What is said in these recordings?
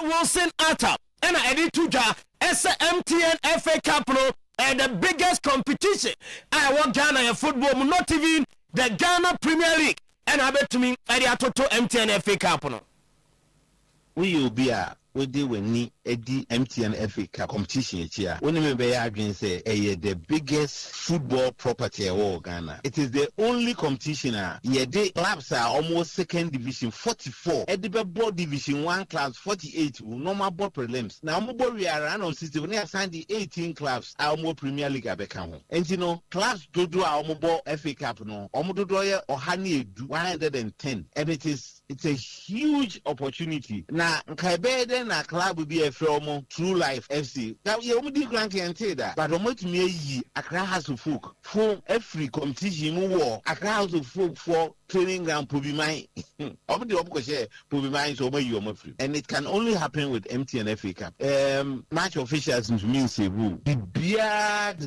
Wilson Atta and Eddie Tuja MTN FA Cup and the biggest competition I want Ghana in football, not even the Ghana Premier League, and I bet to me Eddie Toto MTN FA Cup. We will be a we deal with ni Eddie MTN FA Cup competition here. When you be again say the biggest football property of Ghana. It is the only competition the clubs are almost second division 44. At the board division 1 clubs 48 normal board prelims. Now we are around on system when they assigned the 18 clubs are more Premier League abeka. And you know clubs do our mobile FA Cup no. Omodo do or honey 110. And it's a huge opportunity. Now Kaibede na club will be a from True Life FC. Now you only grant and say that, but almost me Accra has to folk for every competition war. Accra has to folk for training ground to be mine. And it can only happen with MTN FA Cup. Match officials mean say who the beard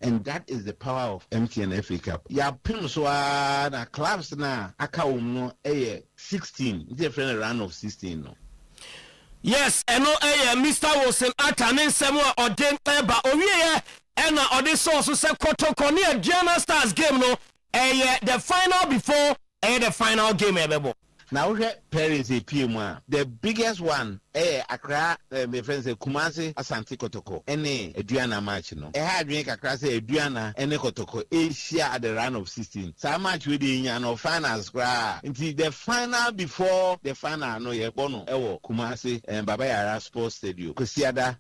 and that is the power of MTN FA Cup. Ya pim so na clubs na aka no 16 different round of 16 no. Yes, and no Mr. Wilson Atta Samuel or Dame Eba Oye and the source who said Kotokonia Ghana Stars game no the final before the final game ever. Now Paris a PM1. The biggest one Accra my friends Kumasi Asante Kotoko. Any Adriana match no. I drink Accra say Adriana any Kotoko Asia at the round of 16. So match with the no finals until the final before the final no bono Kumasi and Baba Yara Sports Stadium. Kusiada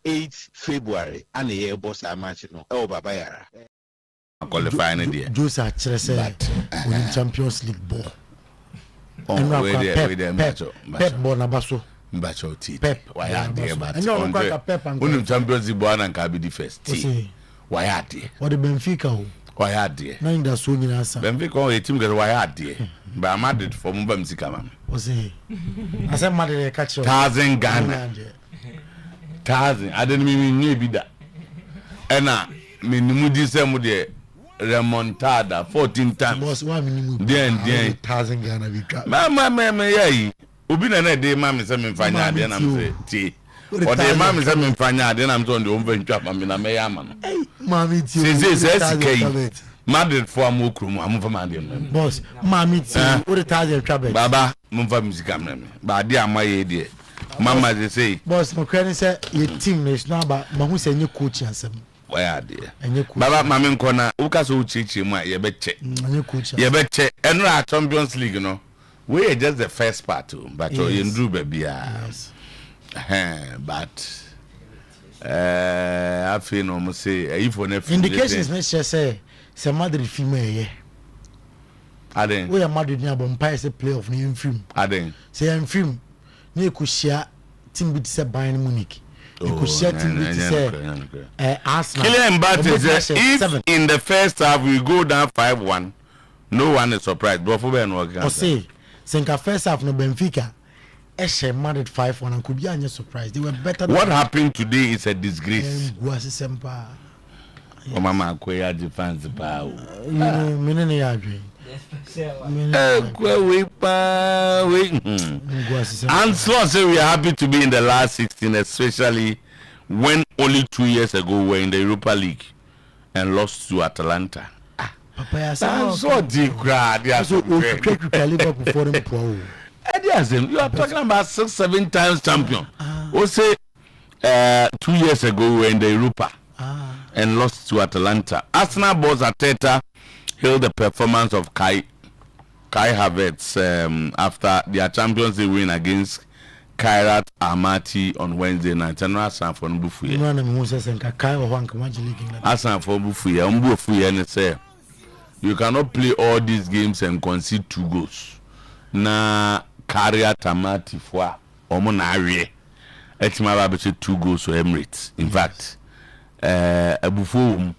8 February and the boss match no. Baba Yara. Qualifying there. Jose Achirese winning Champions League ball. Pep Bonabaso. Mbacho T. Pep. Why are they but Pep and when Champions League born and can be the first. Why are they? What the Benfica? Why are they? Nine that soon in answer. Benfica a team that why are they? But I'm added for Mubamsika man. Was he? I said Madrid catch 1,000 Ghana. 1,000. I didn't mean maybe that. And I mean Mudi Samude remontada 14 times. Boss, why minimum? Then 1,000 Ghana we got. Mama, yeah. Ubi na day mama say me fanya ade na me say or the mama say me fanya ade na me on the oven trap me na me yama no. Mama ti. Say Madrid for amokrum amfa ade no. Boss, mama ti. O the 1,000 trap. Baba, mumfa music am na me. Ba ade amaye dey. Mama dey say. Boss, my friend say your team national ba hu say nye coach asem. Why are they? Baba mama nkona uka so uchichi mu ye be che. Ye be che. Enra Champions League no. We are just the first part, but you do baby. Yes. But I feel no more say if on indications make sure say Madrid female. I didn't. We are Madrid near Bompire say playoff ni film. I didn't. Say in film. Ni ku share team bit say Bayern Munich. You could share team bit say Arsenal. Kylian Mbappe says if in the first half we go down 5-1, no one is surprised. But for Ben or say Senka first half no Benfica Eshe Madrid 5-1 and could be any surprise. They were better than what happened today is a disgrace. Oh mama Koya defense power. Minene agree. And so say we are happy to be in the last 16, especially when only 2 years ago we were in the Europa League and lost to Atalanta. Papa, so deep grad. You are talking about 6-7 times champion. We say 2 years ago we were in the Europa and lost to Atalanta. Arsenal boss Arteta hailed the performance of Kai Havertz after their Champions League win against Kairat Almaty on Wednesday night. And Arsenal for Mbufuye. Arsenal for Mbufuye and say you cannot play all these games and concede 2 goals. Na Kairat Almaty for Omonarie. Etima Babe 2 goals for Emirates. In fact, Abufu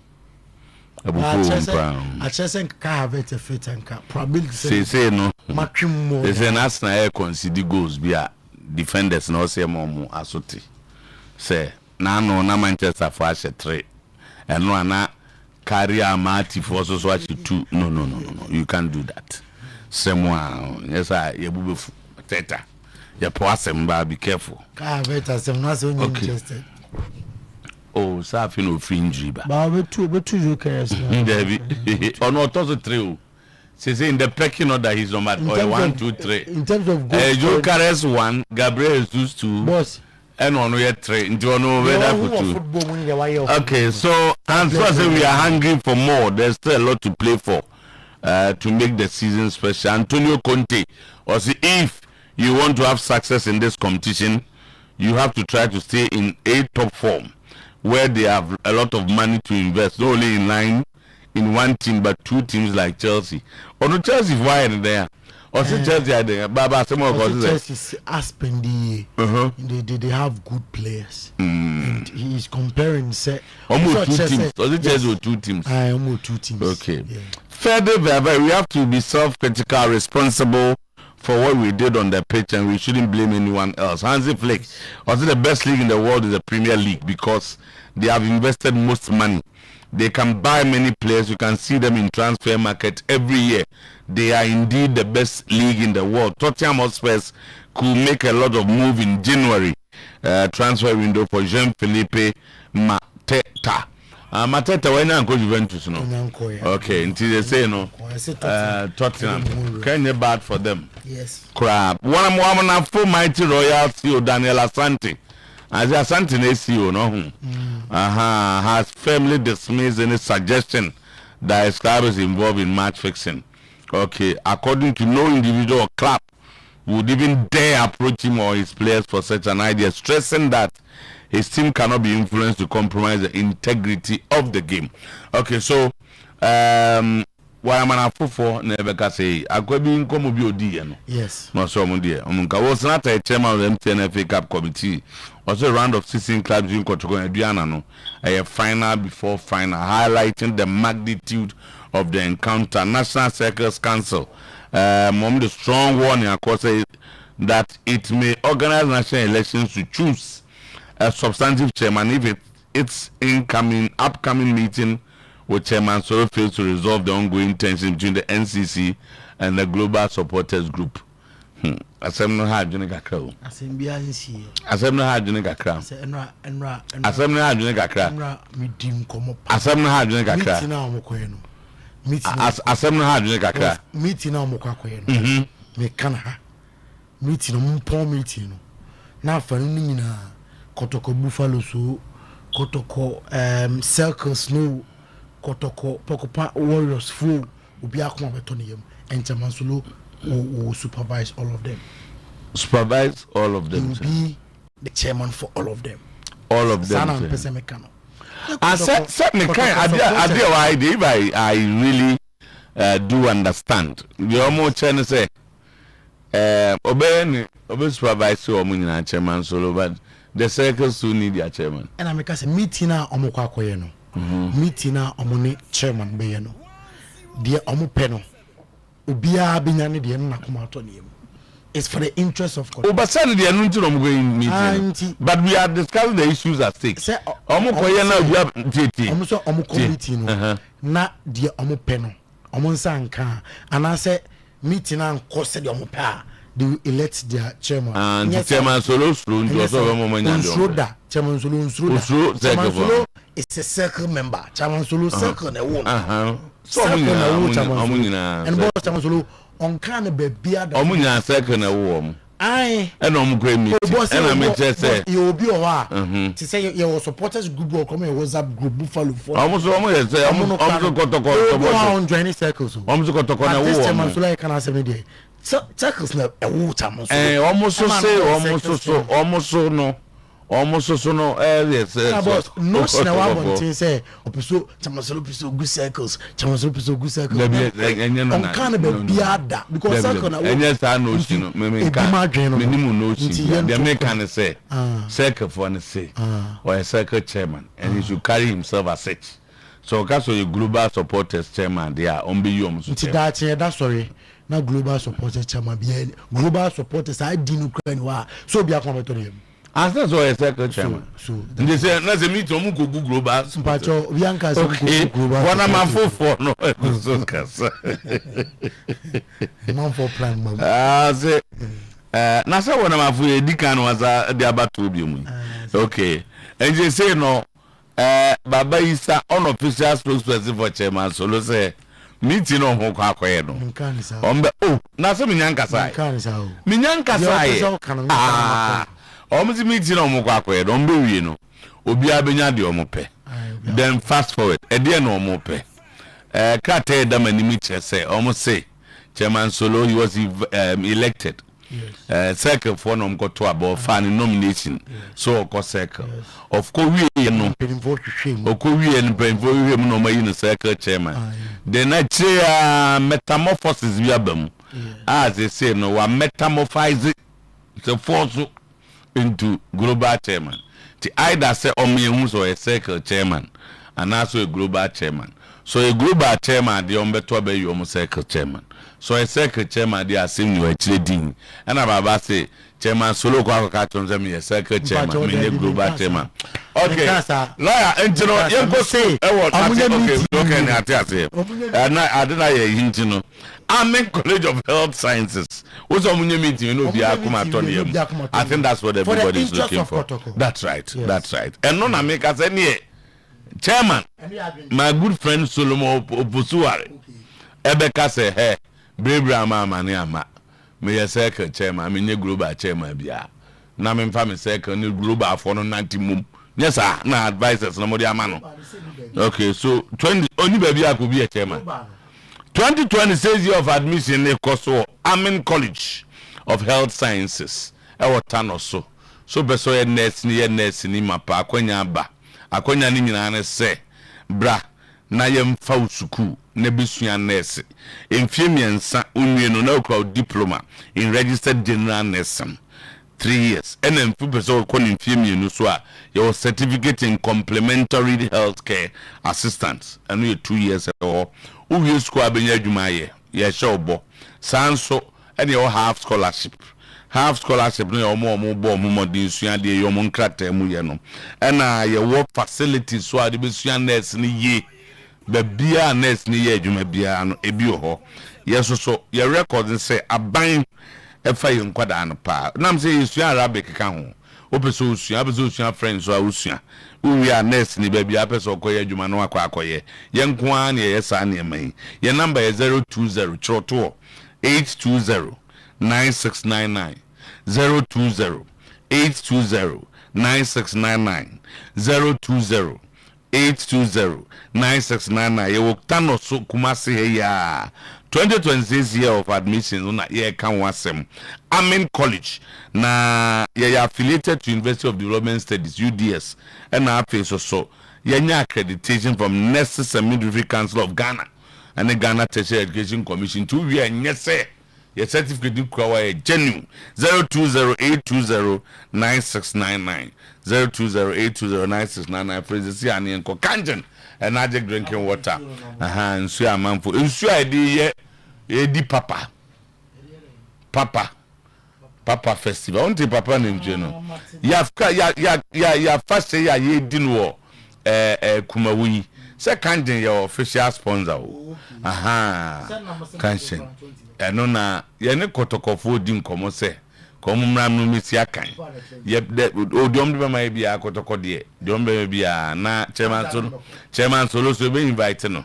I just think I have it a fit and probably say no. Maximum. They say Arsenal concede goals via defenders no say more asoti. Say na no na Manchester for 3 and no na carry Almaty for so 2. No. You can't do that. Someone yes I Teta. You poasem, be careful. Better some not so interested. Oh, Safi no free injury. But two you cares. Or not, also 3. Say in the pecking order, he's on that. 1, 2, 3. In terms of goals, Joe Carres 1, Gabriel Jesus 2. Boss. And on we 3. Into no weather. Okay, so and so say we are hungry for more. There's still a lot to play for to make the season special. Antonio Conte, or see, if you want to have success in this competition, you have to try to stay in a top form where they have a lot of money to invest, not only in one team but 2 teams like Chelsea. Or no Chelsea why there? Or Chelsea are there? Baba Chelsea Aspen they have good players. And he is comparing almost 2 teams. Or Chelsea with 2 teams? Almost 2 teams. Okay. Yeah. Further, we have to be self-critical, responsible for what we did on the pitch, and we shouldn't blame anyone else. Hansi Flick, also the best league in the world is the Premier League because they have invested most money. They can buy many players. You can see them in transfer market every year. They are indeed the best league in the world. Tottenham Hotspur could make a lot of move in January transfer window for Jean-Philippe Mateta. Mateta when I go Juventus no. Okay, until they say no. Tottenham. Can you bad for them? Yes. Crap. One more full mighty royal CEO Daniel Asante. As Asante CEO no. Has firmly dismissed any suggestion that his club is involved in match fixing. Okay, according to no individual or club would even dare approach him or his players for such an idea, stressing that his team cannot be influenced to compromise the integrity of the game. Okay, so what am I for? Never can say I could be in Comobi. Yes. No, so dear. Was not a chairman of the MTN FA Cup committee. Also, a round of 16 clubs in Kotogo and Diana. A final before final, highlighting the magnitude of the encounter. National Circles Council, the strong warning, of course, that it may organize national elections to choose a substantive chairman if its upcoming meeting with Chairman Soro fails to resolve the ongoing tension between the NCC and the Global Supporters Group. Assembly had Junica Crow. Assembly had Junica Crow. Assembly had Junica Crow. Assembly had Junica Crow. Assembly had Junica Crow. Meeting now Mokakoyen. Mekana. Meeting poor meeting. Now for Kotoko Buffalo so Kotoko Circles no Kotoko Pokopa Warriors Flow Ubiakuma Betonium and Chamansulu will supervise all of them. Supervise all of them. He will be the chairman for all of them. All of them. Sana Pese Mekano. I said I really do understand. The almost China say obey supervise or chairman solo, but the circles still need their chairman. And I make us a meeting now Omokakoyeno. Meeting now Omone chairman Bayano. Dear Omopeno. Ubia Binyani the Nakumatonium. It's for the interest of God. But the meeting. But we are discussing the issues at stake. Omokoyena we have JT. Omoso Omokomiti na dear Omopeno. Omonsanka. And I say meeting and cost the Omopa. They will elect their chairman. And yes, Chairman Solo Chairman Solo is a circle member. Chairman Solo circle and a woman. So and both Chairman Solo on can be beard. Omunya circle and a woman. Aye, and great meeting. And I may just say you will be a while to say your supporters group will come in WhatsApp group Buffalo for almost say almost joining circles. Almost got to corner. Chairman Solo can answer me. Circles na a water almost so say almost so no yes no say opiso chamasolo good circles good circles on can be biada because circle na and yes I know you know minimum notion the American say circle for an say or a circle chairman and he should carry himself as such. So because your global supporters chairman they are on be you that's sorry. Now global supporters chairman be global supporters I didn't Ukraine so be a competitor. As that's why a second chairman. So they say let's meet on Google global. Pacho Bianca okay. One man for no man for plan say na say wona mafu e dikan was the abato bi mu. Okay. And you say no Baba Isa unofficial spokesperson for Chairman Solo say meeting on ho kwa kwaye no. Ombe na so minyanka sai. Minyanka sai. Omuzi meeting on mo kwa kwaye no ombe wie no. Obi abenya de omope. Then fast forward e de no omope. Krate da manimi chese omo say Chairman Solo he was elected. Yes. Circle for no mkoto about fan nomination. Yes. So ko circle. Yes. Of course we no. Of course we no my circle chairman. Then I say metamorphosis we abam. As they say no we metamorphose the force into global chairman. The either say omo or a circle chairman and also a global chairman. So a global chairman the ombeto be you circle chairman. So a circle chairman they are saying you actually ding. And Baba say Chairman Solo kwa catch me a circle chairman, me global chairman. Okay. Lawyer, and you know, you go say okay, and I didn't hear you. I'm in College of Health Sciences. What's on your meeting? You know, I think that's what everybody is looking for. That's right. Yes. That's right. And none of make us any chairman. My good friend Solomon Opusuare. Ebeka say, hey. Brebra mama ni ama me ye circle chairman me nye global chairman bia na me mfa me circle ni global for no 90 mum yes sir na advisors na mo di ama no. Okay, so 20 oni ba bia ko be chairman 2026 year of admission ne koso Amin College of Health Sciences e wotano so beso ye nurse ni mapa akwanya ba akwanya ni nyina ne se bra na yem fa usuku na besua nurse emfiemiensa unwenu na okwa diploma in registered general nursing 3 years and then professor ko emfiemienu so a your certificate in complementary healthcare assistant and you 2 years ago uwie school abenya adwuma ye shobo sanso and your half scholarship no omo bo omo de sua de yomo nkrata mu ye no and your work facilities so a de besua nurse ni ye Babia nurse ni ye adwuma bia no ebi ho yeso so ye record say aban efa ye nkwada no pa nam say yesua arabic ka ho opeso usua friends so usua uwi a nurse ni babia peso koye adwuma no akoye ye nko an ye sa na mai ye number ye 020 troto 820 9699 020 820 9699 020 820-9699 ye wotano so kumase he ya 2026 year of admission na ye kan wasem Amin College na ye affiliated to University of Development Studies UDS and na afi so ye nya accreditation from Nurses and Midwifery Council of Ghana and the Ghana Tertiary Education Commission to we nyese ye certificate kwa ye genuine 020-820-9699 020-820-9699 phrases here and enko kanjen and magic drinking water nsu amanfo nsu adi ye di papa festival onti papa nimje no ya first ya ye di no kumawi se kanjen your official sponsor kanjen eno na ye ne kotokofo di nkomo se komumra no mesi akan ye odiom de ma bia kotoko de odiom be bia na chairman solo so be invite no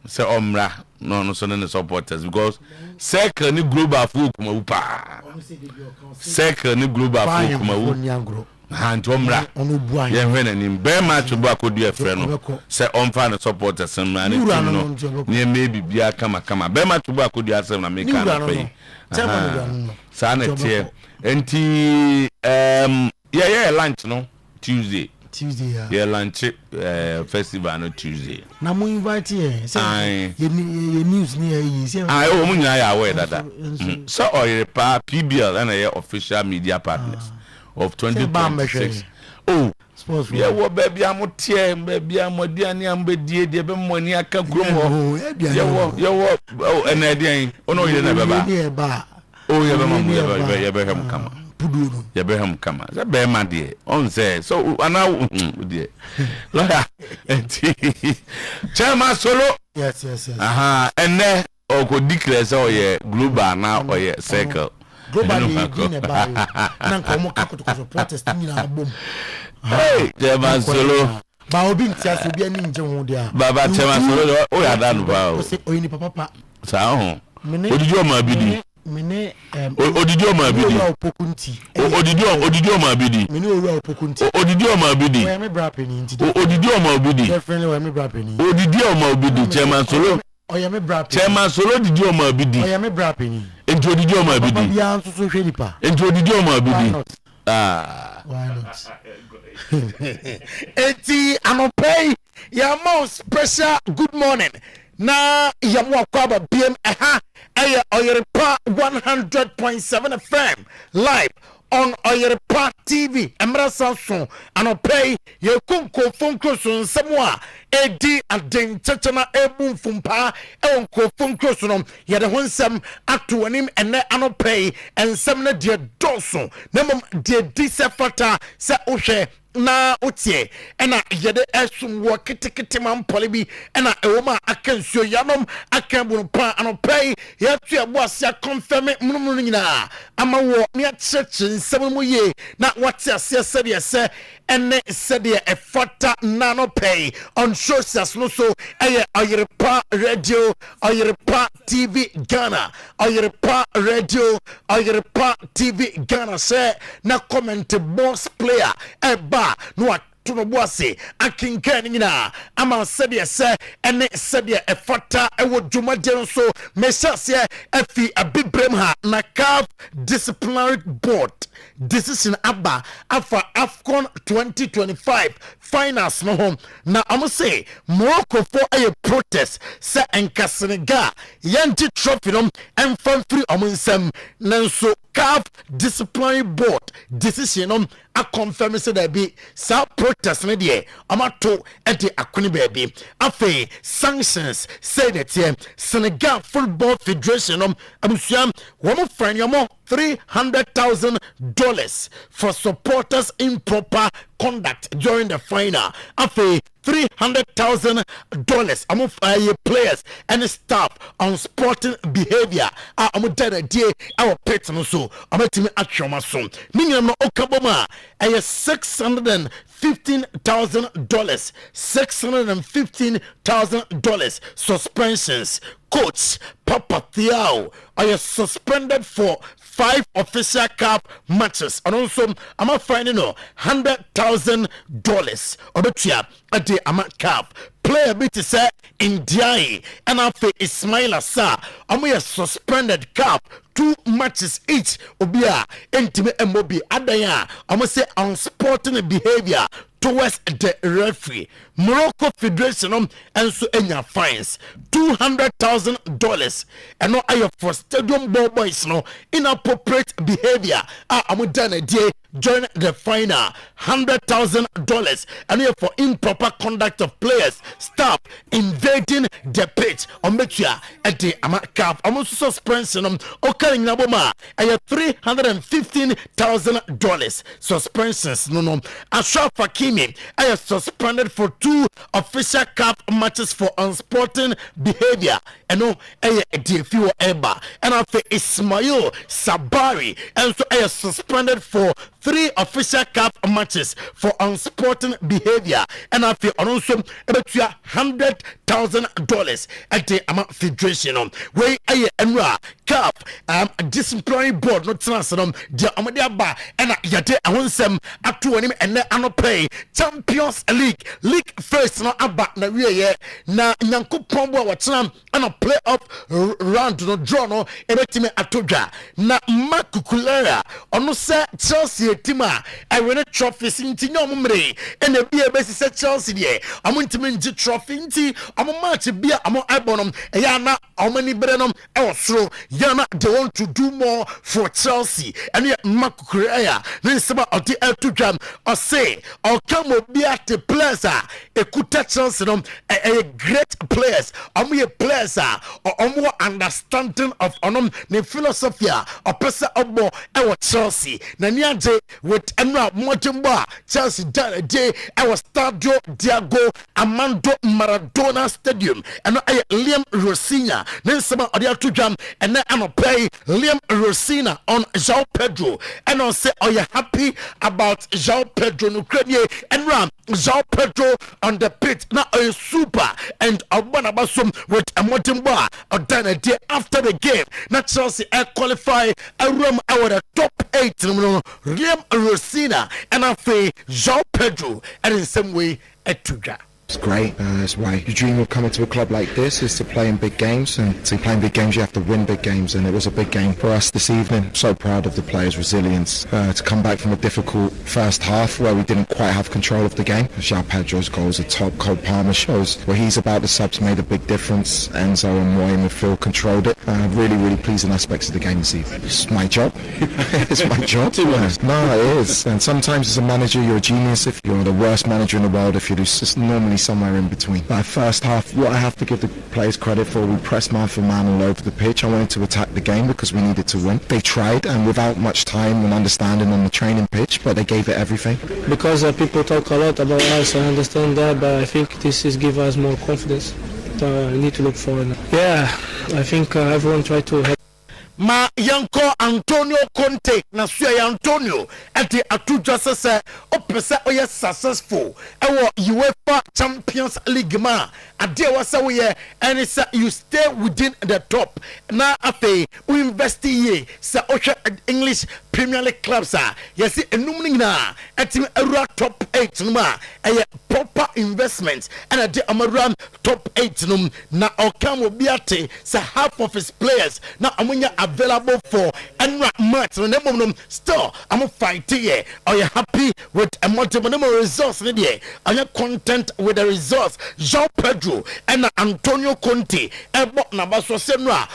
se omra no so ne supporters because circle ni global folk ma upa circle ni global folk ma u hantomra ye hwena ni be ma chubu akodu efre no se omfa ne supporters na ne no ne me bibia kama be ma chubu akodu asem na make na pay Sanity enti yeah lunch no Tuesday yeah lunch festival no Tuesday na mo invite ye say ye news ni ye say o mo nya ya we dada so Oyerepa PBL and your official media partners of 2026 sports yeah wo baby amotie baby amodiani ambedie de be moni aka kromo ye wo enedian ono ye na baba oh yeah, Abraham kama. Pudu. Abraham kama. That be my dear. On say so now dear. Lawyer. Chairman Solo. Yes. And then or could declare so yeah global now or yeah circle. globally being a bio na nko mo kakoto ko protest ni na bom hey Chairman Solo ba obi ntia so bi ani nje ho dia baba Chairman Solo o ya da no ba o se oyini papa sa ho odidi o ma bidi mene odidi o ma bidi odidi o ma bidi mene owura opokunti odidi o ma bidi we me bra peni nti odidi o ma bidi definitely we me bra peni odidi o ma bidi Chairman Solo me bra peni Chairman Solo didi o ma bidi me bra peni enti odidi o ma bidi bia nso so hwe nipa enti odidi o ma bidi why not eti anopay ya mo special good morning na ya mo akwaba biem Oyerepa 100.7 FM live on Oyerepa TV. Emra Samson anopay ye kunko funko so nsɛm edi aden chachana ebu mfumpa onko funko so no ye de ho nsɛm ato anim ene anopay nsɛm na de dɔso na mom de disefata se ohwɛ na otie ena yede esum wo kitikiti man polibi ena ewoma akansuo yanom akanbunu pa anopay ye tu ebo asia confirm munumunu nyina ama wo me acheche nsɛm mu ye na wate asia sɛde se ene sɛde efata na anopay on socials no so Oyerepa Radio, Oyerepa TV Ghana, Oyerepa Radio, Oyerepa TV Ghana say na comment boss player eba no to boase akinkan nyina ama sɛde sɛ ene sɛde efata ewo dwumaden so mesase afi abibrem ha na CAF disciplinary board decision aba afa AFCON 2025 finals no home na amo say Morocco for a protest se enka Senegal yanti trophy no emfam free omunsem nanso CAF disciplinary board decision no a confirm say there be sa protest ne de amato e de akoni baby afa sanctions say that Senegal Football Federation no abusuam wo mo friend yo mo $300,000 for supporters improper conduct during the final. After $300,000 among players and staff on sporting behavior. I'm dead day our pets and so I'm at me at your mason. Meaning no okaboma $615,000 $615,000 suspensions. Coach Papa Thiao are suspended for 5 official CAF matches and also I'm finding $100,000 obetua at the CAF player bit say Indiai and after Ismail Assar I'm suspended CAF 2 matches each obia intime mobi adaya I'm say unsporting behavior towards the referee. Morocco Federation and so enya fines $200,000 and no I for stadium ball boys no inappropriate behavior. I'm done a day join the final $100,000 and here for improper conduct of players, staff invading the pitch on Metia at the CAF. I'm also suspension occurring Naboma $315,000 suspensions. No Ashraf Hakimi I have suspended for 2 official CAF matches for unsporting behavior and no a few eba and after Ismail Sabari and so I have suspended for 3 official CAF matches for unsporting behavior and after also about $100,000 at the federation where I enra CAF disciplinary board not transfer the Amadiaba and yate ahonsem atu anim and anopay Champions League first no aba na wie na nyankopon bo watena and play up round no draw no ebetime atodwa na makukulera ono se Chelsea team I win trophies inti nyomumre and e bia be se Chelsea de amontime ngi trophy inti amo match bia amo ibonum e ya na omani berenom e osoro ya na they want to do more for Chelsea and makukulera then seba odi atodwa o say o come bia te players ekuta Chelsea no a great players omo players omo understanding of onom ne philosophy or person obo e wo Chelsea na ni age with enra motimba Chelsea done day I was Stadio Diego Armando Maradona Stadium and Liam Rosinha then some of the two jam and and pay Liam Rosina on João Pedro and on say are you happy about João Pedro no credit and ram João Pedro on the pitch now a super and a one about some with a mountain bar or done a day after the game not Chelsea qualify a room our the top 8 Liam Rosina and I say João Pedro and in some way at Tuga. It's great. That's why you dream of coming to a club like this is to play in big games, and to play in big games you have to win big games, and it was a big game for us this evening. So proud of the players' resilience to come back from a difficult first half where we didn't quite have control of the game. João Pedro's goals are top. Cole Palmer shows where he's about the subs made a big difference. Enzo and Moy in midfield controlled it. Really pleasing aspects of the game this evening. It's my job. It's my job. No, it is. And sometimes as a manager you're a genius if you're the worst manager in the world. If you're just normally somewhere in between. That first half, what I have to give the players credit for, we pressed man for man all over the pitch. I wanted to attack the game because we needed to win. They tried, and without much time and understanding on the training pitch, but they gave it everything. Because people talk a lot about us, I understand that, but I think this is give us more confidence. We need to look forward. Yeah, I think everyone tried to help. Ma yanko Antonio Conte na suya Antonio ati atuja sese opese oye successful ewo UEFA Champions League ma ade wasa we and say you stay within the top na afi we invest ye sa oche English Premier League clubs yes enum na ati era top 8 numa eye proper investment and ade amaram top 8 num na okam obiate sa half of his players na amunya available for and match no still I'm fighting here. Are you happy with a multiple results here? Are you content with the results? João Pedro and Antonio Conte and Nabaso Senra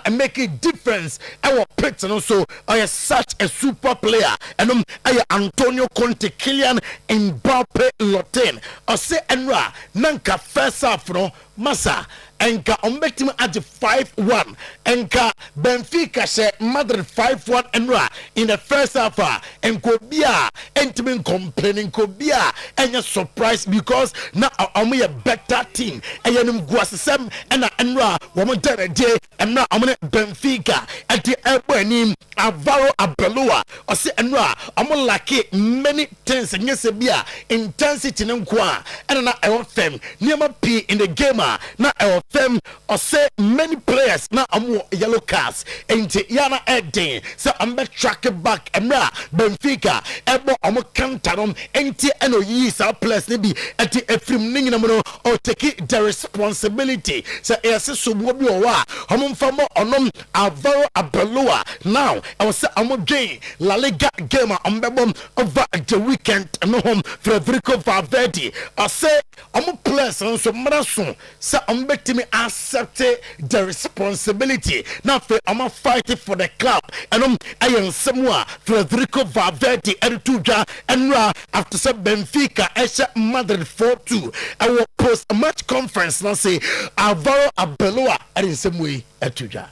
and make a difference our picks and also are you such a super player and Antonio Conte Kylian Mbappe Lotin or say Enra Nanka first half no Masa enka ombektim at 5-1 enka Benfica she Madrid 5-1 enra in the first half enko bia entimin complaining ko bia enya surprise because na omo a better team eyenim guasesem ena enra wo mo dare je enra omo Benfica at the ebanim Alvaro Arbeloa or say enra omo like many things nyese bia intensity nko a ena na ewo fem niema p in the game na ewo them or say many players now yellow cards ain't yana edding so I'm back track back and now Benfica ebo cantarum ain't no years our players be at the Efrim Ningamono or take the responsibility so yes so wobi owa homon famo onom Alvaro Arbeloa now I was say I'm game La Liga game bebom over the weekend no home Federico Valverde I say I'm players so marason so I'm betting me accept the responsibility. Now I'm fighting for the club, and I am somewhere Federico Valverde and Tuja and after some Benfica, Esha Madrid 4-2. I will post a match conference and say Alvaro Arbeloa and in some way at Tuja.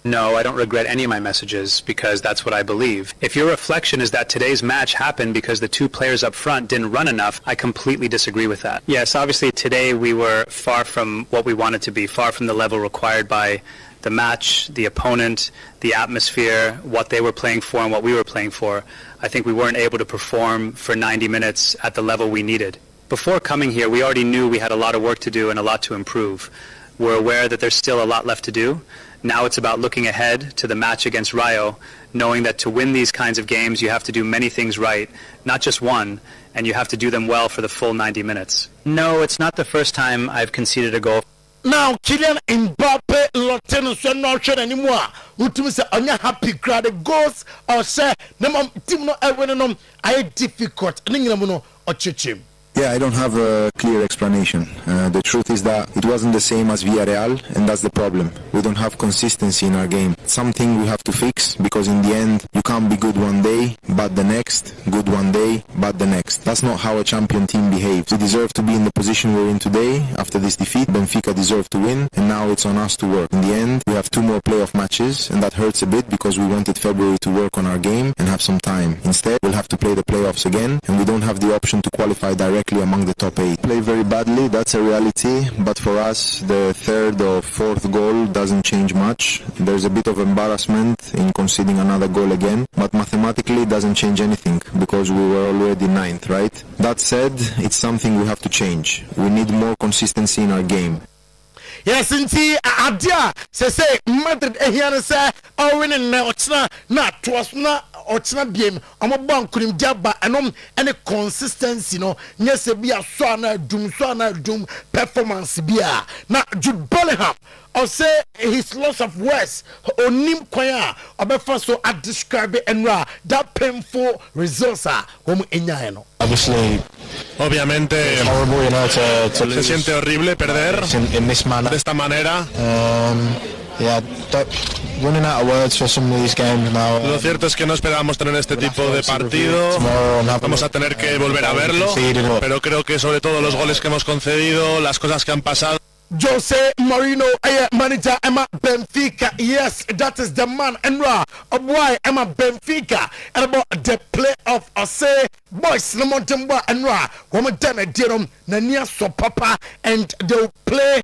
No, I don't regret any of my messages because that's what I believe. If your reflection is that today's match happened because the two players up front didn't run enough, I completely disagree with that. Yes, obviously today we were far from what we wanted to be, far from the level required by the match, the opponent, the atmosphere, what they were playing for and what we were playing for. I think we weren't able to perform for 90 minutes at the level we needed. Before coming here, we already knew we had a lot of work to do and a lot to improve. We're aware that there's still a lot left to do. Now it's about looking ahead to the match against Rayo, knowing that to win these kinds of games, you have to do many things right, not just one, and you have to do them well for the full 90 minutes. No, it's not the first time I've conceded a goal. Now, Kylian Mbappe, Loteno, so not sure anymore. Who say, I'm happy crowd, the goals, or say, no, team no, everyone, I difficult, Ningamuno, or Chichim. Yeah, I don't have a clear explanation. The truth is that it wasn't the same as Villarreal, and that's the problem. We don't have consistency in our game. It's something we have to fix, because in the end, you can't be good one day, bad the next, good one day, bad the next. That's not how a champion team behaves. We deserve to be in the position we're in today. After this defeat, Benfica deserved to win, and now it's on us to work. In the end, we have 2 more playoff matches, and that hurts a bit because we wanted February to work on our game and have some time. Instead, we'll have to play the playoffs again, and we don't have the option to qualify directly directly among the top 8. Play very badly, that's a reality, but for us the third or fourth goal doesn't change much. There's a bit of embarrassment in conceding another goal again, but mathematically it doesn't change anything because we were already 9th, right? That said, it's something we have to change. We need more consistency in our game. Yes, indeed, Adia say Madrid here say winning na ochna na twasna ochna biem omo ban kunim jaba enom any consistency no nyese bia so na dum performance bia na Jude Bellingham or say his loss of words onim kwaya obefa so I describe it and that painful results are no. Obviamente se siente horrible perder de esta manera. Lo cierto es que no esperábamos tener este tipo de partido. Vamos a tener que volver a verlo, pero creo que sobre todo los goles que hemos concedido, las cosas que han pasado. Jose Mourinho, manager Emma Benfica. Yes, that is the man. And why Emma Benfica? And about the playoff, I say, boys, no more timber and woman done a deal Nania so papa, and they'll play.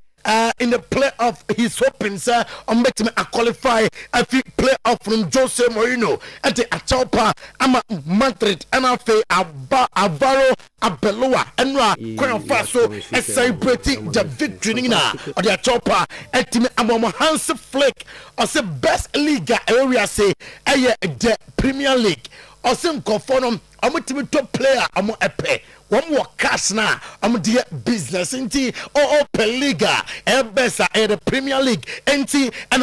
In the playoff, he's hoping, sir, on making me qualify. I think playoff from Jose Mourinho at the Achopa. I'm a Madrid and I feel Avaro Abeloa and Crown Faso is celebrating the victory now of the Achopa. And to me, I'm a Hans Flick or the best league area say the Premier League or some conform. I'm a top player. I'm a pay. One more cash now. I'm the business inti or per liga best the Premier League and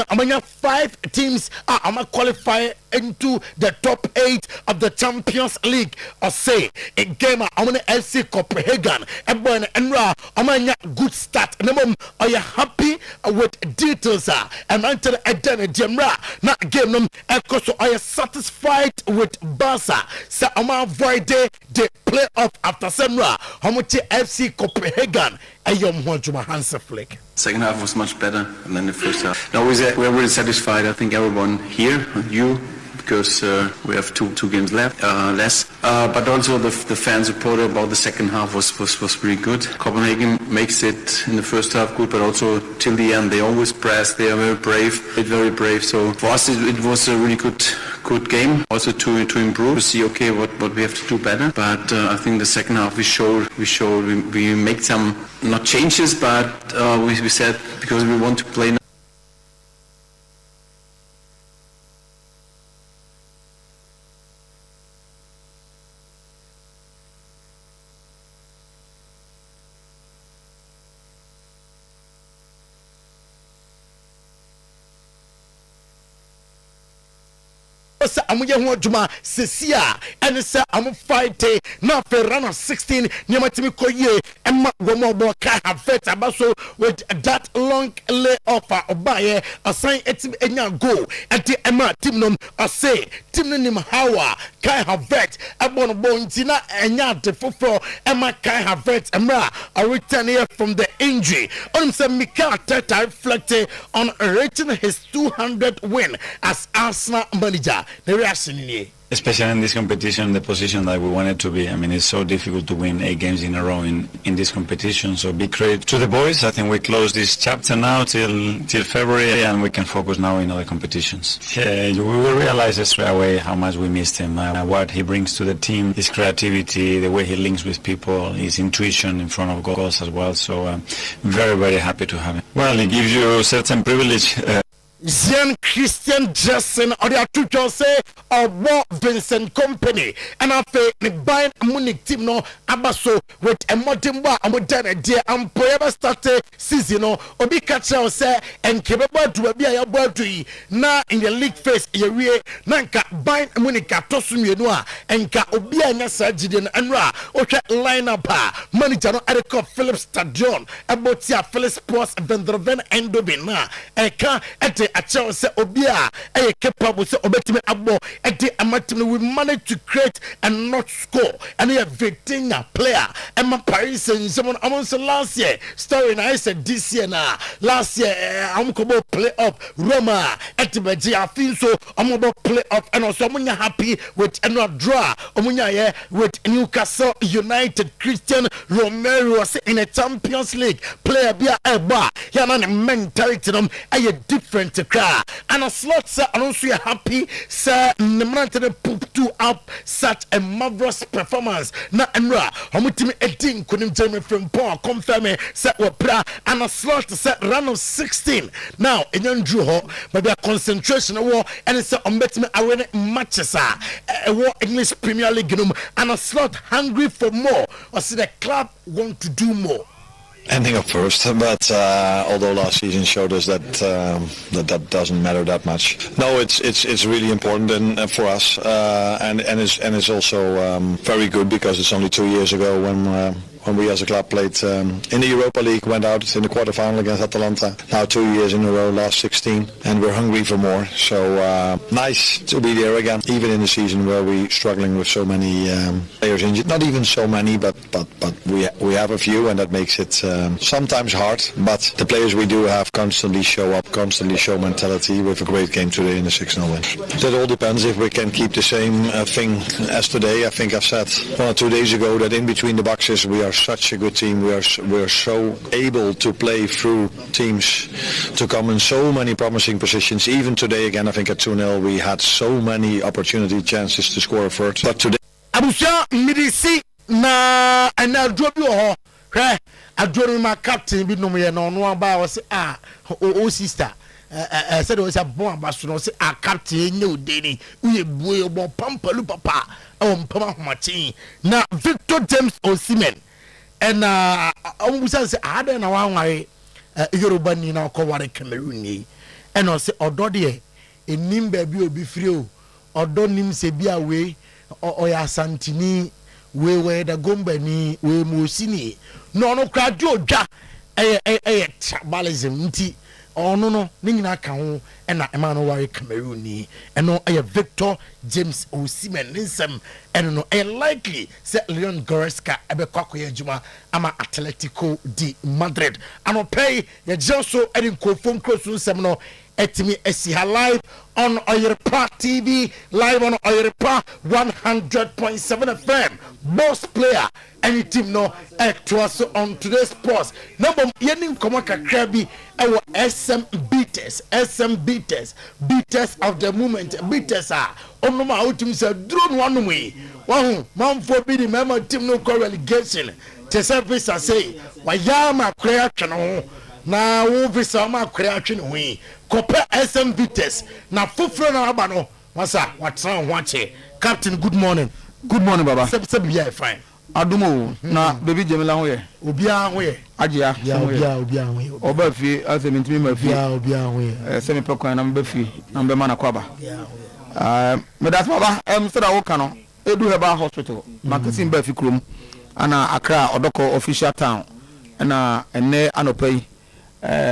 I'm 5 teams I'm a qualify into the top 8 of the Champions League or say a game I'm an FC Copenhagen and I'm a good start are you happy with details and until identity not game them so are you satisfied with Barca so I'm avoid the playoff after Senra how much FC Copenhagen Hans Flick. Second half was much better than the first half. No, we're really satisfied. I think everyone here, you, because we have two games left, less. But also the fan support about the second half was really good. Copenhagen makes it in the first half good, but also till the end they always press. They are very brave. So for us it was a really good game. Also to improve, to see okay what we have to do better. But I think the second half we made some not changes, but we said because we want to play. I'm going to Cecia and say I'm fighting now for round of 16 near my team Koye and Gomo have vet about so with that long layoff or buy a sign it in your go at the Emma Timnum or say Timnum Hawa Kai have vet about Bontina and Yard the football Emma Kai have vet Emma a return here from the injury on some Mika Teta reflected on rating his 200 win as Arsenal manager. The reaction in here. Especially in this competition, the position that we wanted to be. I mean, it's so difficult to win 8 games in a row in this competition. So big credit to the boys. I think we close this chapter now till February, and we can focus now in other competitions. We will realize straight away how much we missed him. What he brings to the team, his creativity, the way he links with people, his intuition in front of goals as well. So very, very happy to have him. Well, it gives you certain privilege. Jean Christian Jackson or the two say or Vincent Company and I feel the Bayern Munich team no abaso with a modern bar and with done a dear and forever started season no obi catcher say and capable to be a body now in the league phase area nanka Bayern Munich atosum no and ka obi anya sajiden anra oche lineup manager no Eric Phillips Stadion about Phillips Sports Vendroven Endobin na eka at akyɛw sɛ obi a ɛyɛ capable sɛ obetumi abɔ ɛde amatim we managed to create and not score and a Vitinha player Emma Paris and someone amongst last year story I said this year now last year I'm going play up Roma at the I feel so I'm about play up and also I'm happy with another draw with Newcastle United Christian Romero in a Champions League player be a bar here na mentality them a different cry and a slot sir and also happy sir to put two up such a marvelous performance na enra omutimi edin kunim Jeremy from Paul confirm set we pra and a slot set run of 16 now enyan drew ho but their concentration war and it's ombetimi arena matches English Premier League and a slot hungry for more or see the club want to do more. Ending up first, but although last season showed us that that doesn't matter that much. No, it's really important and for us, and it's also very good because it's only 2 years ago when we as a club played in the Europa League, went out in the quarterfinal against Atalanta. Now 2 years in a row, last 16, and we're hungry for more. So nice to be there again, even in the season where we're struggling with so many players injured. Not even so many, but we have a few, and that makes it sometimes hard. But the players we do have constantly show up, constantly show mentality. With a great game today in the 6-0 win. That all depends if we can keep the same thing as today. I think I've said 1 or 2 days ago that in between the boxes we are such a good team. We are so able to play through teams, to come in so many promising positions. Even today again, I think at 2-0 we had so many chances to score a third. But today, Abusia midisi na anadro bi ho hwe adro ma captain bi no me no no aba o se o sister said was a bon abaso no se captain nye odeni uye buo bo pampalu papa mpama homatin na Victor James Osimhen and Omusa say ada na wanware Yoruba ni na akọware Cameroon ni and o say odo de enim ba bi obi firi o odo nim se bi awe oya santini we da gomba ni we mosini no kradu odwa tribalism nti ono no ni nyina ka ho na ema no ware Cameroon ni eno Victor James Osimhen nsem eno no likely say Leon Goretzka ebe kwakoye adwuma ama Atletico de Madrid ano pay ye also edin kofom cross nsem no etimi esi live on Oyerepa TV, live on Oyerepa 100.7 FM. Boss player, any team no to us on today's post. Number yening komaka krabi our SM beaters of the moment. Beaters are on no ma team say drone one way. One man for be the member team no call relegation. Service I say wayama prayer channel. Na wo visa ma kwere atwe ne ho kope SM Vites na foforo na aba no wasa watran ho ache. Captain, good morning baba. Seb bia fine adumo na baby Jamila ho ye obia ho ye agea obia ho ye oba fi asemintimi ma fi obia ho ye semi pekwan na mba fi na mba ma na kwaba me dat baba so da wo ka no edu heba hospital makasi mba fi krom ana Accra odoko official town na enne anopai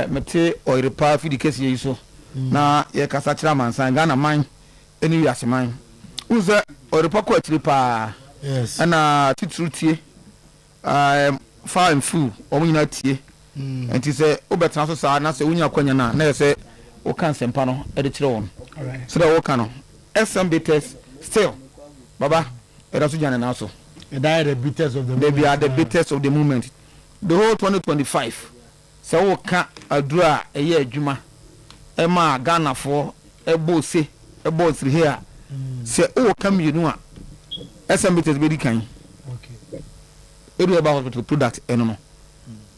mete Oyerepa fi di kesi yiso na ye kasa kira mansan Ghana man eni wiase man uze Oyerepa ko atiri pa yes ana titru tie far and full omunyina tie enti se obetena so sa na se unya kwanya na se o kan sempa no e de kire won alright so da wo kan no SMB test still baba e da so jana na so e da the bitters of the moment they are the bitters of the moment the whole 2025 se wo ka adura eye adwuma e ma Ghana for e bo se e bo sri here se wo ka mienu a SMB test be di kan okay edu about hospital product eno no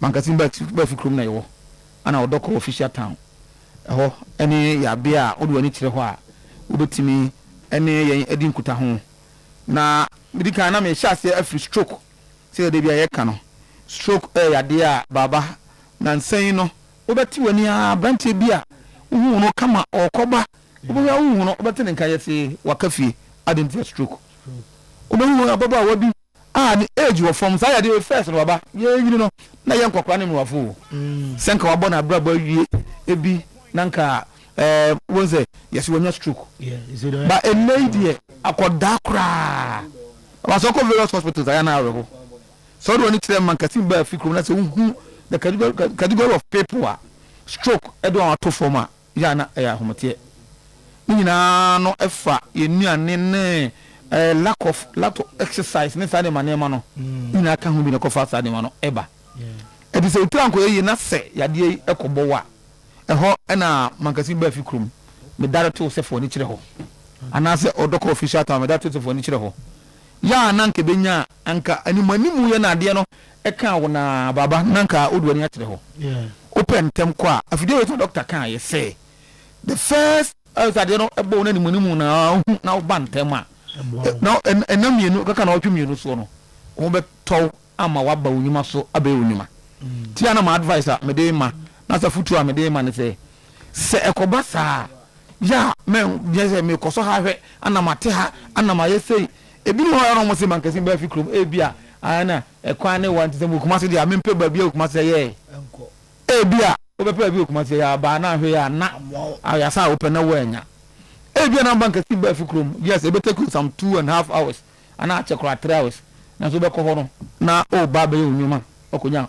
mankasi ba fi krom na yewo ana odoko official town ho eni ya bia odu ani kire ho a obetimi eni yen edi nkuta ho na medika na me hyase afri stroke se de bia ye ka no stroke ya de a baba na nsan no obeti wani a branche bia uhu no kama okoba obo ya uhu no obeti ne nkan yesi wakafi identity stroke obo ababa wabi the age of from say the first baba ye yini no na ye nkokora ne mwafo senka wabo na brabo wie ebi nanka One say yes when you stroke. Yeah, is it? But a lady akoda kra. Was so various hospitals I na so do need to man kasim ba fikrum na say the category of people stroke edo ato form ya na ya homote. Nyina no efa yenuane ne lack of exercise ne sane manema no. Nyina ka hu bi ne ko fa sane ma no eba. Yeah. Edi say otu anko ye na se yade ekobo wa. Eho na mankasim ba fikrum me director se for ni kire ho. Anase odoko official ta me director se for ni kire ho. Ya nanka benya anka animanimu ye na ade no eka wo na baba nanka odwani akire ho. Yeah. Open tem kwa afide we doctor kan ye say the first ade no ebo na animanimu na ban tem a now enamienu kaka na otwemienu so no wo be tow ama waba onyuma so abe onyuma. Ti ana ma advisor me dey ma na sa futu a me dey ma ne say se ekoba sa ya me je me koso ha hwe ana mate ha ana ma ye say ebi no ho no mo se man kasim ba fi krom ebia ana ekwan ne want se mo kuma se dia me mpe ba bia kuma se ye enko ebia obepe bia kuma se ya ba na hwe ya na ya sa open na wanya ebia na bank kasim ba fi krom yes e be take some 2.5 hours ana check 3 hours na so be ko ho no na o ba ba ye onyuma okonya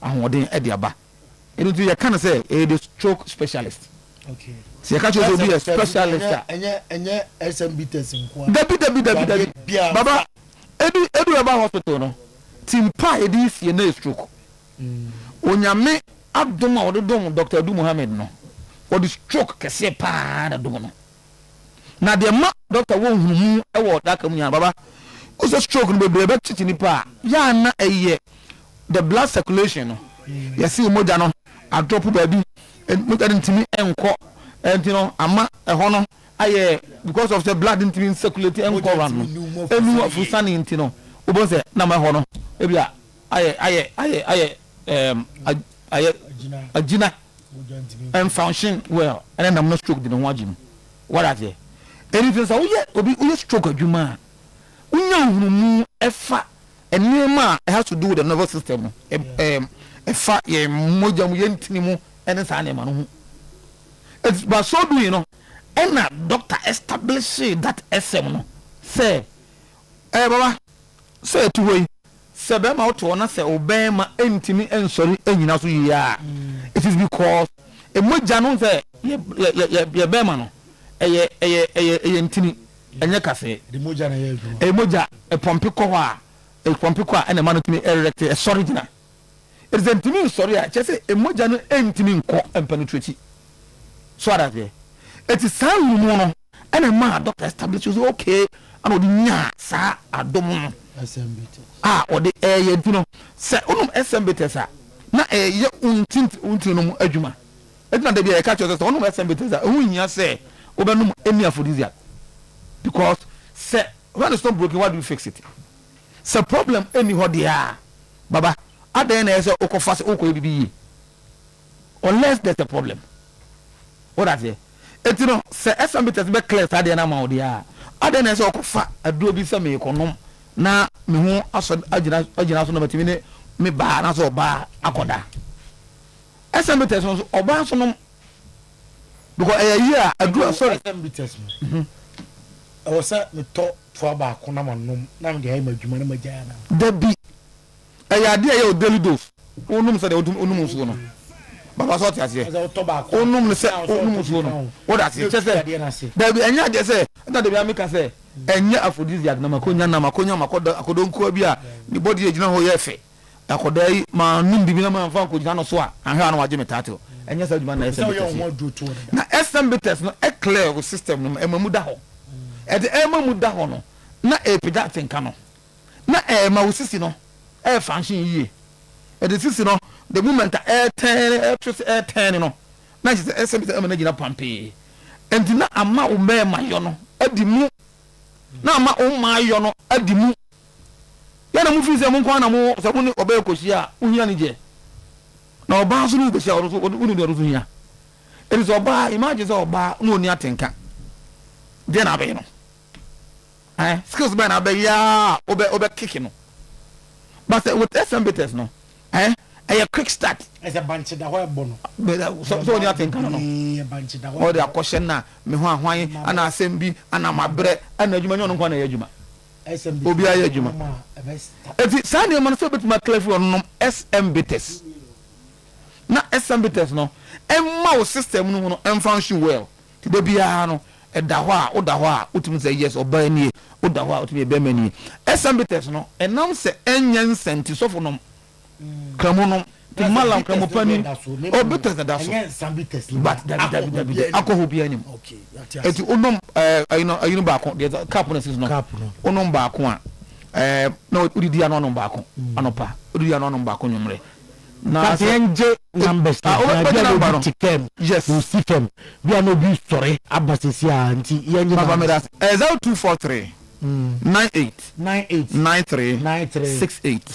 ahoden e dia ba enu tu ye kan say e the stroke specialist. Okay. Si you catch you be a specialist. Enye SMB testing kwa. Dabi. Baba, edu eba hospital no. Timpa edis ye na stroke. Onyame abdoma odom Dr. Adu Mohammed no. O the stroke kese pa da dom no. Na de ma Dr. wo hunu e wo da kam nya baba. O so stroke no be be chichi ni pa. Ya na eye the blood circulation no. You see moja no a drop baby and look at ntimi enko and you know ama eho aye because of the blood ntimi circulate enko ran no enu afusani ntino obo se na ma ho no ebia aye agina and function well and then I'm not stroke the no wajim what are they anything so oye stroke adwuma unya hunumu efa enema it has to do with the nervous system efa ye moja mu yentini mu ene sa na ma no hu it's but so do you know and a doctor establish that SM no say baba say to way say be ma to na say obema entimi ensori enyina so ya it is because e moja no say ye be ma no eye ntini enye kase the moja na ye e moja e pompe ko ho a ene ma no timi erect e sorry gina it is ntimi sorry a che say e moja no entimi nko empenetrate so that it is sound no ene ma doctor establish okay and odi nya sa adom SMBT odi ye ntino say onum SMBT sa na ye untin no adwuma etina da bia e ka che say onum SMBT sa hu nya say obenum emi aphrodisiac because say when it's not broken, why do you fix it? It's a problem anyhow there. Baba, at the end I say oko fast oko bibi. Unless there's a problem. What I say? Et you know, say SMB test be clear at the end amount there. At the end I say oko fa adu bi say me ekonom na me hu aso agina so no matimi me ba na so ba akoda. SMB test so oba so no because a year adu sorry SMB test. I was at me talk for about Konam na me dey madwuma na magya na. Dabi. Ade aye o daily dose. Onum say onum so no. Baba so tia se. Onum say onum so no. What that say? Dabi enya de say, na dabi ameka say, enya aphrodisiac na makonya akodonko bi a ni body agina ho ye fe. Akoda yi ma num bibi na ma fa ko gina no so a anhwa na waje metato. Enya sa djuma na SMB. Na SMB test no e clear o system no emamu da ho. E de emamu da ho no. Na e peda tenka no. Na e ma wosisi no. E function yi. E de sisi no the moment air 10 no. Na she SMB test na gina pampe. Enti na ama o me ma yo no. Adimu. Na ama o ma yo no adimu. Ya na mu fi se mu kwa na mu se mu ni obe koshi a uhia ni je. Na oba so ni koshi a unu de ruzu hia. It is oba imagine so oba no ni atenka. De na be no. Skills be na be ya obe kick no. But with SMB test no. a quick start as a bunch of the whole bono. So you think no all the question na me ho ahwan ana asem bi ana mabre ana adwuma no nkwa na adwuma obi aye adwuma eti sane man so betima clever on SMB test na SMB test no emma o system no no em function well ti de bia no da ho a oda ho a utimi say yes oba nie oda ho a utimi be mani SMB test no enam se enyen senti so for no kramo no ti malam kramo pani o better than that so but that alcohol bi anim okay eti onom ayino ba ko de cap no sis no onom ba ko a no udidi anonom ba ko anopa udidi anonom ba ko nyumre na enje numbers na tikem yes you see them we are no be sorry abasisi anti yenje baba me that 0243 98 93 68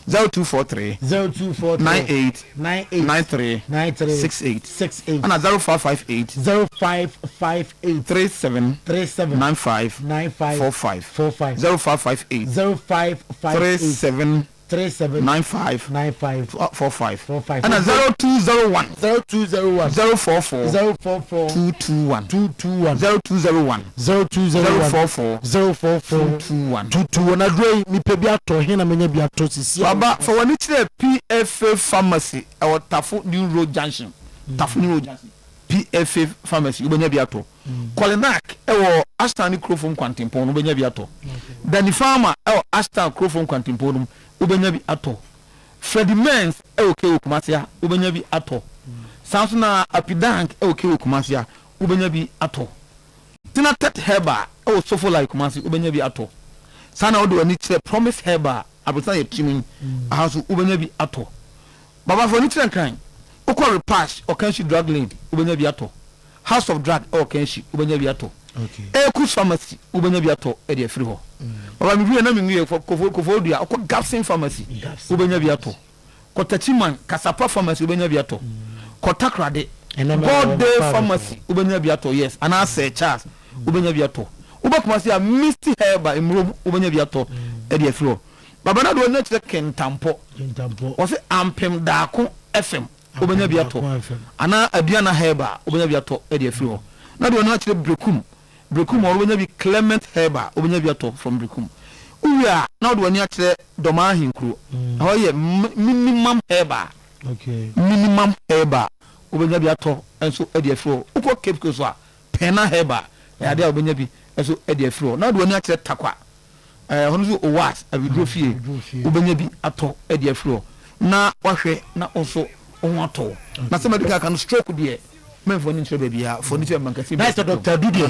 0243 98 93 68 and 0558 37 95 45 0558 37 95 45 and 0201 044 221 0201 044 221 na dre mi pe bi ato he na menya bi ato sisi baba for when it PFA pharmacy or Tafu New Road Junction PFA pharmacy ubenya bi ato Kolinak ewo Ashton Crofom Quantimpon ubenya bi ato Danny Farmer ewo Ashton Crofom Quantimpon ubenya bi ato Freddy Mens ewo Kumasia ubenya bi ato Samson Apidank ewo Kumasia ubenya bi ato Tina Tet Heba ewo Sofo like Kumasi ubenya bi ato Sana odo ani kire Promise Heba abota ye timin ahaso ubenya bi ato Baba for ni kire kan okwa repass okanshi drug lane ubenya bi ato House of Drug okanshi ubenya bi ato okay Ekus Pharmacy ubenya bi ato e de free ho Baba mi wi na mi nwie kofo dia okwa Gapsin Pharmacy ubenya bi ato Kotachiman Kasapa Pharmacy ubenya bi ato Kotakrade God Day Pharmacy ubenya bi ato yes ana say Charles ubenya bi ato ubakumasi a Misty Herba imro ubenya bi ato e de free ho Baba na do na kire kentampo o se ampem daako FM ubenya bi ato ana aduana Herba ubenya bi ato e de free ho na do na kire Brekum ubenya bi Clement Herba ubenya bi ato from Brekum uya na do na kire Doma Hinkro ho ye minimum Herba okay minimum Herba ubenya bi ato enso e de free ho uko Cape Coast a Pena Herba ya de ubenya bi enso e de free ho na do na kire Takwa hono owas abidrofie ubenya bi ato e de free ho na wahwe na onso onwato na se medical kan stroke de men for nintre baby ya for nintre man kasi that's Dr. Dudi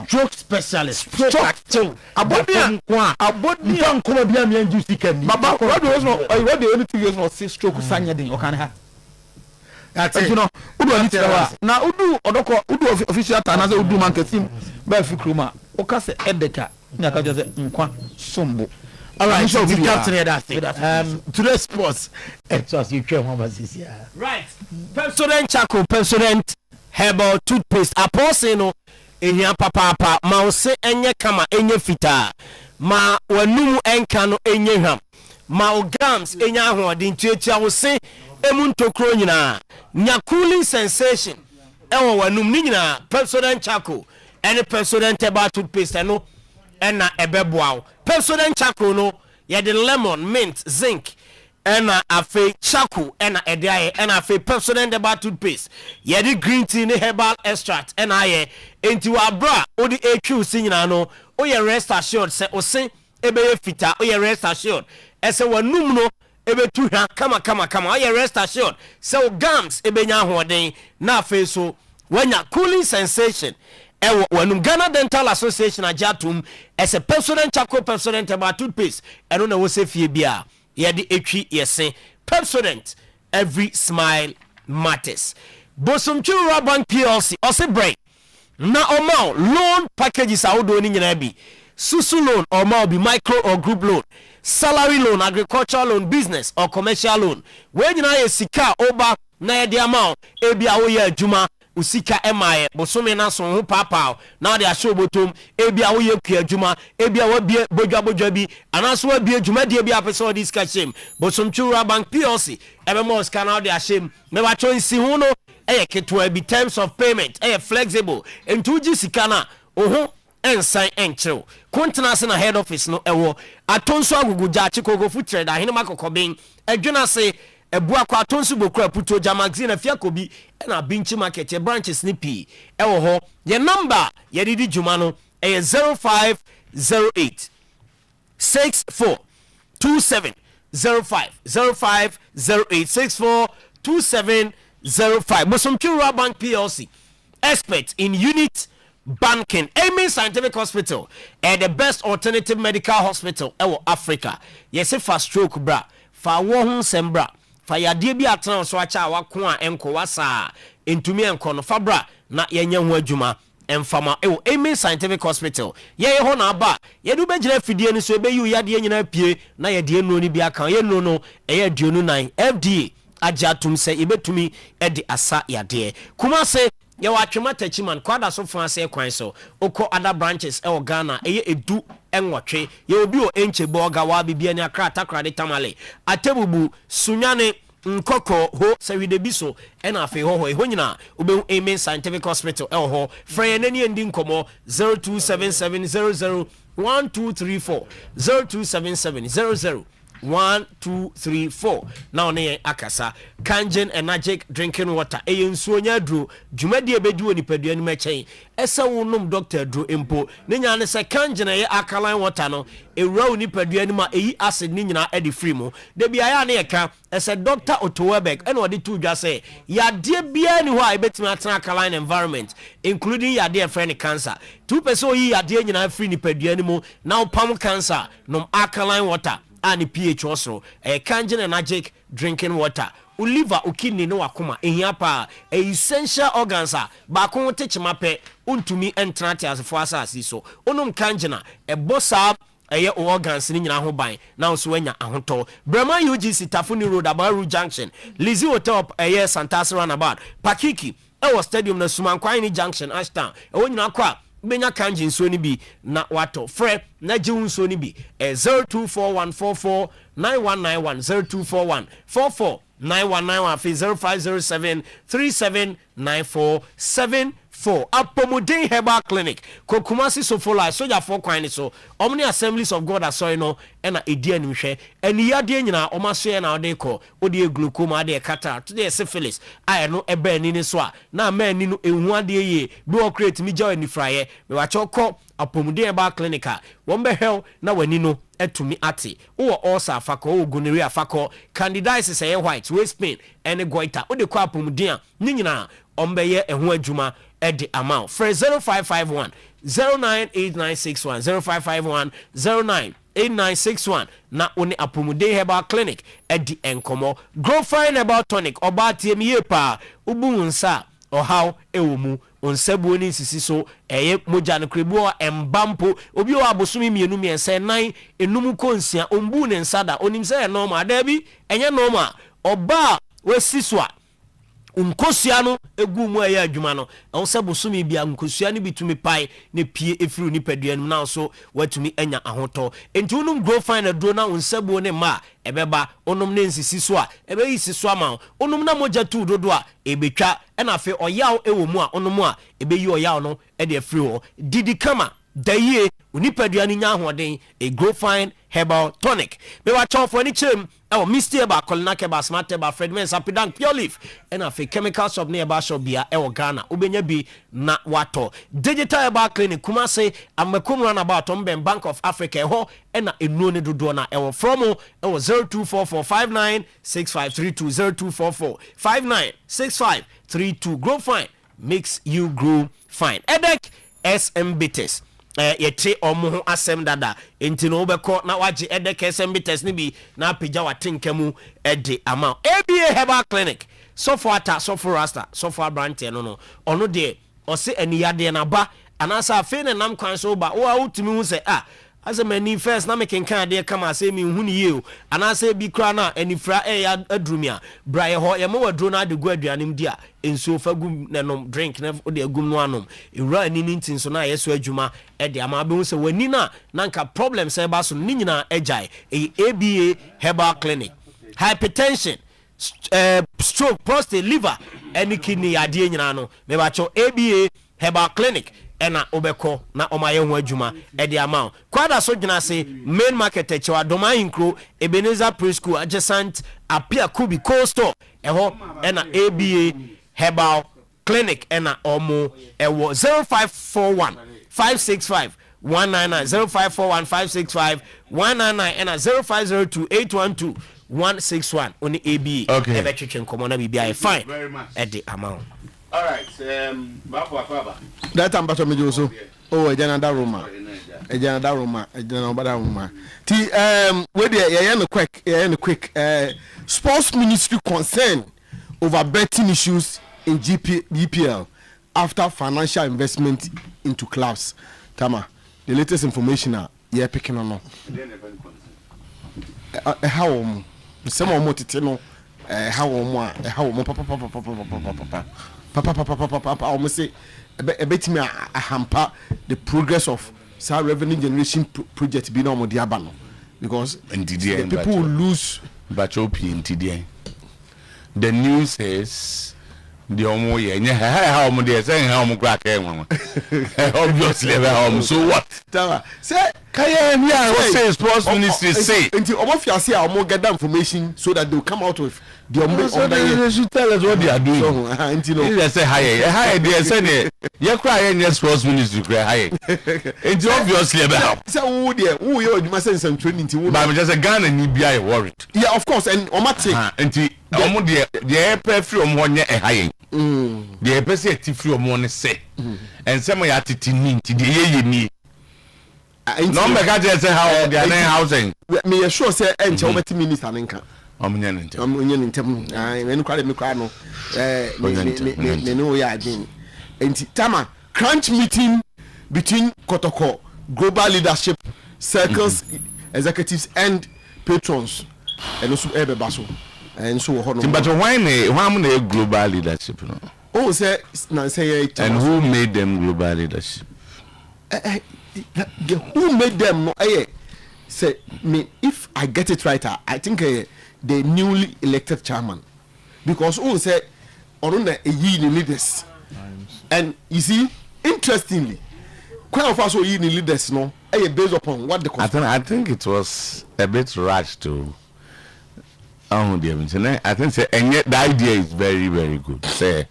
stroke specialist stroke abodia nkoma bia me anju sika ni baba what the only thing is no see stroke sanya den o kan ha that's it you know udu ani tira na udu odoko udu official ta na se udu man kasi ba fikruma o ka se edeka nya ka je nkwa sombo. All right, so we captain that. Today's sports. It was you try one was this year. Right. President Chako, President Herbal toothpaste. Aposino enya papa ma ose enye kama enye fita. Ma wanum enka no enye hwam. Ma ograms enya ahoden tuatua ose emu ntokro nyina. Nya cooling sensation. Ewo wanum ni nyina President Chako and President Herbal toothpaste no ena ebeboa. President Chako no ye the lemon, mint, zinc ena afe Chako ena ediaye ena afe President Herbal toothpaste ye the green tea ne herbal extract ena ye enti wa bra odi AQ sinyina no o ye rest assured se o se ebe ye fita o ye rest assured ese wanum no ebe tu hwa kama o ye rest assured se o gums ebe nya hoden na afe so wanya cooling sensation when Ghana Dental Association ajatum as a President Chako President Herbal toothpaste eno na wo se fie bia ye de etwi yese President every smile matters. Bosomchura Bank PLC ose break na omo loan packages awodo ni nyina bi susu loan omo bi micro or group loan salary loan agricultural loan business or commercial loan we nyina ye sika oba na ye de amount e bia wo ye adwuma usika emaye bosome na so ho papa na de ahye obotom ebia wo ye kua adwuma ebia wo bie bodwa bi anaso wa bie adwuma de bia pese odi sika shem bosomchura bank plc ebemo sika na de ahye me ba cho nsi hu no ketwa bi terms of payment flexible entuji sika na oho ensan enchrew kontena se na head office no ewo atonso aguguja chikogo futre da hene makokobin adwena se ebua kwa atonso bokura puto ja magazine afia kobi na binchi market branches ni p ewo ho ye number ye didi juma no 0508 64 27 05 05 08 64 2705 Bosomchura Bank PLC expert in unit banking. Amen Scientific Hospital and the best alternative medical hospital in Africa. Yes, for stroke bra, for one sembra, for ya dear be a transwacha wakwa enko wasa into me and kono fabra na yenya wajuma and fama Amen Scientific Hospital. Ye hona ba ye do bejre fidie ni so be you ya de nyina pie na ye de no ni bia kan ye no e duonu 9 FDA ajatum se ibetumi edi asa yade kuma se ye watwema tachiman kwada so fanse kwan so oko other branches e Ghana eye edu enwotwe ye obi o enche boga wa bibia ni akra takra de tamale atebubu sunyane nkoko ho sawide biso ena afi ho ho nyina obe Amen Scientific Hospital e ho frɛ nani endi nkomo 027700 1234 027700 1234 now ne akasa Kangen Energic drinking water nsuo nya dro dwumadi ebedu onipadua ni mechen ese wonum doctor dro empo ne nya ne se Kangen ye alkaline water no ewura onipadua ni ma eyi acid ni nyina edi free mu de bia ya ne yeka ese Dr. Otuo-Acheampong ene odi tu dwa se yade bia ni ho a ebetimi atena alkaline environment including yade friend cancer 2% yi yade nyina free nipadua ni mu na opam cancer no alkaline water and pH also Kangen Energic drinking water uliva ukidney no wakoma ehia pa essential organs ba ko techima pe untumi entrate as for asasi so onum Kangen bossa eye organs ni nyina ho ban na so anya ahoto Brahma UGC Tafuni Road Abaru Junction Lizzy Hotel eye Santasi Runabout Pakiki ewo stadium na Sumankwani Junction Ashtown ewo nyina kwa benya Kangen so ni bi na wato fre na jiun so ni bi 0241449191 0241449191 0507 379474 Apomodin Herbal Clinic Kokumasi Sofola Soja for Kwani so Omni Assemblies of God asoy no ena edia nimhwe eni yade nyina omaso na ode ko ode glaucoma ade cataract de syphilis aye no ebe ni so a na ma ni no ehu ade ye bi o create mi jaw ni fraye me wa choko Apomodin Herbal Clinic won be hell na wani no etumi ate wo ulcer afako wo gonorrhea afako candidiasis say white waist pain ene goiter ode ko Apomodin ni nyina ombeye ehu adwuma edi amount for 0551 098961 0551 098961 na oni Apomodin Herbal Clinic edi enkomo grow fine about tonic oba tie mi pa ubu nsa ohaw ewomu onsabuo ni sisi so eye moja no krebu embampo obi o abosumi mienu miense nan enum konsia ombu ne nsada onim se normal da bi enye normal oba wesiswa nkosua no egu mu aye adwuma no onse bosumi bia nkosua no bitumi pai ne pie efiru ni padua no na so watumi anya ahoto enti unum grow fine adro na onsabuo ne ma ebeba onum ne nsisi so a ebe yisi so ama onum na moja tu dodo a ebetwa na afi oyaw ewo mu a onum a ebe yi oyaw no e de free ho didi kama daye unipadua ni nya ahoden a grow fine herbal tonic me wa chofo ni chem e Mr. Ba Kolina Keba Smart Ba Fredman Sapidan Pure Leaf and afi chemical shop near ba shop bia e Ghana ubenya bi na wato digital herbal clinic kuma say amakum run about on Bank of Africa ho na enuo ne dodo na e from e 0244596532 0244596532 grow fine makes you grow fine edek SMBTS yete omo asem dada enti no obeko na waje edek SMBTS ni bi na apija watenkemu ede ama ABA Herbal Clinic so for ata so for rasta so for branch no ono de ose aniyade na ba anasa afi ne nam kwan so ba wo utumi hu se as a many first na making kind de come say me hu ni ye and I say bi kra na anifra adrumia braye ho ye mo wadro na de gu aduanem dia enso fagum na nom drink na de agum no anom ewra ni ntin so na yeso adwuma e de ama be hu se wani na nka problem say ba so ni nyina ejai ABA Herbal Clinic hypertension stroke prostate liver any kidney ade nyina no me ba cho ABA Herbal Clinic ena obeko na omaye ho adwuma e de ama kwada so dwena se main market e chewa doma inkro Ebenezer Preschool adjacent Apia Kubi Cold Store eho ena ABA Herbal Clinic ena omo ewo 0541 565 199 0541 565 199 ena 0502 812 161 on ABA okay ebetwetwe nkomo na bibia fine e de ama. All right, that time bato me joso oh ejanada Roma ti we dey quick sports ministry concern over betting issues in GPL after financial investment into clubs. Tama, the latest information are you picking on how some more titino papa almost say a bit me a hamper the progress of revenue generation project being on the abano because the people will lose the news says the omo ye how mo dey say how mo crack obviously so what say what say sports ministry say until obofia say our more gather information so that they will come out with the they should tell us what they are doing until they say high they say you cry in sports ministry cry high until obviously say who you adwuma say some training until but just a Ghana ni bia worried yeah of course and omate until omo dey pay free omo nye high the person free omo ne say and some ya titi ni until dey ni no me ka say how they are housing me sure say enche obeti minister nka omunya ntem enu kwale me kwa no me no ya agin enti tama crunch meeting between Kotoko global leadership circles executives and patrons and also ebebaso and so hono but why na global leadership no oh say na say and who made them global leadership who made them no say me if I get it right I think the newly elected chairman because who say on a year leaders and you see interestingly quite of us who year leaders no based upon what the I think it was a bit rushed to I think say and yet the idea is very very good say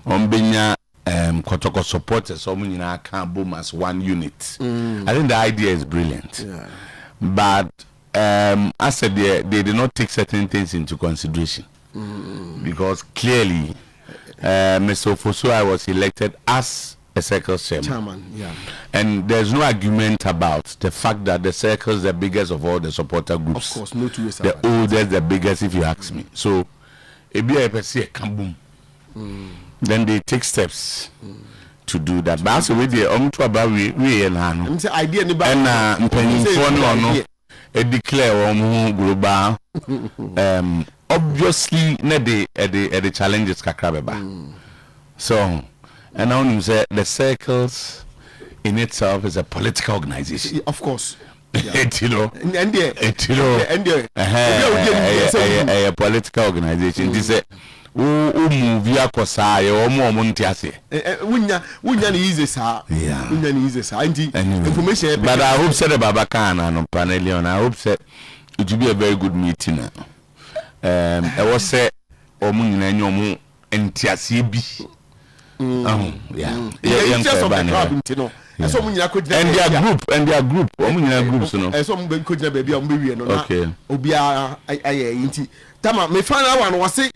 on benya Kotoko supporters so many can boom as one unit. I think the idea is brilliant. But I said they did not take certain things into consideration because clearly Mr. Ofosua was elected as a circle chairman. And there's no argument about the fact that the circle is the biggest of all the supporter groups. Of course, no two ways. The oldest, the biggest, if you ask me. So, if can boom. Then they take steps to do that. But also with the about we and idea and declare global obviously the challenges kakrabeba. So and now you say the circles in itself is a political organization. Of course. A political organization. This is move ya kosa ye omo ntiase wunya ni easy sa information but I hope said baba kana no panel I hope said it will be a very good meeting I was say omo nyina nyomo ntiase bi so munya ko and their group omo nyina groups no so mo be ko jina ba bia mo be wie no na okay obia aye nti tama me final one was say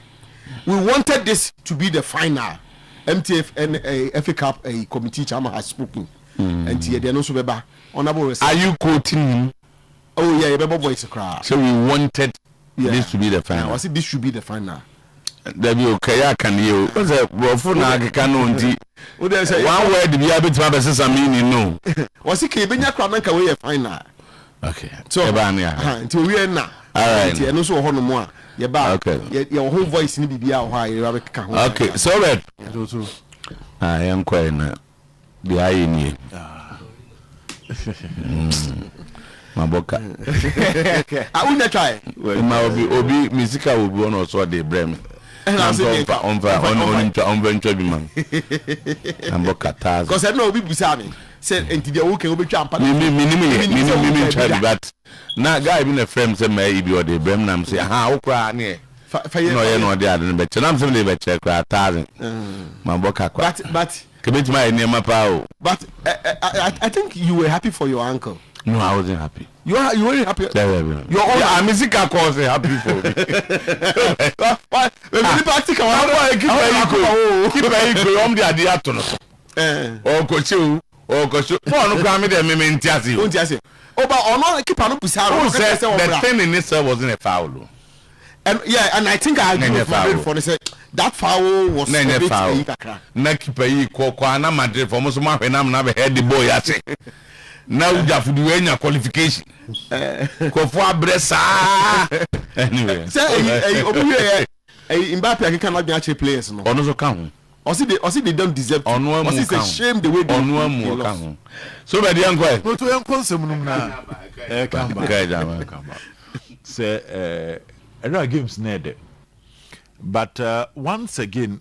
we wanted this to be the final. MTF and FA Cup committee chairman has spoken. And they no so beba. Are you quoting him? Oh yeah, beba voice cry. So we wanted this to be the final. I said this should be the final. There be okay, I can you. Because for na can What they say? One word be able to have some meaning. No. Was it Kibenya Kranaka way final? Okay. So until we are now. All right. And also Honomoa. Your whole voice in the why you have a okay, so red. I am quite the eye in you. My boka. I will not try. My obi musical will be on also the brem. On venture man. I'm boka taz. Because I know people say said into the okay will be champion. Minimum charge, but now guy been a friend say may be or the brem nam say how cry near. No, you know the other but I'm simply better cry 1,000. My boka. But commit my name my power. But I think you were happy for your uncle. No, I wasn't happy. You weren't happy. You're all I'm musical cause happy for me. Keep on the idea to oh coach you oh coach you no grant me the moment oh but on keep on the thing in itself wasn't a foul. And yeah, and I think I agree with Madrid for say that foul was a bit foul. Na keep a kwa na Madrid for most man when I'm not head the boy I say. Now you have to do any qualification. Ko for abresa. Anyway. Say Mbappe cannot be actually players no. Ono so kan. Or see they don't deserve to. Or see it's a shame the way they kan. So be the young no to young consum na. Come back. Say there games near but once again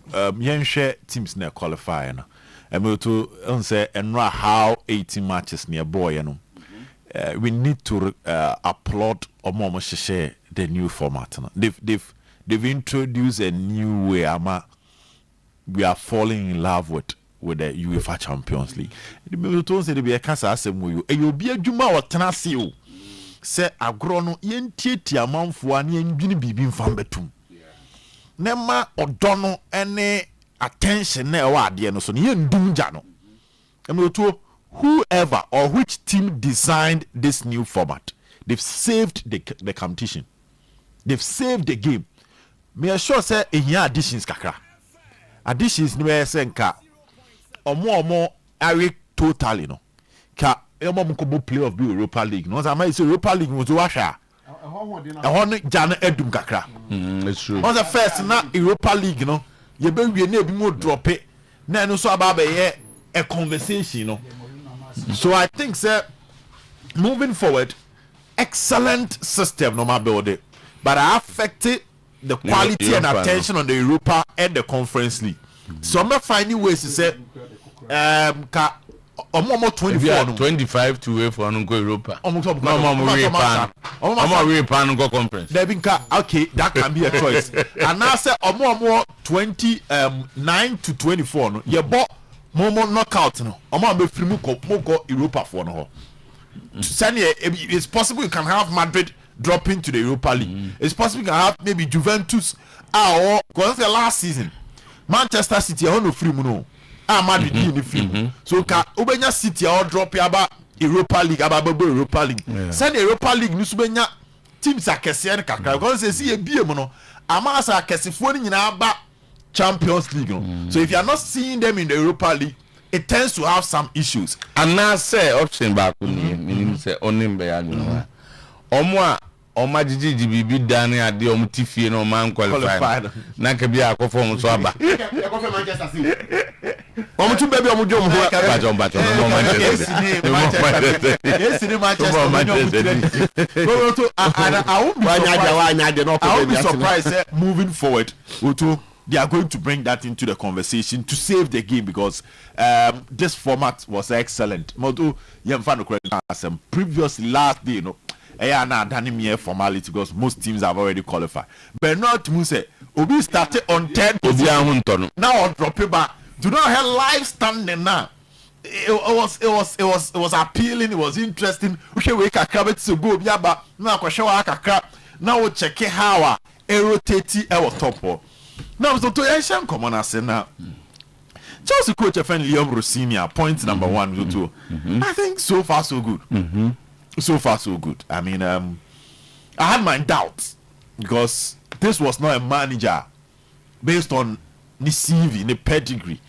share teams near qualify no and we to say and how 18 matches near boy we need to applaud or share the new format no. They've introduced a new way we are falling in love with the UEFA Champions League. We to say be a kasa asem wo e you be adwuma o tenase o se agro no yentieti amanfo an yendwini bibi mfam betum nema odo no ene attention na e wa ade no so ne yendum gya no to whoever or which team designed this new format, they've saved the competition, they've saved the game. Me assure say ehia additions kakra additions ni say nka omo are totally no ka emo ko play of the Europa League no say Europa League mo to washa no jana edum kakra it's true on the first na Europa League no ye be wie na ebi mo drop it na no so aba be a conversation no. So I think say moving forward excellent system no ma build it but I affected the quality and attention on the Europa and the Conference League. So I'm not finding ways to say ka omo 24 25 to way for no go Europa. Omo we pan go conference. There been okay, that can be a choice. And now say omo 29 to 24 no. Ye bo momo knockout no. Omo be free mo go Europa for no. It's possible you can have Madrid drop into the Europa League. It's possible you can have maybe Juventus or because the last season Manchester City no free no. Madrid ni free. So ka Ubenya City or drop about Europa League about Europa League. Send Europa League ni subenya teams akese kakra because say see e biem no amasa akesefo ni nyina ba Champions League no. So if you are not seeing them in the Europa League, it tends to have some issues. And now say option back ni say onim be ya no. Omo omajiji bibi dane ade omtifie no man qualified na ka bia akofo so aba akofo Manchester City omutu baby omudwo mu ho bajo I will be surprised moving forward they are going to bring that into the conversation to save the game because this format was excellent. Moto yemfa no credit asem previously last day mere formality because most teams have already qualified. But not Muse Obi started on 10 now on drop it back. Do not have live standing now. It was appealing, it was interesting. Okay, we can cover it to go but now now we check how rotate our top. Now so to Asian common as now. Chelsea coach Liam Rossini, point number 1 2. I think so far so good. So far so good. I mean I had my doubts because this was not a manager based on the CV, the pedigree.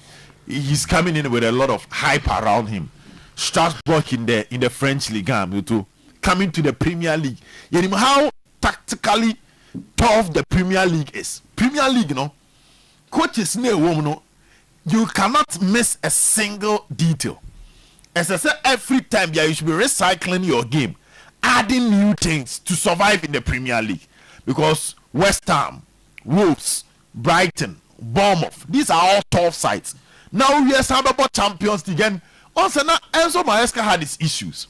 he's coming in with a lot of hype around him. Strasbourg in the French Ligue 1, coming to the Premier League. You know how tactically tough the Premier League is. Premier League, coaches you cannot miss a single detail. As I said, every time you should be recycling your game, adding new things to survive in the Premier League. Because West Ham, Wolves, Brighton, Bournemouth, these are all tough sides. Now we are about Champions League. And also now Enzo Maresca had his issues,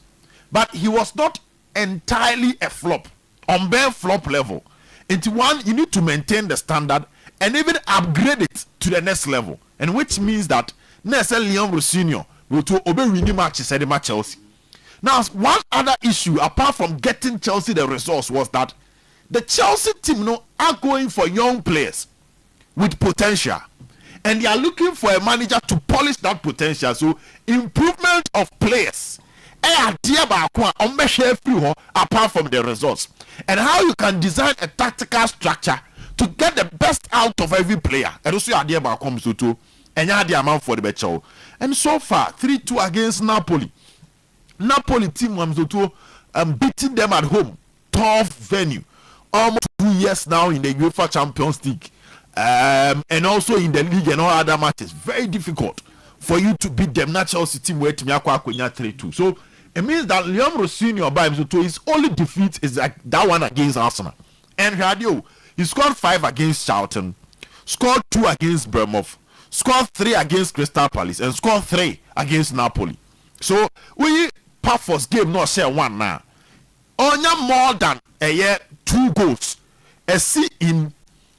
but he was not entirely a flop, on bare flop level. Into one, you need to maintain the standard and even upgrade it to the next level, and which means that Leon Rossinior will to obey winning matches at the Chelsea. Now, one other issue apart from getting Chelsea the results was that the Chelsea team are going for young players with potential, and they are looking for a manager to polish that potential. So improvement of players apart from the results, and how you can design a tactical structure to get the best out of every player. And also idea about comes to and the amount for the better. And so far 3-2 against Napoli team beating them at home, tough venue, almost 2 years now in the UEFA Champions League, and also in the league and all other matches. Very difficult for you to beat them. Not Chelsea team where Timia 3-2. So it means that Leon Rossinior by his only defeat is like that one against Arsenal. And Radio, he scored 5 against Charlton, scored 2 against Bournemouth, scored 3 against Crystal Palace, and scored 3 against Napoli. So we Pafos game not share one now. Onya more than a year 2 goals. See in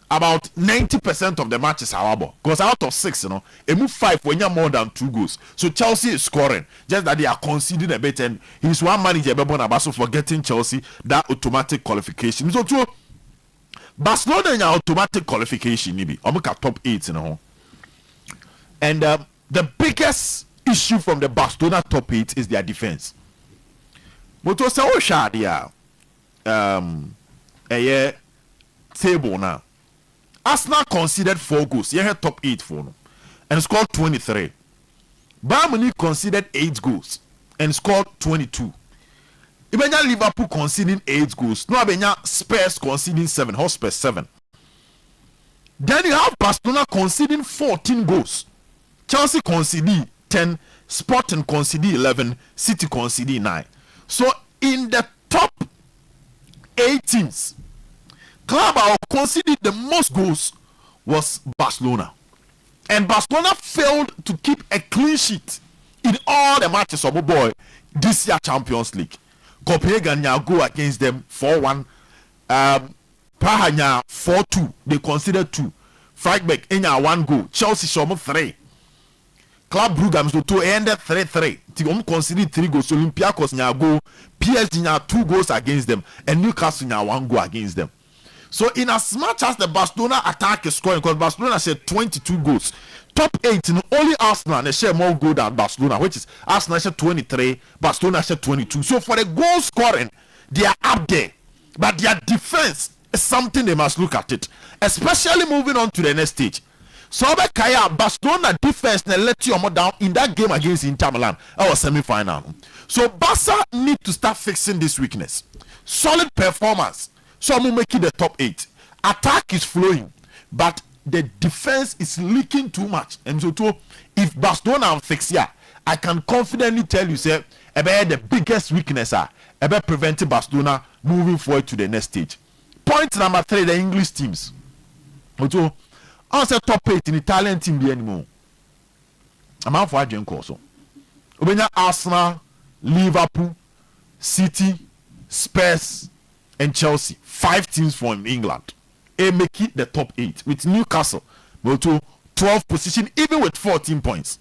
about 90% of the matches, however, because out of 6, a move 5 when you're more than 2 goals. So Chelsea is scoring, just that they are conceding a bit, and he's one manager for getting Chelsea that automatic qualification. So true. Barcelona in automatic qualification, maybe top 8, and the biggest issue from the Barcelona top 8 is their defense. Moto say o sha dia table now. Arsenal conceded 4 goals. You had top 8 for them and scored 23. Bayern Munich conceded 8 goals and scored 22. Ibenya Liverpool conceding 8 goals. No Ibenya Spurs conceding 7. Hotspur 7. Then you have Barcelona conceding 14 goals. Chelsea conceding 10. Sporting conceding 11. City conceding 9. So in the top 8 teams, club conceded the most goals was Barcelona, and Barcelona failed to keep a clean sheet in all the matches of this year Champions League. Copenhagen go against them 4-1, Praha 4-2, they conceded 2. Freiburg 1 goal, Chelsea 3. Club Brugge to ended 3-3. They conceded 3 goals. Olympiacos go, PSG 2 goals against them, and Newcastle 1 goal against them. So in as much as the Barcelona attack is scoring, because Barcelona said 22 goals, top 8 in only Arsenal they share more goal than Barcelona, which is Arsenal share 23, Barcelona share 22. So for the goal scoring, they are up there, but their defense is something they must look at it, especially moving on to the next stage. So Barcelona defense let you down in that game against Inter Milan, our semi-final. So Barca need to start fixing this weakness. Solid performance. So I'm making the top 8. Attack is flowing, but the defense is leaking too much. And so too, if Barcelona fix here, I can confidently tell you, say, the biggest weakness are preventing Barcelona moving forward to the next stage. Point number 3, the English teams. So I say top 8 in Italian team be anymore. I'm out for a course. Arsenal, Liverpool, City, Spurs, and Chelsea. 5 teams from England. They make it the top 8 with Newcastle go to 12th position, even with 14 points.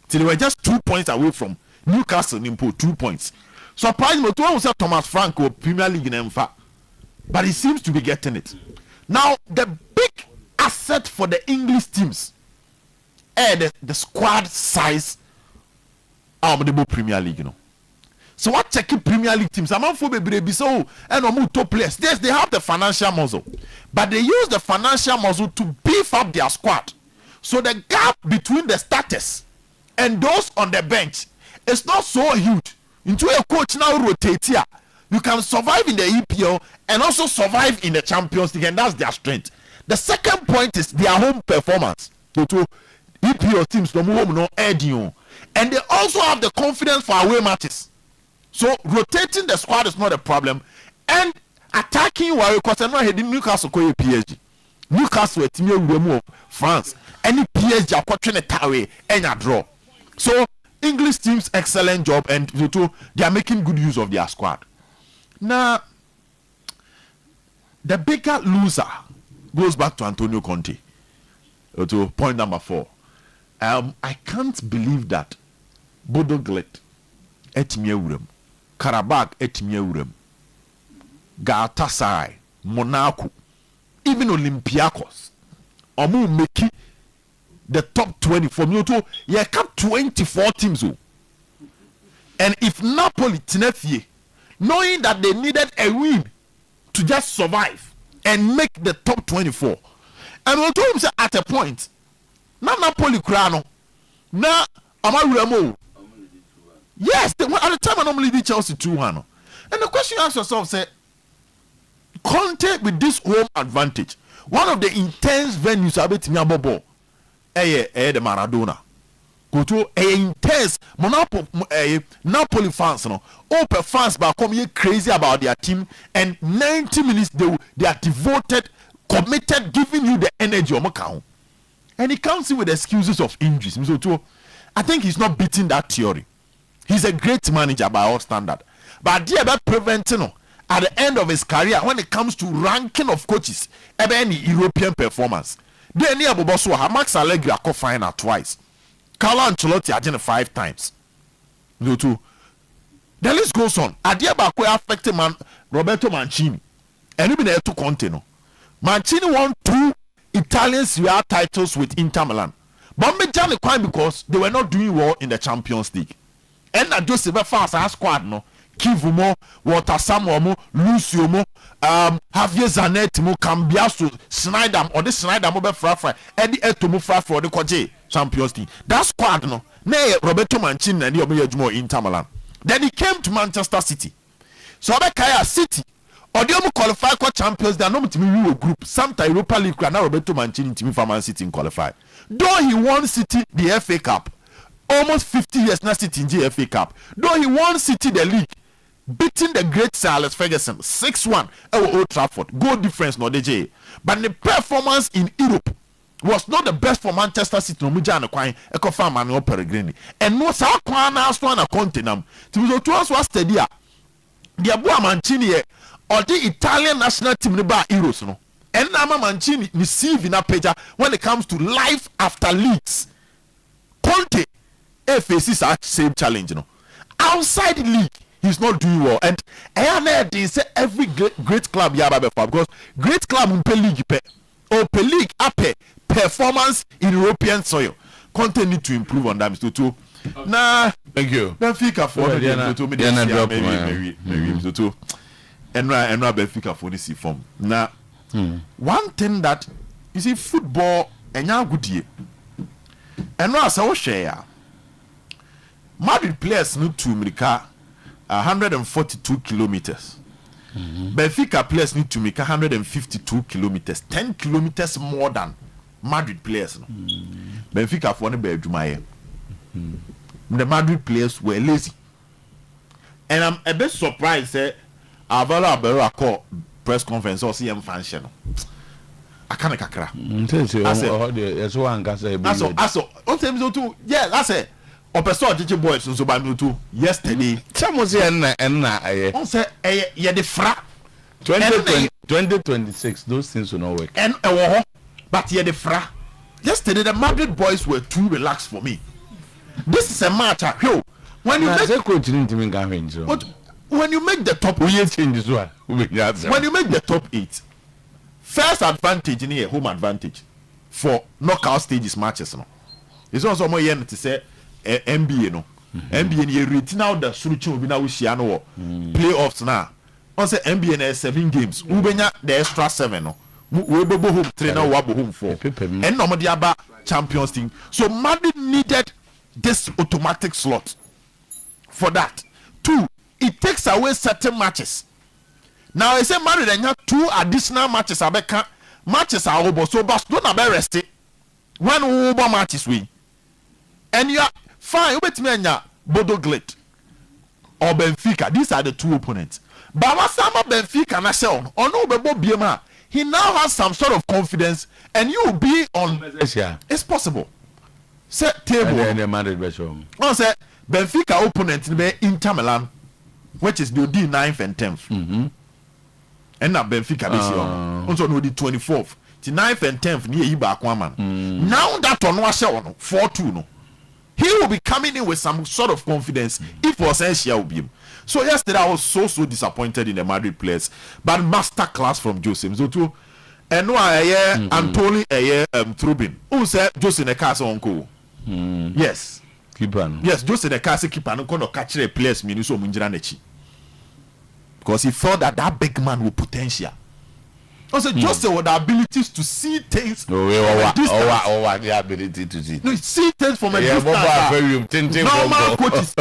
So they were just 2 points away from Newcastle in 2 points. Surprisingly, Thomas Franco Premier League in Emfa, but he seems to be getting it. Now the big asset for the English teams and the squad size of the Premier League, So what checking Premier League teams? I'm for baby so and top players. Yes, they have the financial muscle, but they use the financial muscle to beef up their squad So the gap between the starters and those on the bench is not so huge. Into a coach now rotate here, you can survive in the EPL and also survive in the Champions League, and that's their strength. The second point is their home performance. So to EPL teams no edge, and they also have the confidence for away matches. So rotating the squad is not a problem, and attacking while because I'm not heading Newcastle ko PSG. Newcastle team of France. Any PSG are watching a away and a draw. So English teams excellent job, and they are making good use of their squad. Now the bigger loser goes back to Antonio Conte. To point number 4. I can't believe that Bodo Glimt etimie wurem, Karabakh etimie wurem, Galatasaray, Monaco, even Olympiacos, omu make the top 20 from you to you cap 24 teams. And if Napoli Tinefie, knowing that they needed a win to just survive and make the top 24, and we told him say at a point, na Napoli Crano, na Amaramo. Yes, at the time I normally did Chelsea 2-1. And the question you ask yourself, say, Conte with this home advantage, one of the intense venues I bet me abobo, the Maradona. Go to intense Napoli fans, no, open fans, but come here crazy about their team, and 90 minutes they are devoted, committed, giving you the energy on account. And he comes in with excuses of injuries. So I think he's not beating that theory. He's a great manager by all standard. But dear about preventing at the end of his career, when it comes to ranking of coaches, any European performance, they near Boboso, Max Allegri are final twice. Carlo Ancelotti are 5 times. The list goes on. Adia Bakwe affected man Roberto Mancini. And even there to Conte. Mancini won 2 Italian Serie A titles with Inter Milan. But Mejani quite because they were not doing well in the Champions League. And that Joseph fast as squad no Kivumo, Walter Samuel, Lucio mo, Javier Zanetti mo, Cambiaso, Snyder or this Snyder mo be fra Eddie Etomo fra for the Koje Champions League. That squad no. Ne Roberto Mancini and the Inter Milan. Then he came to Manchester City. So Abekaya City or the qualify for Champions. They are not to be group. Sometimes Europa League and now Roberto Mancini to me for Man City in qualify. Though he won City the FA Cup. Almost 50 years now City in the FA Cup. Though he won City the league, beating the great Sir Alex Ferguson 6-1 at Old Trafford. Goal difference no DJ. But the performance in Europe was not the best for Manchester City. No muja na kwai ekofam Manuel Pellegrini. And no sa kwa na aswa na continent. Timuzo to us was steady. The Abu Mancini or the Italian national team ne ba Euros no. And Nama Mancini receive in a page when it comes to life after leagues. Conte faces that same challenge, outside the league, he's not doing well. And they say every great club because great club in league or league performance in European soil. Conte need to improve on that, Mr. Two. Nah, thank you. Benfica for Benfica for this form. Now, one thing that you see, football and now good year. And now I share. Madrid players need to make 142 kilometers. Benfica players need to make 152 kilometers, 10 kilometers more than Madrid players. Benfica for one bedroom. The Madrid players were lazy, and I'm a bit surprised. Avalo call press conference or CM function. I can't kakra. That's it. Opeso Chichi boys so by me too yesterday. Chamos and on say ye the fra 2026 those things will not work. And but ye the fra. Yesterday the Madrid boys were too relaxed for me. This is a match when you when you make the top when you make the top 8, first advantage in here, home advantage for knockout stages matches. No, it's also more yen to say NBA no. NBA you retain now the solution will be now we playoffs now. On say NBA 7 games. Ubenya the extra 7 no. We go home 3 now we go home 4. And no more aba Champions team. So Madrid needed this automatic slot for that. 2, it takes away certain matches. Now I say Madrid and have 2 additional matches. Abeka matches are over, so Barcelona be rested. 1 over matches we, and you are fine. Wait me and Bodo Glimt or Benfica. These are the 2 opponents. But Wasama Benfica na show or no Bebo Biema. He now has some sort of confidence, and you will be on. It's possible. Set table. No, say Benfica opponent be Inter Milan, which is the 9th and 10th. And now Benfica this year. Also no the 24th. The 9th and 10th near Iba Aquaman. Now that on was 4-2 no. He will be coming in with some sort of confidence if Osensia will be him. So yesterday I was so disappointed in the Madrid players, but masterclass from Jose Otuo. And no Anthony Trubin. Who said Jose Nekasa uncle? Yes. Keeper. Yes, Jose Nekasa keeper no kono catch the players minu so munjira nechi. Because he thought that big man with potential. Also, Jose with the abilities to see things from a distance. The ability to see. No, see things from a distance. Normal coach is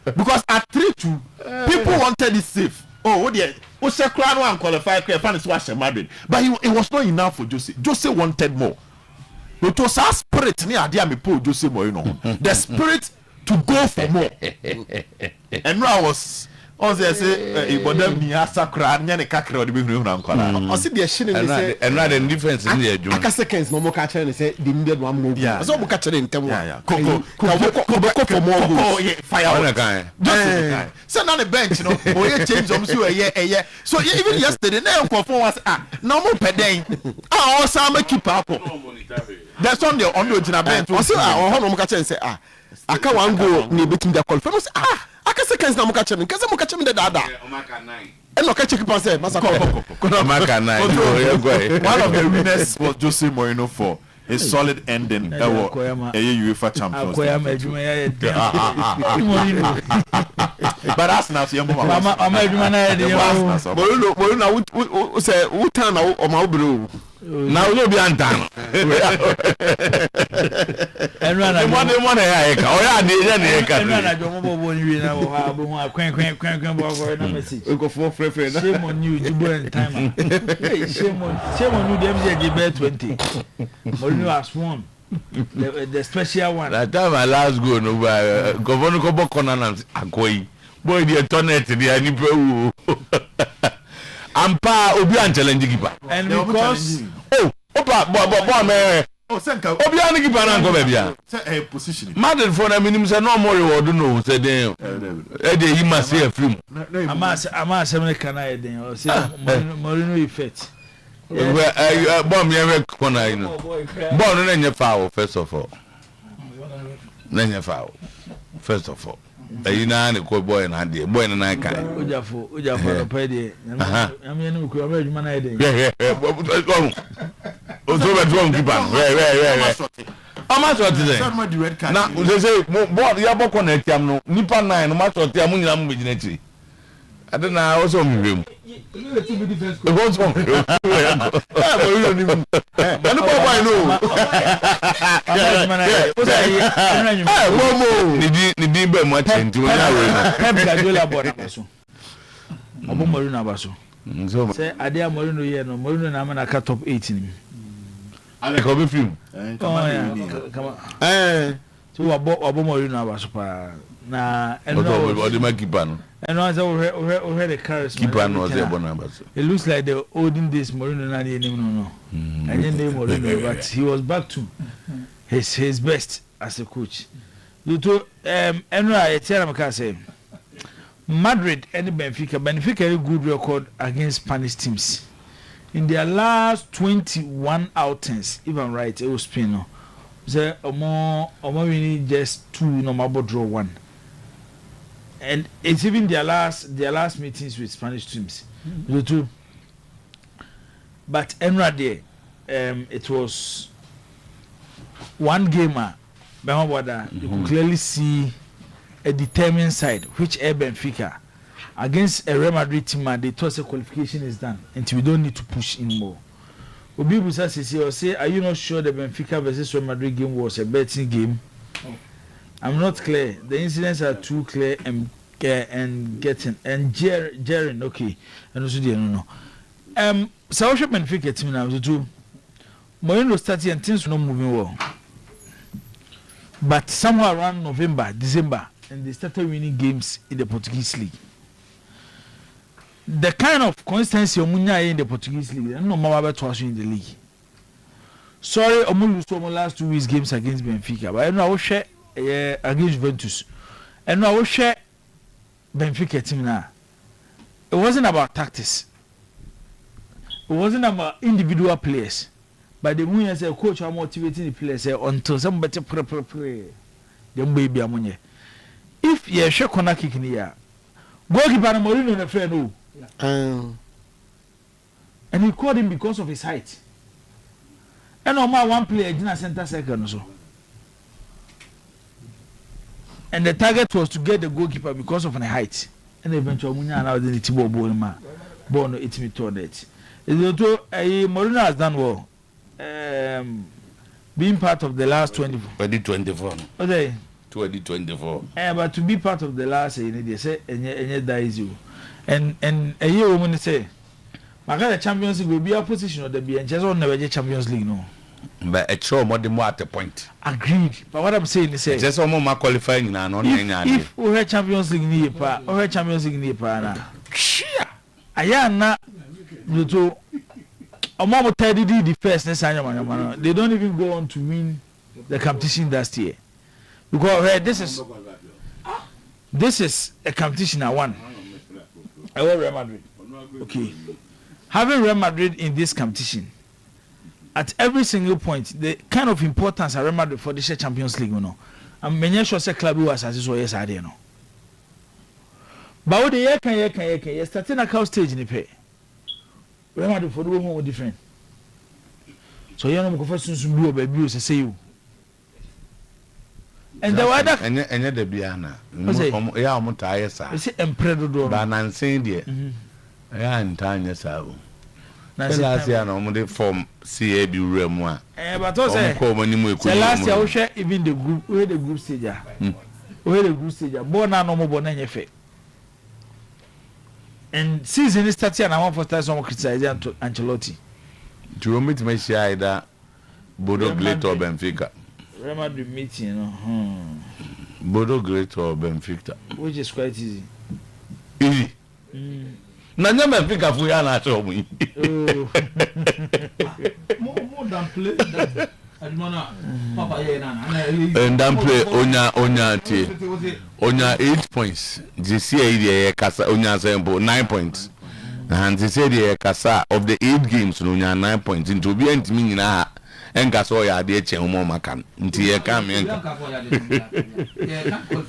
because at 3-2, people wanted it safe. Oh dear. Crown one qualified Madrid. But it was not enough for Jose. Jose wanted more. It was our spirit near Jose Mourinho. The spirit to go for more. And now I was say ibodam ni asakra nya ne kakra odi behunu na nkwala o se de hye ne say and the difference in the adwuma aka seconds no mo ka kere ne say the needed one more so mo ka kere ntem wa koko for more goals fire on guy so na the bench no o ye change om so eye so even yesterday na nkofo was na mo peden o sa ma keep up that's on the original bench o say o no mo ka kere say aka one goal ni betim da qualify no say aka seconds na mo ka kere nkase mo ka kere da omaka 9 and look at check up say masa omaka 9 one of the winners was Jose Mourinho for a solid ending UEFA Champions League. But that's not the Mourinho say who turn o ma obro now no be antan and one ya ka o ya de ka na jomo bobo ni wi na wo ha bo hu kwen bo na message go for free na shame on you Dubo and timer shame on you dem dey be 20 Mourinho has won the special one that time my last goal no governor ko bokona na akoyi boy the toilet dey ani pe wo ampa obi an challenge keeper and because boy me senka obi an keeper na go bia say position Madrid for na minimum say no more reward no say den e dey him say film ama say me kana e den o say Mourinho effect bomb you corner you know bomb no nye foul first of all nye foul first of all you na ne ko boy na dey boy na kai ojafo no pay dey am ye no ko am adwuma na dey o so be drum keep am ama shot dey na they say board ya boko na etiam no nipa 9 no ma shot am nyina mu begina tiri adena also mi wem the whole song ni di be mo change we na we no Pep Guardiola board abaso obo Mourinho abaso say ade a Mourinho ye no Mourinho na na ka top 8 ni ale ko be film come so obo Mourinho abaso pa na eno the keeper no and once we the charisma keeper no dey born abaso it looks like the olden days Mourinho na dey no and then they Mourinho but he was back to his best as a coach to Enra Etienne can say Madrid and Benfica had a good record against Spanish teams in their last 21 outings if I'm right it was Spain no say more winning just 2 normal draw 1 and it's even their last meetings with Spanish teams the two but Enra there it was one gamer you could clearly see a determined side which Benfica against a Real Madrid team they thought the qualification is done and we don't need to push in more Obi Busa say, are you not sure the Benfica versus Real Madrid game was a betting game? I'm not clear. The incidents are too clear and getting and Jaren okay. And also no. So what Benfica team now to do? Moreno started and things were not moving well. But somewhere around November, December, and they started winning games in the Portuguese league. The kind of consistency Omunya in the Portuguese league, no more about twice in the league. Sorry, Omu lost the last 2 weeks games against Benfica, but I know I will share against Juventus. And I will share Benfica team now. It wasn't about tactics. It wasn't about individual players. But the moon as a coach are motivating the players until somebody pray. Then baby amunye. If you share corner kick in here, goalkeeper Morino na friend no. And he called him because of his height. And normal one player in a center circle so. And the target was to get the goalkeeper because of the height. And eventually Munya allowed the Tibo Bolma. Bono it me to that. Morino has done well. Being part of the last 2024. Okay. 2024. But to be part of the last, they say, and that is you. And a year woman say, my God, the Champions League will be a position of the B and just on the Champions League, no. But it's so more than more at the point. Agreed. But what I'm saying is, just almost more qualifying now. If we have Champions League near pa, or have Champions League near pa na. Ayana, you to. Among the first, they don't even go on to win the competition last year because this is a competition I won. I want Real Madrid. Okay, having Real Madrid in this competition at every single point, the kind of importance of Real Madrid for this Champions League, you know, and many sure say club was as is yes I don't know. But what the year can starting a cow stage in the pay. Real Madrid for the home different. So you know me confess to do baby say you. And the other and the biana. Yeah, I'm tired sir. It's empredo do. But nan say there. Yeah, and tanya sir. Last year no mo form CAB room a. But also last year we share even the group where the group stage ah. Where the group stage ah. Born na no mo born na fe. And season is starting and I want for start some criticize Ancelotti. Do you meet me share either Bodo Glitter or Benfica? Real Madrid meeting, Bodo Glitter or Benfica? Which is quite easy. Easy. Na nyama Benfica for ya na show me. More than play that. Papa and then play onya 8 points. This year kasa onya sembo 9 points. And they say the kasa of the 8 games onya 9 points. Into be ntimi nyina enka so ya de eche mo maka. Nti ye ka me enka.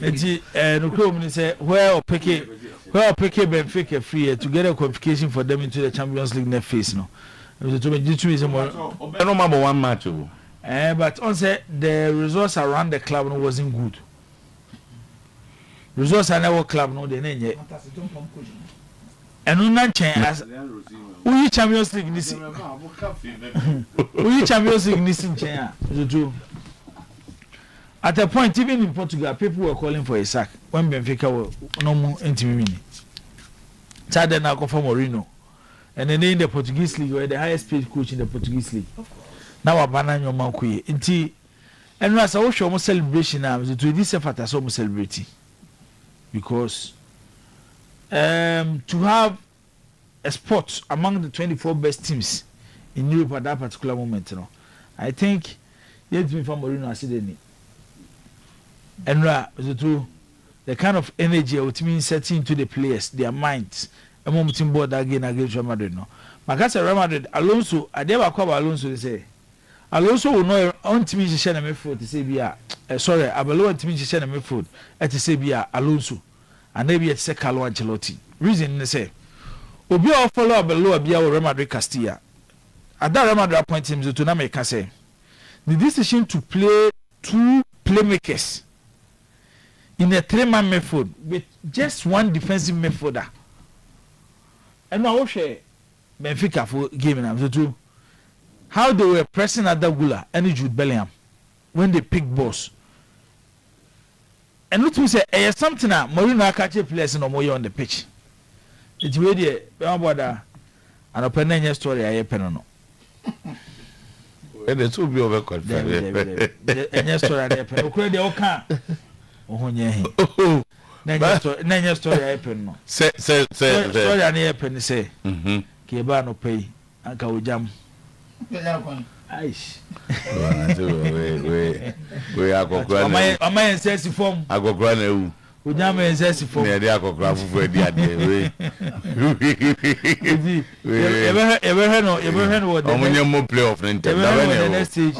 Nti no come say where pick Benfica free to get a qualification for them into the Champions League next phase no. No matter one match. But on say the results around the club wasn't good. Results are never club no they name yet. And no nan as we Champions League this. We Champions League this in at a point even in Portugal people were calling for a sack when Benfica were no more intimate. Tade na go for Morino. And then in the Portuguese league were the highest paid coach in the Portuguese league. Now abana your man kuye nti enu asa wo hwe mo celebration am to this effort as mo celebrate because to have a spot among the 24 best teams in Europe at that particular moment no I think yet me from Morino asideni enu to the kind of energy which means setting to the players their minds and momentum board again against Real Madrid no makasa Real Madrid Alonso adeba kwa Alonso say Alonso will know on to me share na midfield to say bia sorry Abelo on to me share na midfield to say bia Alonso and maybe it's Carlo Ancelotti reason they say obi o follow Abelo bia Real Madrid Castilla at that Real Madrid appoint him to na make say the decision to play 2 playmakers in a 3-man midfield with just one defensive midfielder and now we share Benfica for game and so too how they were pressing Adagula and Jude Bellingham when they picked balls. And let me say, something that Mourinho catch players no more on the pitch. It's really about an open story. I pen And it will be over confident. And story I pen. Okay, they all can. Oh, yeah. Nanya story I pen. Say. Story I pen say. Keba no pay. Anka ujam. Aish. We are going. Am I insist form? I go grant you. Ujam insist form. Yeah, they are going to for the other. Ever heard what? I'm more playoff than the next stage.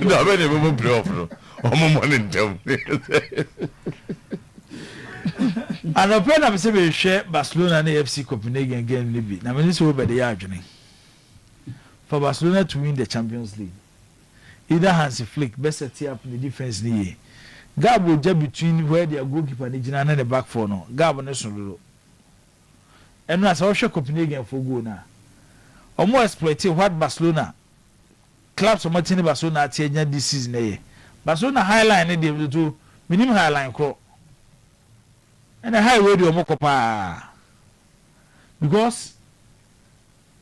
No, when you move playoff. I'm more than them. And a pen of a share Barcelona and AFC Copenhagen again. Libby. Now, when this over the argument for Barcelona to win the Champions League, either Hansi Flick best set up in the defense near Gab will jump between where their goalkeeper and the back for no Gab and Nesson. And as I show Copenhagen for go now, or more exploiting what Barcelona clubs of Martini Barcelona at this season. Barcelona highline they will do minimum highline crop. And a high radio mokopa. Because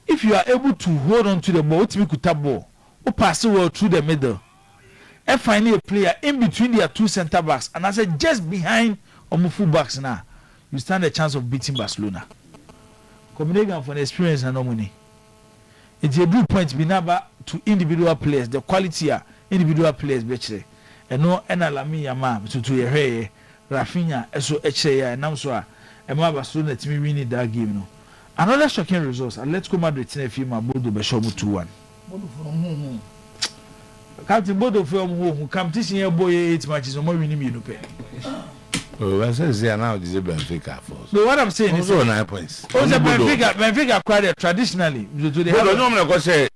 if you are able to hold on to the ball, what could tap ball, or pass the ball through the middle, and find a player in between their two centre backs, and I said just behind or full backs now, you stand a chance of beating Barcelona. Copenhagen for an experience and no money. It's a good point be number to individual players, the quality of individual players better. And no enalami yama to your hair. Rafinha eso HA and Namsoa and Barcelona to me winning that game. No. Another shocking result. Atletico Madrid in a film about the Beshomu 2-1. Captain Bodo from who come teaching your boy 8 matches or more winning you pay. Oh, I said they are now this Benfica for. So what I'm saying is 9 points. Oh, the Benfica acquired traditionally. They have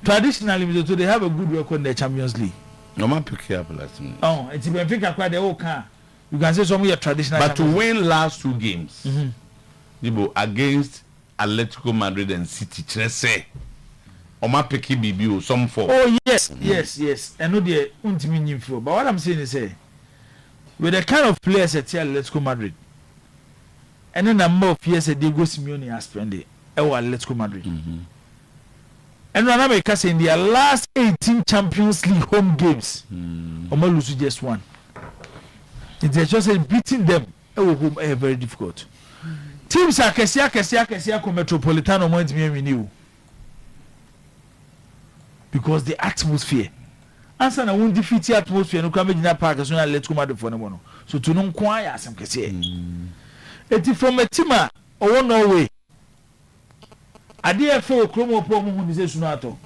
traditionally they have a good record in the Champions League. No man pick up last minute. Oh, it's Benfica quite the whole car. You can say some of your traditional. But to win last 2 games, against Atletico Madrid and City, let's say, Oma pick BBO some for. Oh yes. I know the ultimate for. But what I'm saying is, with the kind of players at Atletico Madrid, and the number of years that Diego Simeone has spent at Atletico Madrid. And America in their last 18 Champions League home games, Oma lose just 1. It's just beating them home very difficult. Teams are Kesia Metropolitano want me renew because the atmosphere. Answer na won't defeat the atmosphere. No come in that park as soon as let's come out for no. So to non choir some Kesia. It's from a team or no way. I dare for Chromo Pomo who is Sunato.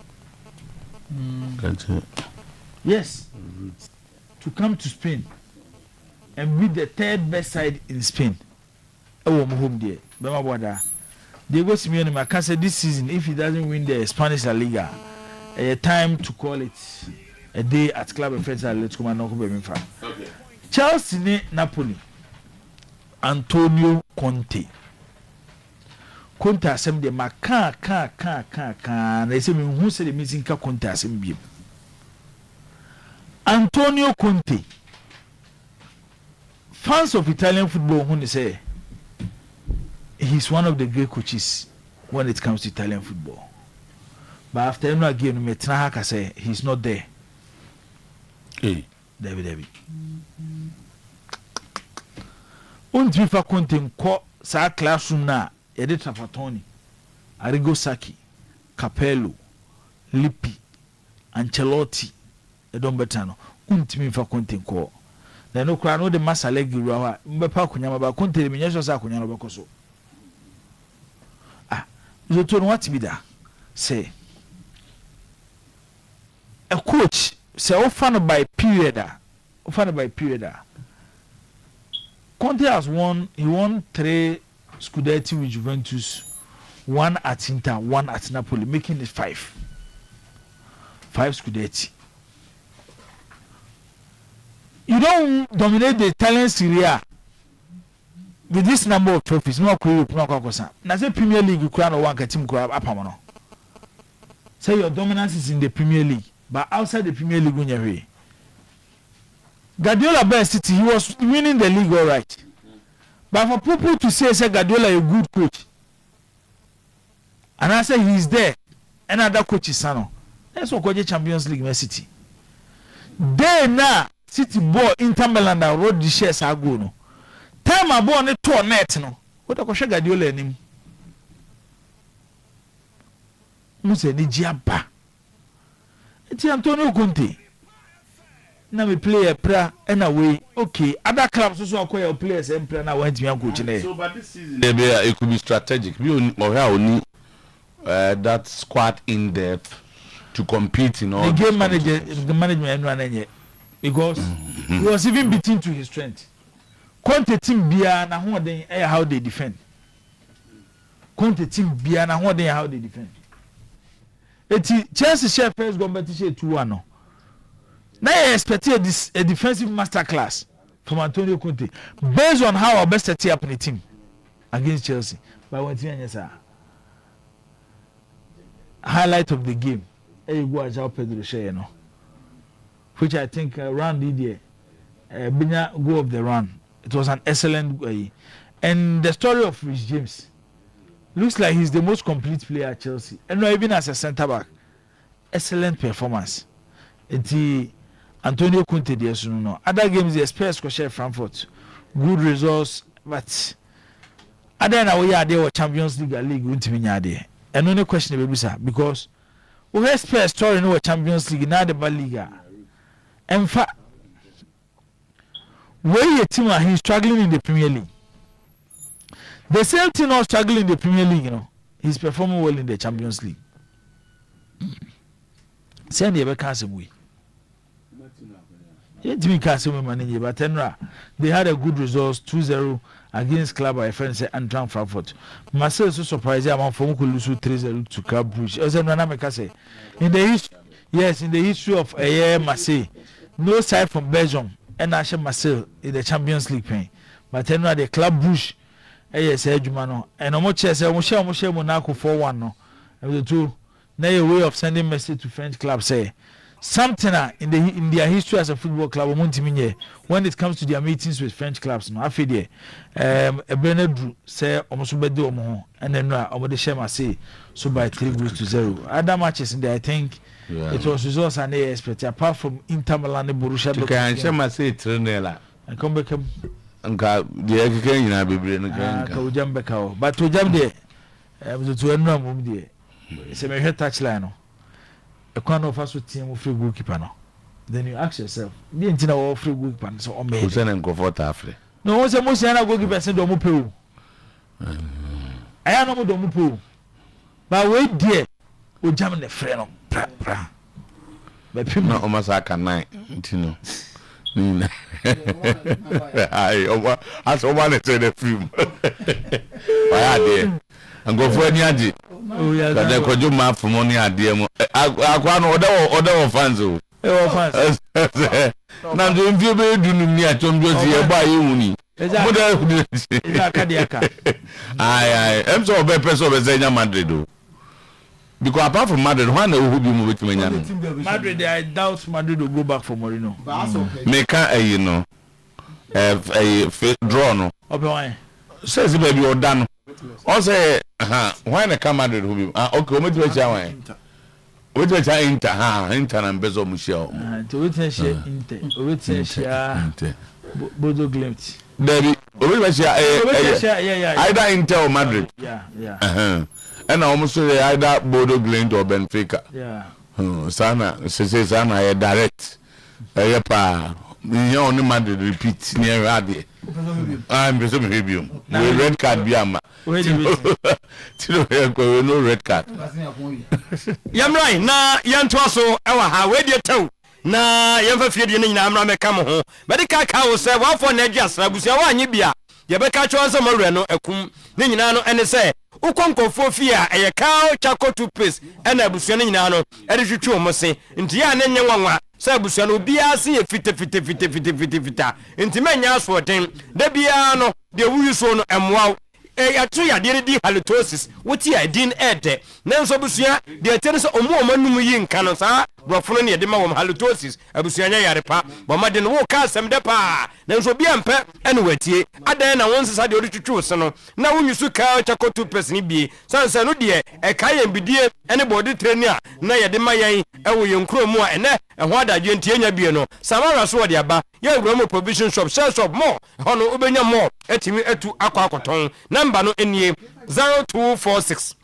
Yes. To come to Spain and beat the 3rd best side in Spain. Oh, my home dear. Bema Diego Simeone, I can say this season, if he doesn't win the Spanish La Liga, a time to call it a day at Club of Friends. Let's come and knock over. Chelsea, Napoli, Antonio Conte. Conte asem de maka na ese me hu se de missing ka Conte asem biem. Antonio Conte. Fans of Italian football who say he's one of the great coaches when it comes to Italian football. But after him again me try ka say he's not there. David. Untwi fa Conte nko sa classroom na Ede Trapattoni, Arrigo Sacchi, Capello, Lippi, Ancelotti, Edon Betano, Untimi fa Conte nko. Na no kra no de masalegi ruwa mbepa kunyama ba Conte me nyeso sa kunyama ba koso. You don't know what to be there. Say a coach say often by period. Conte has won. He won 3 Scudetti with Juventus, 1 at Inter, 1 at Napoli, making it 5 Scudetti. You don't dominate the Italian Serie A with this number of trophies. No, na say Premier League you crown one team crown up. say your dominance is in the Premier League, but outside the Premier League, when you're Guardiola by City, he was winning the league all right. But for people to say Guardiola is a good coach, and I say he's there, another coach is Sano. That's what called the Champions League, Man City. They now City ball Inter Milan that road the shares are go no. Time I ball on the tour net no. What I call Guardiola him. Muse ni jiaba. Eti Antonio Conte. Na me play a pra and away. Okay, other clubs also acquire players and play na want me coach there. So but this season it could be strategic. We only that squad in depth to compete in all the game manager, the management run because he was even beaten to his strength. Conte team bia na how they defend. Conte team bia na how they defend. Eti Chelsea share first competition 2-1 no. Now I expected this a defensive masterclass from Antonio Conte based on how our best set up in the team against Chelsea. But one thing yes, highlight of the game. Pedro share no, which I think round the Binya go of the run. It was an excellent way, and the story of Rich James looks like he's the most complete player at Chelsea, and not even as a centre back. Excellent performance. It's Antonio Conte there, no. Other games the Spurs could share Frankfurt, good results, but other than we are there Champions League won't be there. And only question will be sir because. We expect story no Champions League na the Liga. In fact, where a team he's struggling in the Premier League. The same team not struggling in the Premier League, you know. He's performing well in the Champions League. Send the cancer we. Jimmy Castle manage, but they had a good results 2-0 against club by friends and Eintracht Frankfurt. Marcel so surprised I'm from lose 3-0 to Club Brugge. In the history of a year Marseille, no side from Belgium and Asher Marcel in the Champions League playing. But then the Club Brugge, Jumano, and Omoche Monaco 4-1 no. And the two now a way of sending message to French clubs say something in their history as a football club when it comes to their meetings with French clubs no after there Benedru say almost bedo omo and then omo share Marseille so by 3-0 other matches in there I think it was results and they expect apart from Inter Milan and Borussia Dortmund can share Marseille 3-0 and come back nka the again na bebre no kan ka ujam beka o but ujam there to enu amum there se me hwe touchline no a corner of us with team free goalkeeper no. Then you ask yourself, the intina or free goalkeeper so on me. Who's an comfort after? No, once a most goalkeeper send do mupu. I am no do mupu. But wait dear, o jam the friend pra. But people no almost I can night, you know. I as one to the film. Why dear? And go for any aji. Oh yeah. But they could do math for money at DM. I order fans. Now the interview do me at Tom Josie by uni. I am so bad person of Zena Madrid. Because apart from Madrid, one who be moving to Madrid, I doubt Madrid will go back for Mourinho. Make a you know a draw no. Says baby you're done. Also, why na come Madrid who be okay, we do it we do it Inter and Bezo Michel. To witness Inter. Bodo Glimt. Baby, either Inter or Madrid. Yeah. And almost either Bodo Glimt or Benfica. Yeah. Sana direct. You only Madrid repeat near Radi. I'm presuming review. Red card biama. No red card. Yamrai na yantwaso ewa ha we dey tew na yemfa fie de nyina amra meka mo ho medical cow say one for Nigeria abusia wa anyi bia ye beka cho so mawre no akum ne nyina no ene say ukonkofo fie a eye cow chako toothpaste ena abusia ne nyina no ede twetwe mo se nti ya ne nyenwanwa say abusia no bia se ye fita nti menya so den da bia no de wuyu so no emwa yatu yade di halitosis woti adin ede nanso busua de tere so omo omanum yi nka no saa brofo ne de ma wom halitosis abusua nya yare pa bomade no wo ka asem de pa nanso bia mpe ene watie adan na won sesa de odutwutwu se no na wonyusu ka chakotu person bi sansa no de ka yem bidie ene body training a na yade ma yan ewo yenkro mu a ene ho adagye ntie nya bie no samara so de aba ye wura provision shop share shop more hono obenya more etimi etu akwakoton number no enie 0246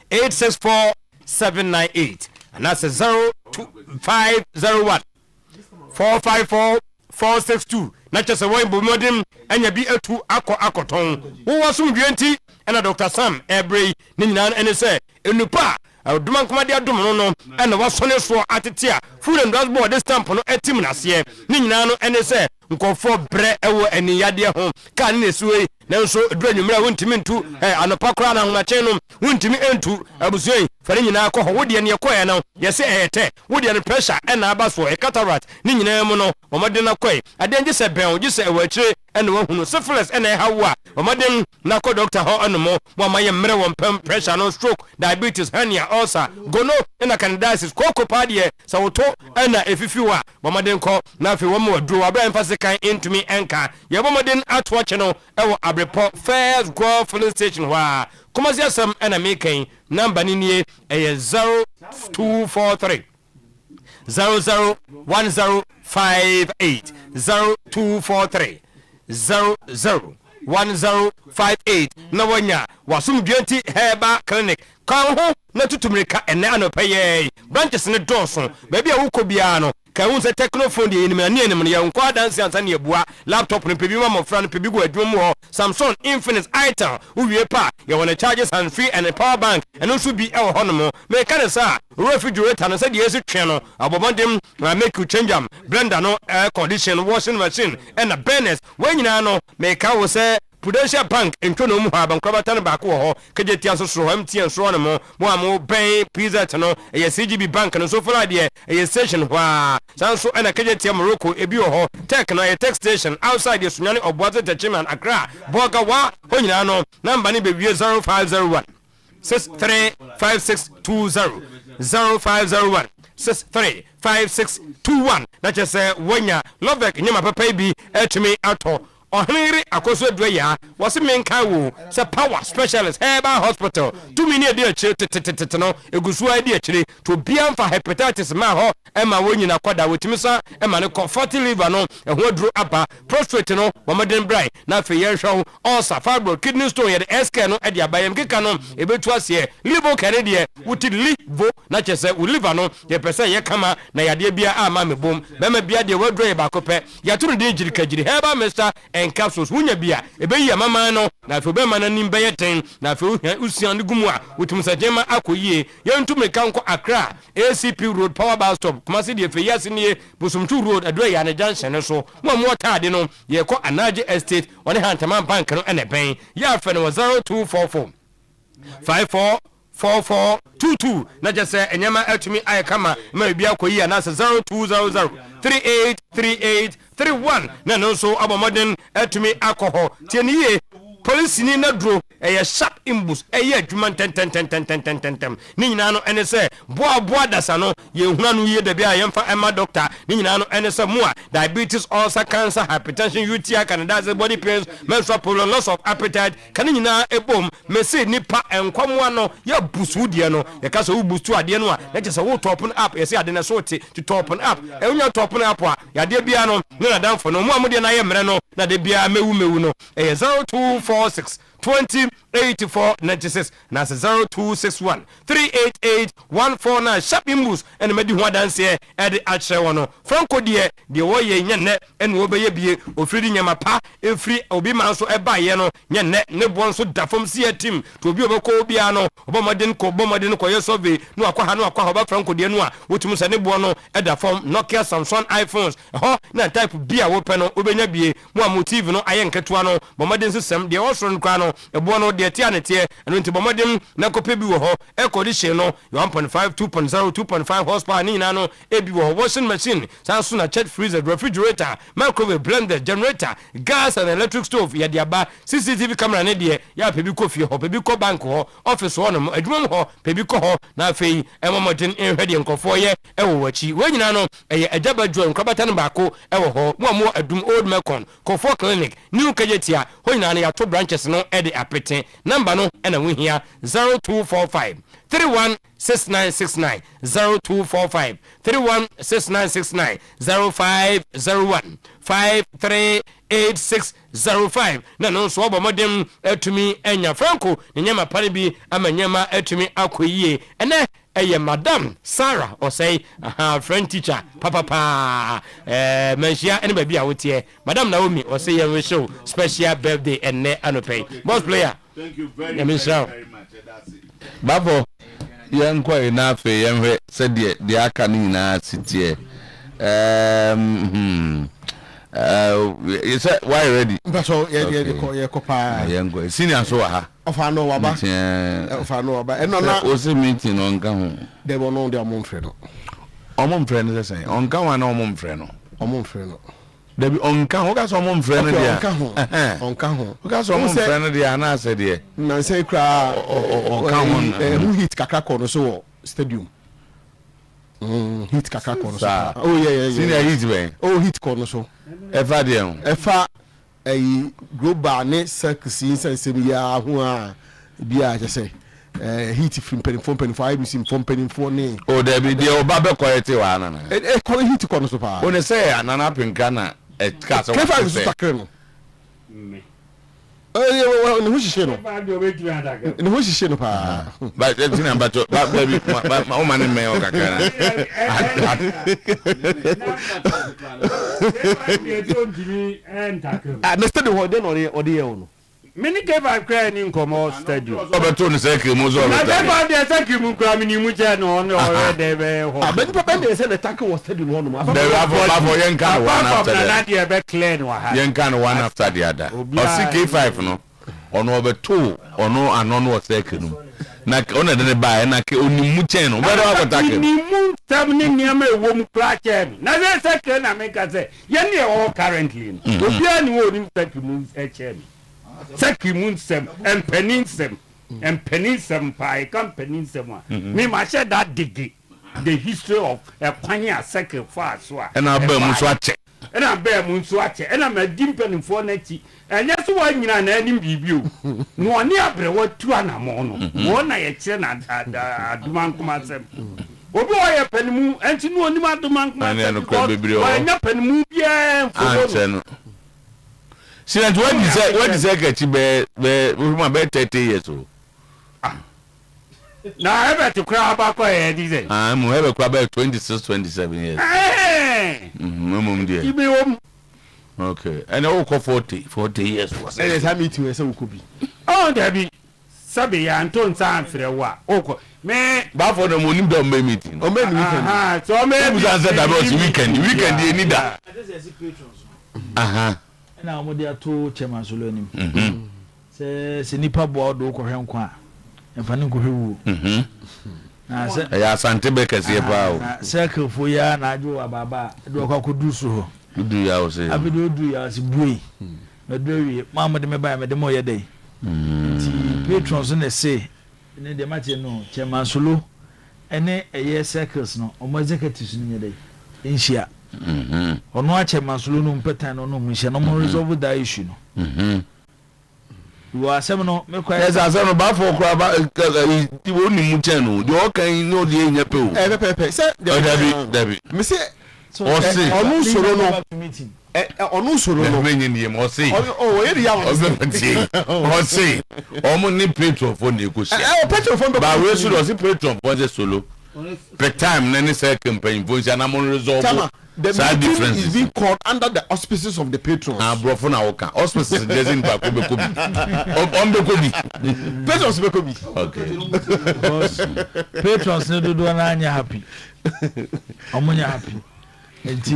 864 798 and that's 0501 454 462 na chese wo bomodim anya bi etu akoton wo wasum dwenti na Dr. Sam Ebrey ni nyina ene se enupa aduma nkomade adum no ena wasone so atetea food and drugs board stamp no etim nase ni nyina no ene se nkofo bre ewo eniyade ho ka ne suwe nanso eduranyumra wontimi ntu anopa kora na homache no wontimi entu abusuyi fare nyina akọ ho wode ne ekoye no yese ehete wode ne pressure ena abaso cataract ni nyina mu no omade na koy adenje se ben oje se ewachire ena wahunu syphilis ena hawa omade na ko doctor ho anomo mo amaye mre won pressure no stroke diabetes hernia ulcer gono ena candidiasis koko padie sawoto ena efifiwa omade nko na afi wo mo aduro abra empase kan intumi enka ye bomade atwa cheno ewo report first go filling station wa kuma sia sam ana making number ni nie 0243 001058 0243 001058 na wanya wasum dwenti heba clinic kan ho na tutumrika ene anopaye branches ne donso baby a wukobia no ka won se technophone de enima ne enima ya nkwa dance ansa ne ebua laptop ne pebi ma front pebi go adwom ho Samsung Infinix Itel uwie pa ya wona charges and free and a power bank and also be e hono me ka ne sa refrigerator no se de esi twe no abomodem na make you change am blender no air condition washing machine and a burners wenyina no me ka wo se Prudential Bank ntwono mu ha bankrabata no baako ho kejeti asosoro ho MTN so no mo amu ben pizza no CGB Bank no so fara de station hwa sanso ena kejeti Morocco ebi ho tech no tech station outside the Sunyani Obwaze Techiman Accra boga wa ho nyina no number ni be 0501 635620 0501 635621 na chese wonya Lovek nyama papa bi etumi ato Ohenri akoso dweya wase menka wo se power specialist herbal hospital 2 minute dey chire no egusu dey chire to biam for hepatitis ma ho ema wonyina kwada wotimi sa ema ne comfort liver no eho aduru aba prostate no womaden brai na fe ye hwe ulcer fibroid kidney stone ye the SK no e dey abayem keka no ebetu ase liver kare dey wuti liver na chese wo liver no ye pese ye kama na yade bia ama mebom bema bia dey wadru ye bakope ya turu dey jirikagiri herbal mister and capsules wunya bia ebeyi amama no na fe be mana nimbe yeten na fe usian de gumu a wutumsa jema akoyie yentum kanko Accra ACP Road Power Bus Stop kuma se de fe yase ne Busumtu Road adua ya ne junction so mo taade no ye ko Anaje Estate one Hantama Bank no ene ben ya fe no 0244 544422 na jese enyama atumi ayekama ma bia koyi na 0200 383831 na no so abomodin atumi alcohol tieniye police ni na dro sharp imbus adwuma ten ni nyina no ene se boa dasa no ye huna no ye da bia yemfa ema doctor ni nyina no ene se mua diabetes ulcer cancer hypertension UTI candidiasis body pains menstrual problem loss of appetite kan nyina ebom me se nipa enkwamwa no ya busu de no ye ka so busu ade no a na je se wo top up ye se ade na so te to top up enya top up a ya de bia no na danfo no mu amode na ye mre no na de bia mewu no 0246 208496 na 0261 388149 sharp imbus and medi ho dance ede achre wono franco de wo ye nyenne en wo beye bie ofridi nyama pa efri obi man so eba ye no nyenne ne bo so dafom sie team to obi obekọ bia no obomoden ko ye survey no akwa no akwa ba franco de no a wotum se ne bo no edafom Nokia Samsung iPhones ho na type bia wo pe no obenya bie mo amu TV no aye nketua no bomoden system de osoro nkwa no ebo no de tia ne tie eno nti bomodem na kope bi wo ho air condition no 1.5 2.0 2.5 horsepower ni na no ebi wo washing machine sanso na chat freezer refrigerator microwave blender generator gas and electric stove ya dia ba CCTV camera ne de ya pebi ko fie ho pebi ko bank ho office ho no adwuma ho pebi ko ho na afei emomodin enhwede nkofo ye ewo wachi we nyina no eye ajaba jo nkabata no baako ewo ho mo adum old mecon kofo clinic new kajetia ho nyina ya to branches no e de apete number no e na we hia 0245 316969 0245 316969 0501 538605 na no so obomodem atumi enya franco ne nyama pare bi amanyama atumi akoyie ene eye madam Sarah or say friend teacher papa mentia ene ba bia wotie madam Naomi or say you show special birthday ene anope boss player thank you very much babo yen kwa ina fe yenhwe se de aka ni na sitie you said why ready so ye kopa yengo senior so ha ofa no waba eno na o se meeting on ka ho de bono de omomfre no omomfre say on ka wa na omomfre no de bi on ka ho ka so omomfre no dia on ka ho ka so omomfre no dia na ase de na say kra on ka ho who hit kakra ko no so stadium hit kakra ko no so oh yeah senior hit we hit ko no so efa de ho efa global ne circus insensem ya ho a bia je say hit from penifo IBC from penifo ne o da bi de o ba be quality wa na ko hit ko no so pa o ne say anana pinka na ka so kefa so takre no ne ho shishe no ne ho shishe no pa ba tina ba to ba baby ma o mane me o kakara na stadium ho de no ode ye no mini ke ba kra ni nkomo stadium obeto ne say ke mo zo na ke ba de say ke mu kra mini mu je no no ore de be ho abeni papa de say the tackle was stadium ho no ma de abo yen kan one after the na de be clear no ha yen kan one after the other o CK5 no ono obeto ono anono say ke no na ona de ba na ke oni mu chen no be do akota ke ni mu tam ni niam ewo mu kra chen na say ke na me ka say yen ne o currently obi ani wo ni take mu e chen Sekimunsem and Peninsem by Campaninsem. Me ma share that dig the history of a Panya second fast one. And I'll bear Muswache. And I bear Muswache. And I'm a dimpen in 490. And that's why you are an review. No near what 2 and a mono. One I chen at Dumankumasem. Obi oye penimu enti no oni ma Dumankumasem. Why not penimu bien? See, and what is that? Be 30 years old. Now, I have to cry about quiet. I'm ever about 26, 27 years. Okay, and I will 40 years. And I meet you as a could be. Oh, Debbie, Sabi, and don't sound for a while. Oh, me, but for the morning don't make meeting. Oh, maybe so maybe I said about weekend, you need that. Na amode ato chairman solo nim se nipa board do ko hwenkwa emfa ne ko hwewu na se ya sante be kase ba o na circle fo ya na ajo ababa do ko akodu so ho du ya o se abido du ya se buyi na do wi mamode me ba me de mo ye dai ti patrons na se ne de mate no chairman solo ene eye circles no o executives ni dai inshia ono ache masulu no mpetan no mu hye no mo resolve that issue no wo asem no me kwa yes asem no ba for kra ba ti wo ni mu chen no de o kan no de enya pe o pepe say David me say o say onu soro no onu soro no me nyi o say o ye ya o say o mo ni petrol for na ekosia petrol for ba we so do petrol for the solo per time nani say campaign voice and am resolve the meeting is being called under the auspices of the patrons. Brofo na woka auspices doesn't back be kobi on be kobi patrons be kobi okay because patrons no do na anya happy omunya happy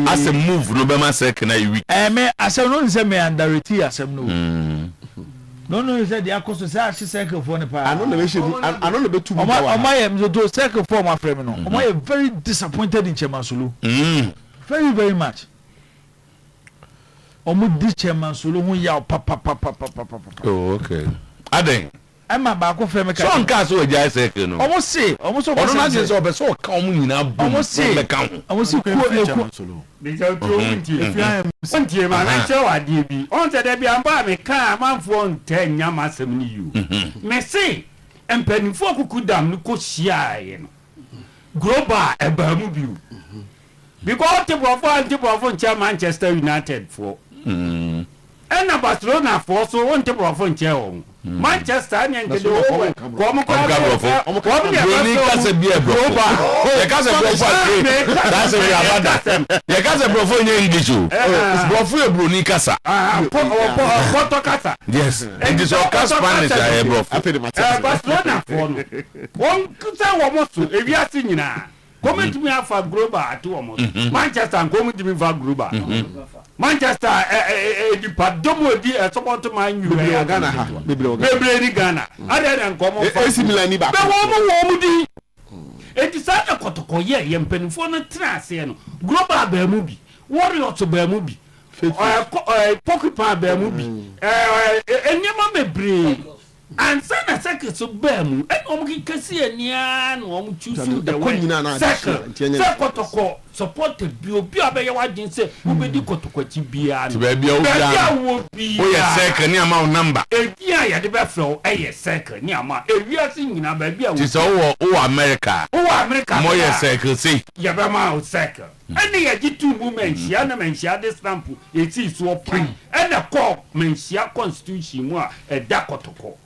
as a move no be ma say na week me asem no say me underrate asem no No, he said the Acosta say circle for the I don't know be too much. My circle for my friend no. I am very disappointed in Chairman Sulu. Very very much. Omo di Chairman Sulu hu ya papa. Oh, okay. Aden. Emma ba ko frame ka. So nka so eja circle no. Omo say so ko say so be so ka omo nyina bu. Omo say Chairman Sulu. Because if you am Sometymer man show ade bi. On say there be amba me ka manfo nte nyama asem ni you. Me say empanifo kukudam no ko hia ye no. Global eba mu bi. Because the nche Manchester United for. And Barcelona for so one table of nche Manchester and the come that's a beer bro. You can't say that's a beer. You can't say bro for English. Bro for Bruni Casa. Porto Casa. Yes. It is all Spanish I bro. Barcelona for one could say almost if you are singing now. Come to me for global at almost Manchester and come to me for global. Manchester the Padomo di support to man you Ghana. Baby Ghana. Other than come on AC Milan back. Di. It is a kotoko ye yempen for na trase no. Global be mu bi. Warrior to be mu bi. Pocket pan be mu bi. Enyama bebre. And sana second so bam and omuki kasi ania no omu choose the way second kotoko supported bi obi abeya wadin say ubedi kotoko ti bia no be bia wo bi o ye second ni ama number e bia ya de be flow e ye second ni ama e wi asi nyina ba bia wo ti so wo America mo ye second say ya be ma o second and ye gitu movement ya na menhia de stamp e ti so free and the call menhia constitution mu a e da kotoko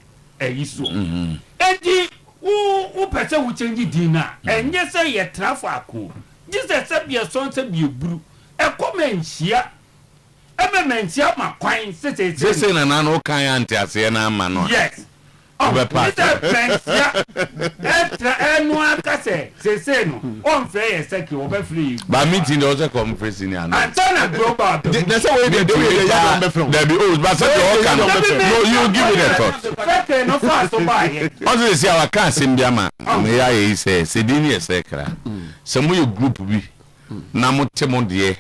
so edi wo pese wo change din na enye se ye trafako jesus se bia son se bia buru e komenhia emementia makwan se na na no kan ante ase na ama no yes be pa pensia etra enu akase se no on fe ye se ki wo be free ba meeting dey also conference ni ana antana global dey say we dey ya be from there be oh but say you can no you give me the thought fake no fast so buy also say our can sim bia ma me ya ye say sedini ye say kra se mo you group bi na mo temo de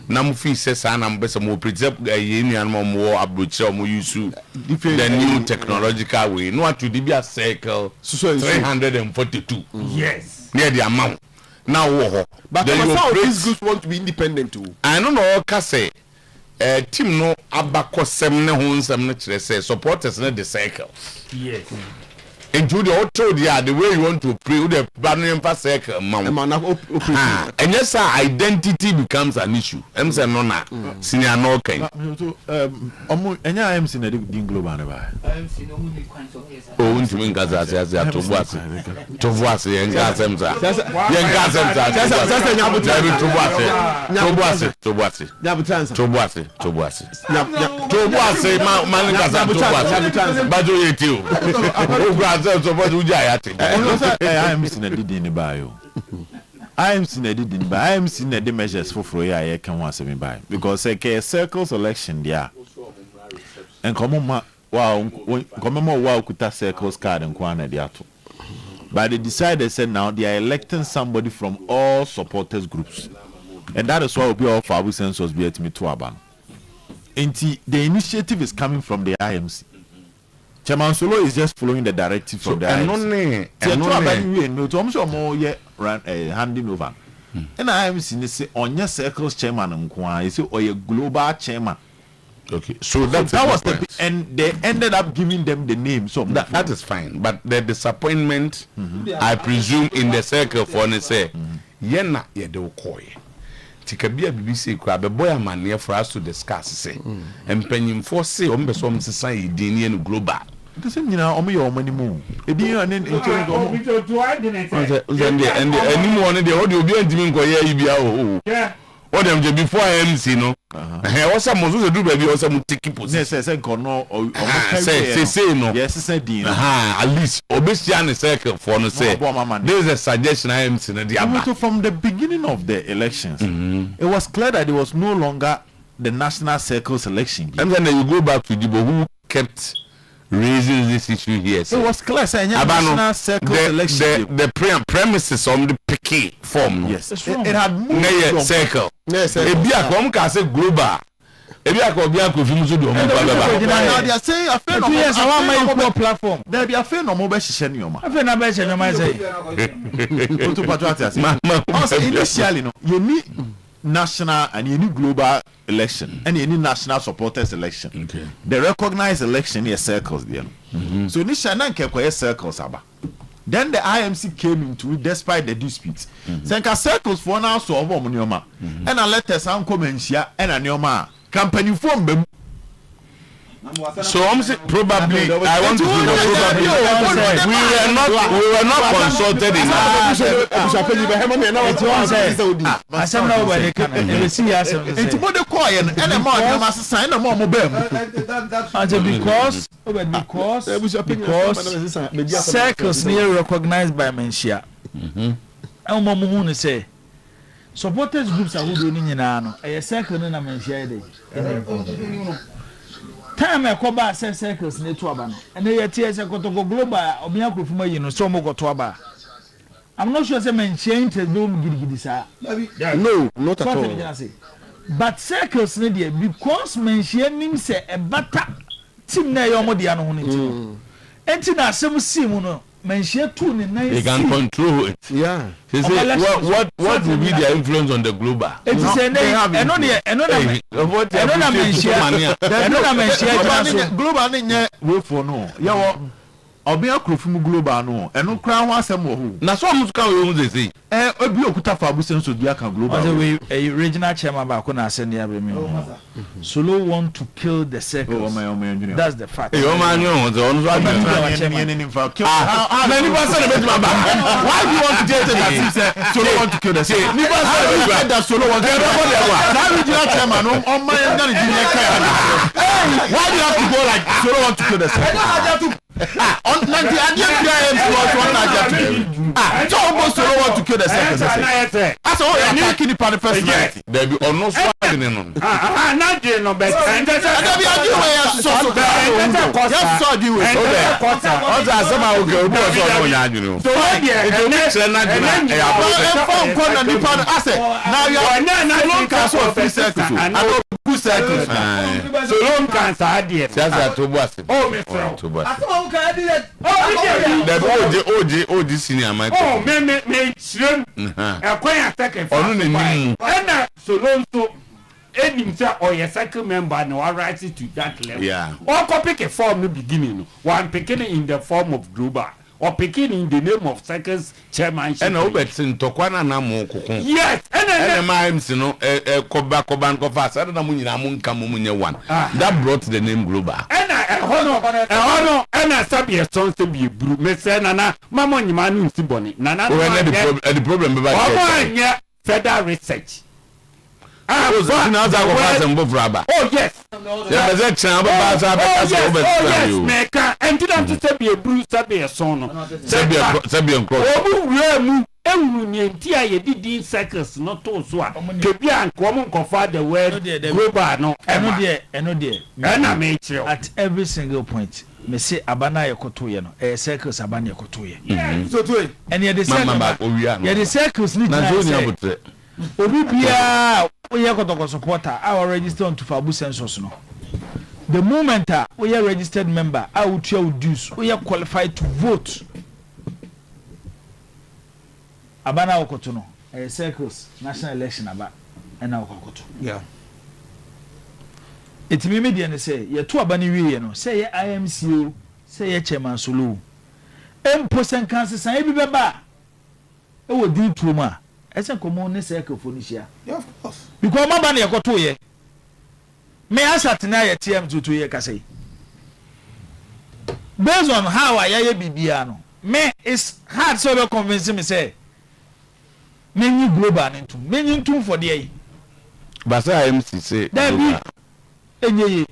na mo fi se sa na mo be se mo present ye nuan mo abrochi mo use the new technological way no at the bia cycle 342 yes near the amount now wo but how these groups want to be independent too I don't know ka say team no abakosem ne ho nsem ne kire say supporters ne the cycle yes into the auto the way you want to pray the banner for circle and yes identity becomes an issue say no na senior no can enya MC na din global na ba MC no mu kwan so oh ntimi ngaza za to voice yen ngaza mza sasa nyabuta to voice man ngaza to voice bajo yeti o so what would I am seen a did in the bio. I am seen a did in by I am seen the measures for Froya can once me by because a circle selection there and come wow kuta circles card and kwana diato. But they decided said now they are electing somebody from all supporters groups. And that is why will be all for our census be at me to aban. And the initiative is coming from the IMC. Chairman Solo is just following the directive from the IMC. Handing over. And I am seeing this on your circles chairman you see or your global chairman. Okay, so that was the and they ended up giving them the name. So that is fine, but the disappointment, I presume, in the circle for say, yena ye de okoye. Tikabia BBC kwa be boy man for us to discuss say. Empenyim for say o mbeso o msesa idini no global. This is omo your money mu. Edi and then and anymore on the audio be antimi nkoye ibia o. Yeah. What them just before MC no. What's some do baby or some take position. Say no say no. Yes say din. At least obesian circle for no say. There is a suggestion MC na dia. From the beginning of the elections, it was clear that it was no longer the national circle selection. And then you go back to Dibo who kept raises this issue here. It was clear saying national circle election. The premises on the picky form. Yes, it had moved from circle. Yes, ebi akom ka say global. Ebi akom bi akofi so do omo baba. Now they are saying I feel no more platform. There be a fair no more be hihye nioma. I feel na be hihye nioma say. Otu patriots. Initially no, you need national and you need global election and you need national supporters election. Okay. The recognized election is circles there. So initially na nke circles aba. Then the IMC came into it despite the disputes. Senka circles for now so obo mo nioma. And a letters an come nhia and a nioma company form bem. So I'm saying probably I want to know probably we were not consulted in because circles near recognized by Menshia. Say supporters groups are who do no a circle in a Menshia. Time I call back circles near to Abano, and they are tears I got to go global or be uncle from you know, so more got to Abba. I'm not sure some men change the room. No, not at all. But circles need because mentioning say a better team na yomodiano honey. Entina some simuno. Mention two they can control it. Yeah. They say, what will be their influence on the global? It is Obia Krofum global no eno kra ho asem wo hu na so am suka we hu ze sei obi okuta fa abusen so bia kan global we a regional chairman ba ko na ase ne abremi Solo want to kill the circle. That's the fact. Hey, man, you know, why do you want to tell that Solo want to kill the circle? Solo want to kill why do you have to go like Solo want to kill the circle? On 90 so almost Solo want to kill the circle. That's all you can keep the first. There be almost one in on. Not no better. And that's Enim say or second member no right to that level. Yeah. Or pick a form no beginning. One picking in the form of global or picking in the name of second chairmanship. And Obertson Tokwana na mo kokon. Yes. And MIMC no koban ko fast. I don't know munyi na munka munye one. That brought the name global. And honor and I sabi a son to be blue. Me say nana mama nyima nu nsiboni. Nana. The problem be by further research. Oh yes. Meka and didn't to be a bruise be a son. Sabian did circles not to swap. To be uncommon confer the word global no and I made you at every single point. Me say abana yekotoye no circles abana yekotoye. So to and yet the circles need na Obibia we are supporter our register on to Fabu census no. The moment we are registered member, I will tell dues. We are qualified to vote. Abana Okotono, a circles national election aba and now Okoto. Yeah. It's me median say, ye two abani we no, say ye IMCO, say ye chairman Solo. Person cancer say be baba. E wo din truma. Ese komo ne circle for nishia. Yeah, of course. Because my bani ekoto ye. Me asa tena ye TM to ye kase. Based on how I ye bibia no. Me is hard so be convince me say. Me ni global into. Me ni into for the. But say IMC say. That be enye.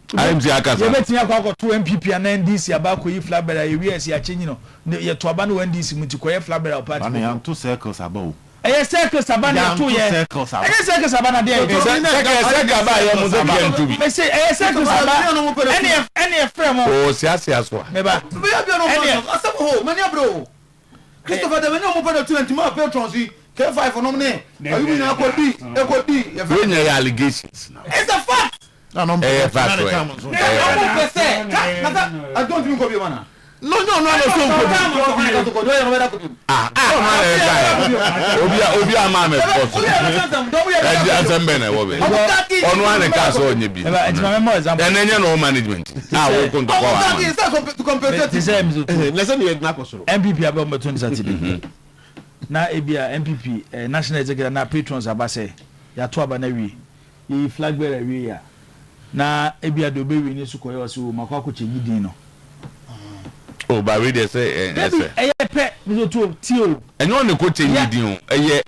IMC akasa. Ye betia kwa 2 MPP and NDC abako yi flabera ye wi esi a chenyi no. Ye to aba no NDC muti koye flabera party. Bana yan 2 circles abao. circle sabana to ye circle sabana there circle ba ye mo so to be me say circle sabana any frame o siasia so meba be ya no asem ho mani abro Christopher de mani o mo pa 20 ma patrons K5 no me ayu mi na ekodi when your allegations now it's a fact fact I don't even go be man no obi ama me sport e asembe na wo be onu ane ka so onye bi enenye no management wo konto kwa lesson you na kosoro MPP aba mo 20 Saturday na ebia MPP national executive na patrons abase ya to aba na wi yi flag bearer wi ya na ebia do be wi ni su koyo so makwa ko chenyi din no oh ba we dey say pe mi to tio enyo ne ko chenyi din o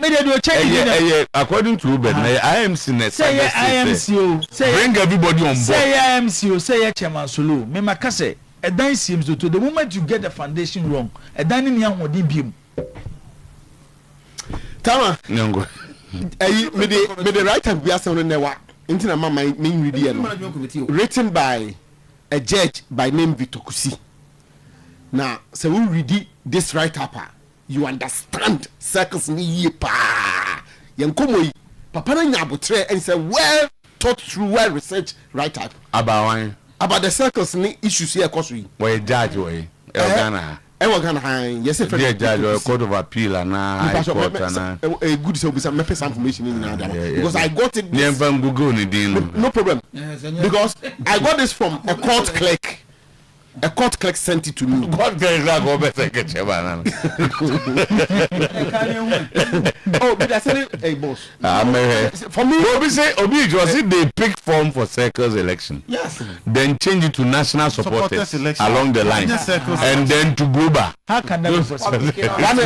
me dey do chenyi din according to Ruben IMC na say IMC say bring everybody on board say IMC say chairman solo me makase edan seems to the moment you get the foundation wrong edan ni ahodi biem Tama nyango me the writer bi asem no newa intina mama me read here no written by a judge by name Vitokusi. Now so we read this write up you understand circles ni ye pa yankomo papa na nya abotre and say well thought through well research write up about the circles ni issues here cause we judge we Ghana yes if the judge or court of appeal and high court and a good so be some information in there because I got it no problem because I got this from a court clerk. A court clerk sent it to me. Court clerk go be secretary oh, but I said hey boss. For me Obi say was it they pick form for circles election. Yes. Then change it to national supporters along the line. And then to global. How can that be possible?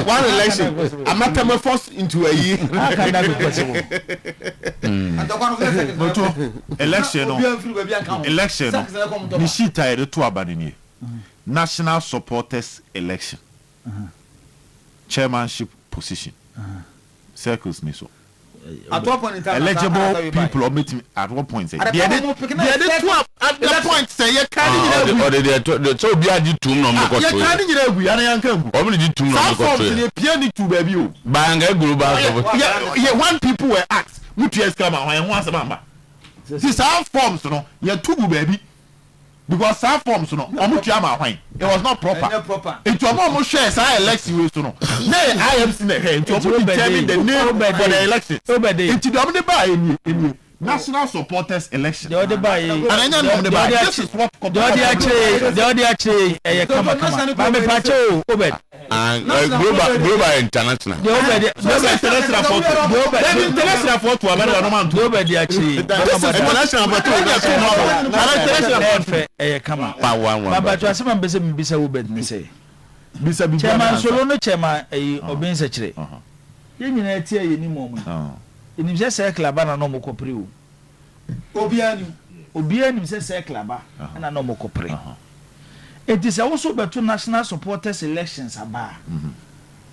One election. I'm not coming first into a year. How can that be possible? Election. Ni shita ere to abanini. National supporters election. Chairmanship position. Circles me so. At what point in time eligible people meet me at what point say at the point say you can't or they so be aji tum no mo ko so you can't nyira egu ya na yanka egu o mo di tum no mo ko so so pia ni tu baby o banga global yeah one people were asked mutu escama ho asem amba this our forms no ya tugu baby because some forms no omutu ama hwan it was not proper it was not share say election we so no na IMC na here it was determine the name for the election it the omni ba eni national supporters election the other by this is what the other actually come ba me pacho obed and global international international photo abana no man to obed actually international photo come pa one ba to asema mbese mbisa obed ni say bisa bi chairman solo no chairman oben se kire ye nyina tie ye ni mom enim se circle aba na no mo kopre o obia nim se circle aba na no mo kopre it is also beto national supporters elections aba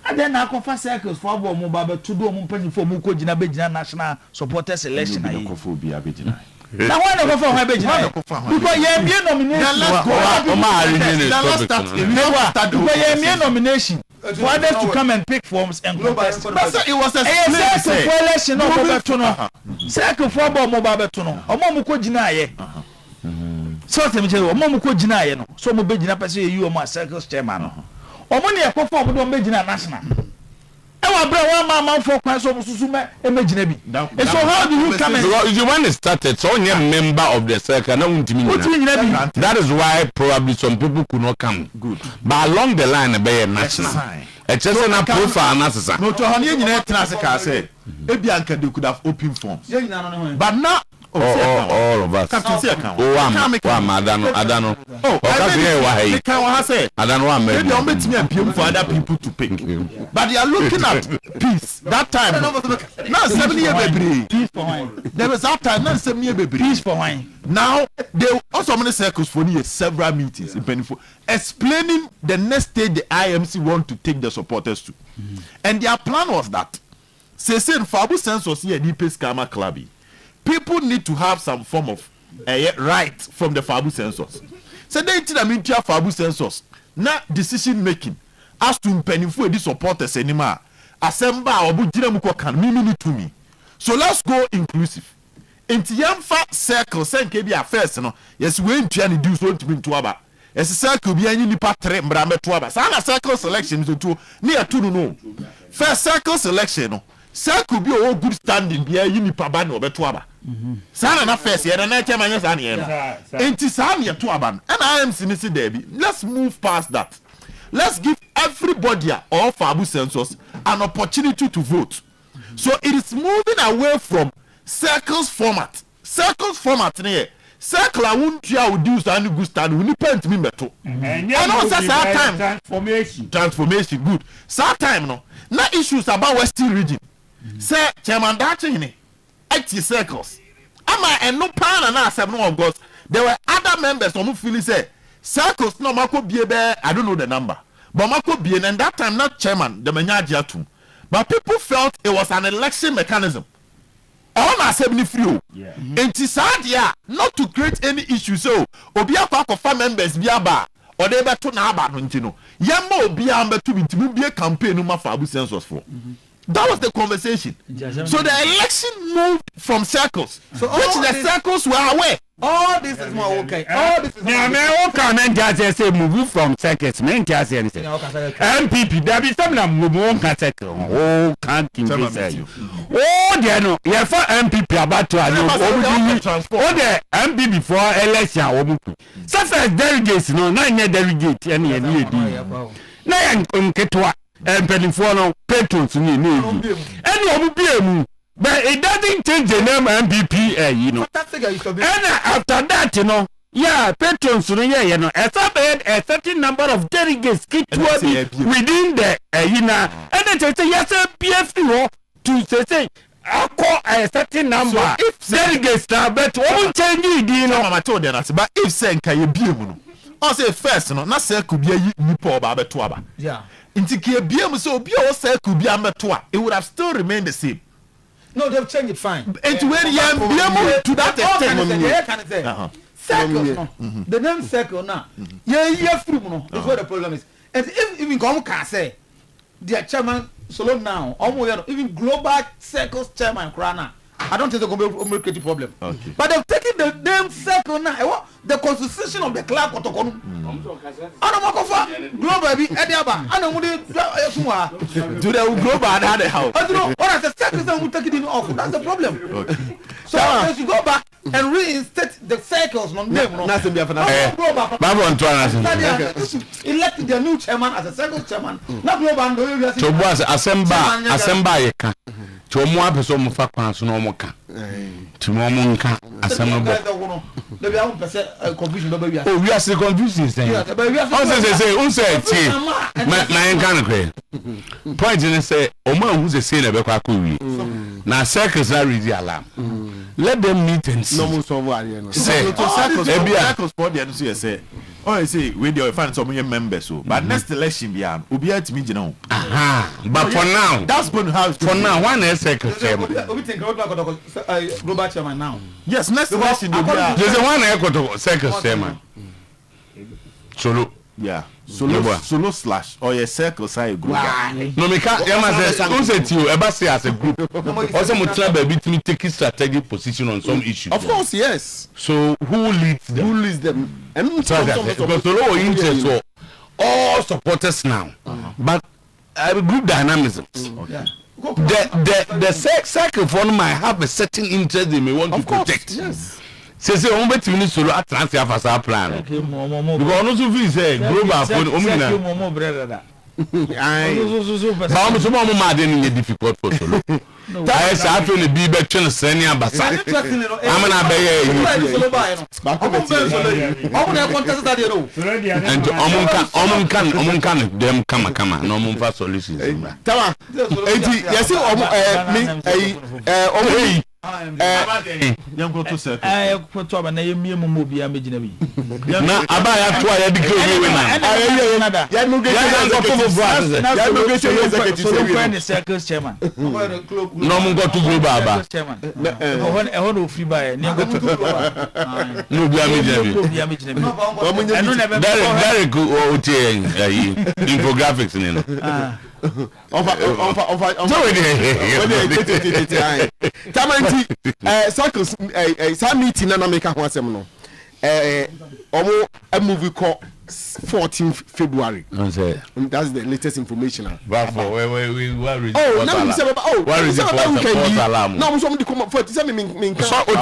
and then na kofa circles for abo mo ba beto do mo mpani for mo ko gina be gina national supporters election ayi ko fo bia be gina na why no kofa ho be gina because ye be nomination because ye be nomination for others to come and pick forms and contest. But it was a election no beto no circle for abo mo ba beto no omo mo ko gina aye so tell me omo mo ko gina aye no so mo be gina person you o mo circle chairman no omo ne ekofa omo do be gina national ewa bra one man for kwan so susu me emegina bi so how do you come and you when it started so only member of the circle na untimi nyina that is why probably some people could not come good but along the line be national it's just na profile analysis no to honey nyina tena se ka say ebi anka they could have open forms but now all of us Adano they don't make me appeal for other people to pick but they are looking at peace that time now 7 years baby peace for wine there was that time now 7 years baby peace for wine now they also many circles for years several meetings in Penifo explaining the next stage the IMC want to take the supporters to and their plan was that say fabu census here ni Pescama club. People need to have some form of right from the fabu census. So they tell me to fabu census. Na decision making as to mpanimfo edi supporters anymore. Asemba obu gina mu kan mimi to me. So let's go inclusive. Enti yamfa circle senke bi affairs no. Yes we ntua ni do so ntimi nto aba. Yes circle bi anyi nipa 3 mbra meto aba. Sa na circle selection so to ni atunu no. First circle selection no. Circle bi o good standing bi anyi nipa ba na obeto aba. Sa na first ye na chairman yes an ye no. Enti sa na to aba. And I am sinisi there bi. Let's move past that. Let's give everybody or fabu census an opportunity to vote. So it is moving away from circles format. Circles format ne circle I won't try to do stand good stand we need me meto. And also time transformation good. Sad time no. Na issues about Western region. Say chairman that ne 80 circles. Ama and no pan na asem no of course. There were other members who feel say circles no mako biebe I don't know the number. But mako bien and that time not chairman the menyaji atum. But people felt it was an election mechanism. All my 73. Yeah. And Tisadia not to create any issue. So Obia Papa members biaba or they better na about Montino. Yammo Biamba to be a campaign no fabu census for. That was the conversation. So the election moved from circles. So which the circles were aware. All this is more okay. All this is more okay. Just say move from circles. Men just say anything. MPP. There be some that move on circle. Oh, can't say. Oh, there no. Yeah, for MPP about to. Oh, the MPP for election. Such as delegates, no, not yet delegate. Any. Na ketwa. Penifo no patrons ni any but it doesn't change the name MPP you know. And after that you know, yeah, patrons no yeah, you know, a certain number of delegates keep to within the you know, and then say yes PF to say a certain number so if delegates now but won't change it you know. Mama told them that but if say can you be no I say first no na say could be you poor ba beto aba yeah. Intiki BM so be all circle be ameto it would have still remained the same. No, they've changed it fine. And when BM to that extent. Circles no. The name circle now. Yeah, free no. That's what the problem is. And if even come can say their chairman solo now, almost even global circles chairman Krana. I don't think they're going to make a problem. Okay. But they've taken the name circle now. The constitution of the club. I don't know global be Ediaba. I don't know do the global and how. I don't know what are the circles that will take it in off. That's the problem. Okay. So if you go back and reinstate the circles, no name. Nothing be elect the new chairman as a circle chairman. Not global. So was Asemba Yeka. To more person of Fakans no more can. To more monka, assemble. Oh, we are still confused. Say, my can point in say, Oman who's a sailor, Bakakuri. Now, circles are really alarm. Let them meet and see. No, say, circles for the other say. Oh, I say, we do find some members, so but next election, beyond, will be at me, you know. Aha, but for now, that's going to have for now, one is circle chairman. We think global chairman now. Yes, next election, there's a one echo to circle chairman. Solo, yeah, solo slash or a circle side group. No, me can't. Who said you ever say as a group? Also, Mutra baby to me take strategic position on some issues. Of course, yes. So who leads them? Who leads them? And because Solo interest so all supporters now, but group dynamism. Yeah. The circle for might have a certain interest they may want to protect. Yes. Say on bet me solo at transfer for our plan. Because no so feel say global for omina. Ba so mo ma dey need difficult for solo. I say I feel the be be chen senior basa. I'm na be here. And omun kan dem kama no omun fa solutions. Tama. Enti yes Yanko to say. I put to na yemi mu bi amegina bi. Na aba ya to ya declare we na. Ya no get the circus chairman. No mo go to global aba. Ehon no free buy ni go to global. No bi amegina bi. Derek Otie infographics ni no. Tamanti circles some meeting na make ho asem no omo a movie called 14th February. That's the latest information. But for where we now we say about what is the alarm? Now we come for 14th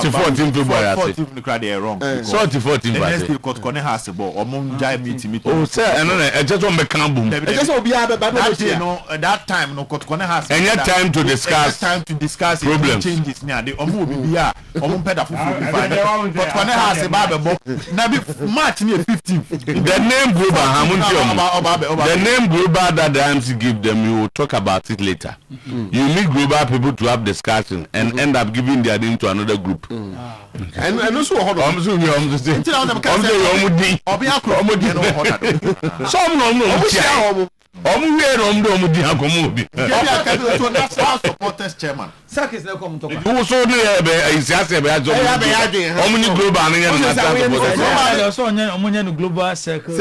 February. 14th crowd they wrong. So 14th next day court corner has the ball or mom jai meeting. Oh sir, and I just want make boom. Just will be that time no court corner has any time to discuss problems changes near the omo be bia omo peda fufu court corner has the ball na be March near 15th. The name global, the name global that the MC give them, you will talk about it later. You need global people to have discussion and end up giving their name to another group. And also, hold on. Some supporters chairman. Circus na come talk. Who so global global circle.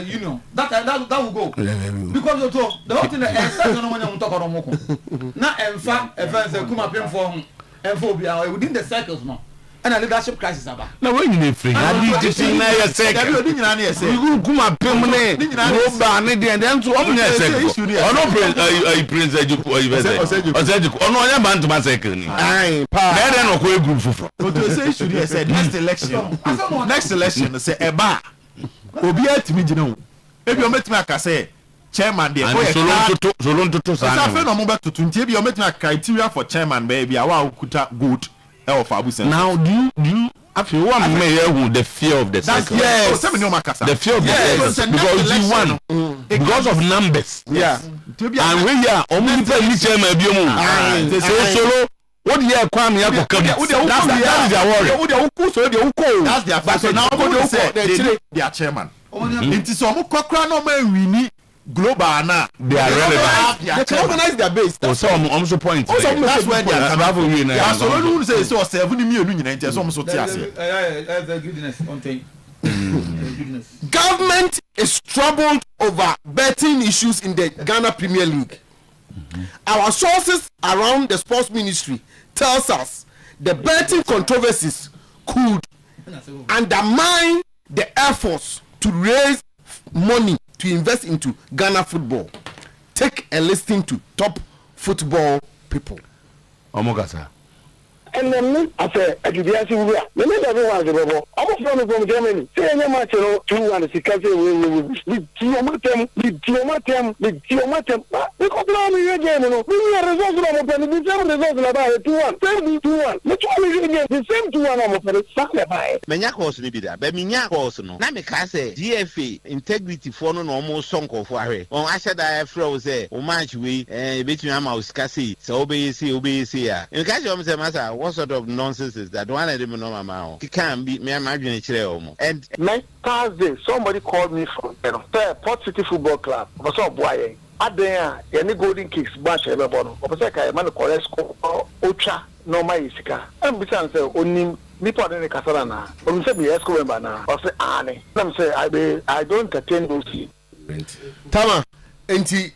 You know that will go because the whole thing no one talk about moko. Na emfa events kuma pem for and within the circles no. And a leadership crisis aba. Na when you free. Na di ti na ya circle. You kuma pem ne. No ba ne dey and so omo na circle. Ono prince Osejuku. Ono nya ban to ma circle ni. Ai pa. Na dey no ko group fufuro. To say should you say next election say eba obi atimi gina wo ebi o metimi aka say chairman dey for Solonto sa fe no mo betutu ntie bi o metimi criteria for chairman be bia wa okuta good of abusen. Now do you after one may the fear of the circle? Yes. The fear of the circle because you won because of numbers. Yeah. And we are only pay chairman bi omo. So what year kwam ya kokam? That is their worry. That's their fact. So now they say their chairman. It is some kokra no man wini global na they are relevant. They can organize their base. So almost point. That's where they are coming from. Yeah, so when you say so 7 million nyina so so tiase. Government is troubled over betting issues in the Ghana Premier League. Our sources around the sports ministry tells us the betting controversies could undermine the efforts to raise money to invest into Ghana football. Take a listen to top football people. Omogasa. And then I say, I give you a few. Maybe everyone is able. I'm from Germany. Say any match, 2-1. She can say with Tiomatem. Because now we again, we are results of the same results about 2-1. 2-1. Which one is again the same 2-1 of the sacrifice? Menya course ni bi da. Be menya course no. Na me ka say DFA integrity for no almost song of ahwe. On asha da afro say o match we between am usika say obey say ya. In ka say say masa what sort of nonsense is that? One of them no mama. It can be me imagine chire omo. And next Thursday somebody called me from Port City Football Club. Because of boy Adenya, any golden kicks match everybody. Because I man correct score ultra normal isika. And because say only people are in the kasara na. When say me esco member na. Or say ane. Let me say I don't entertain those. Tama enti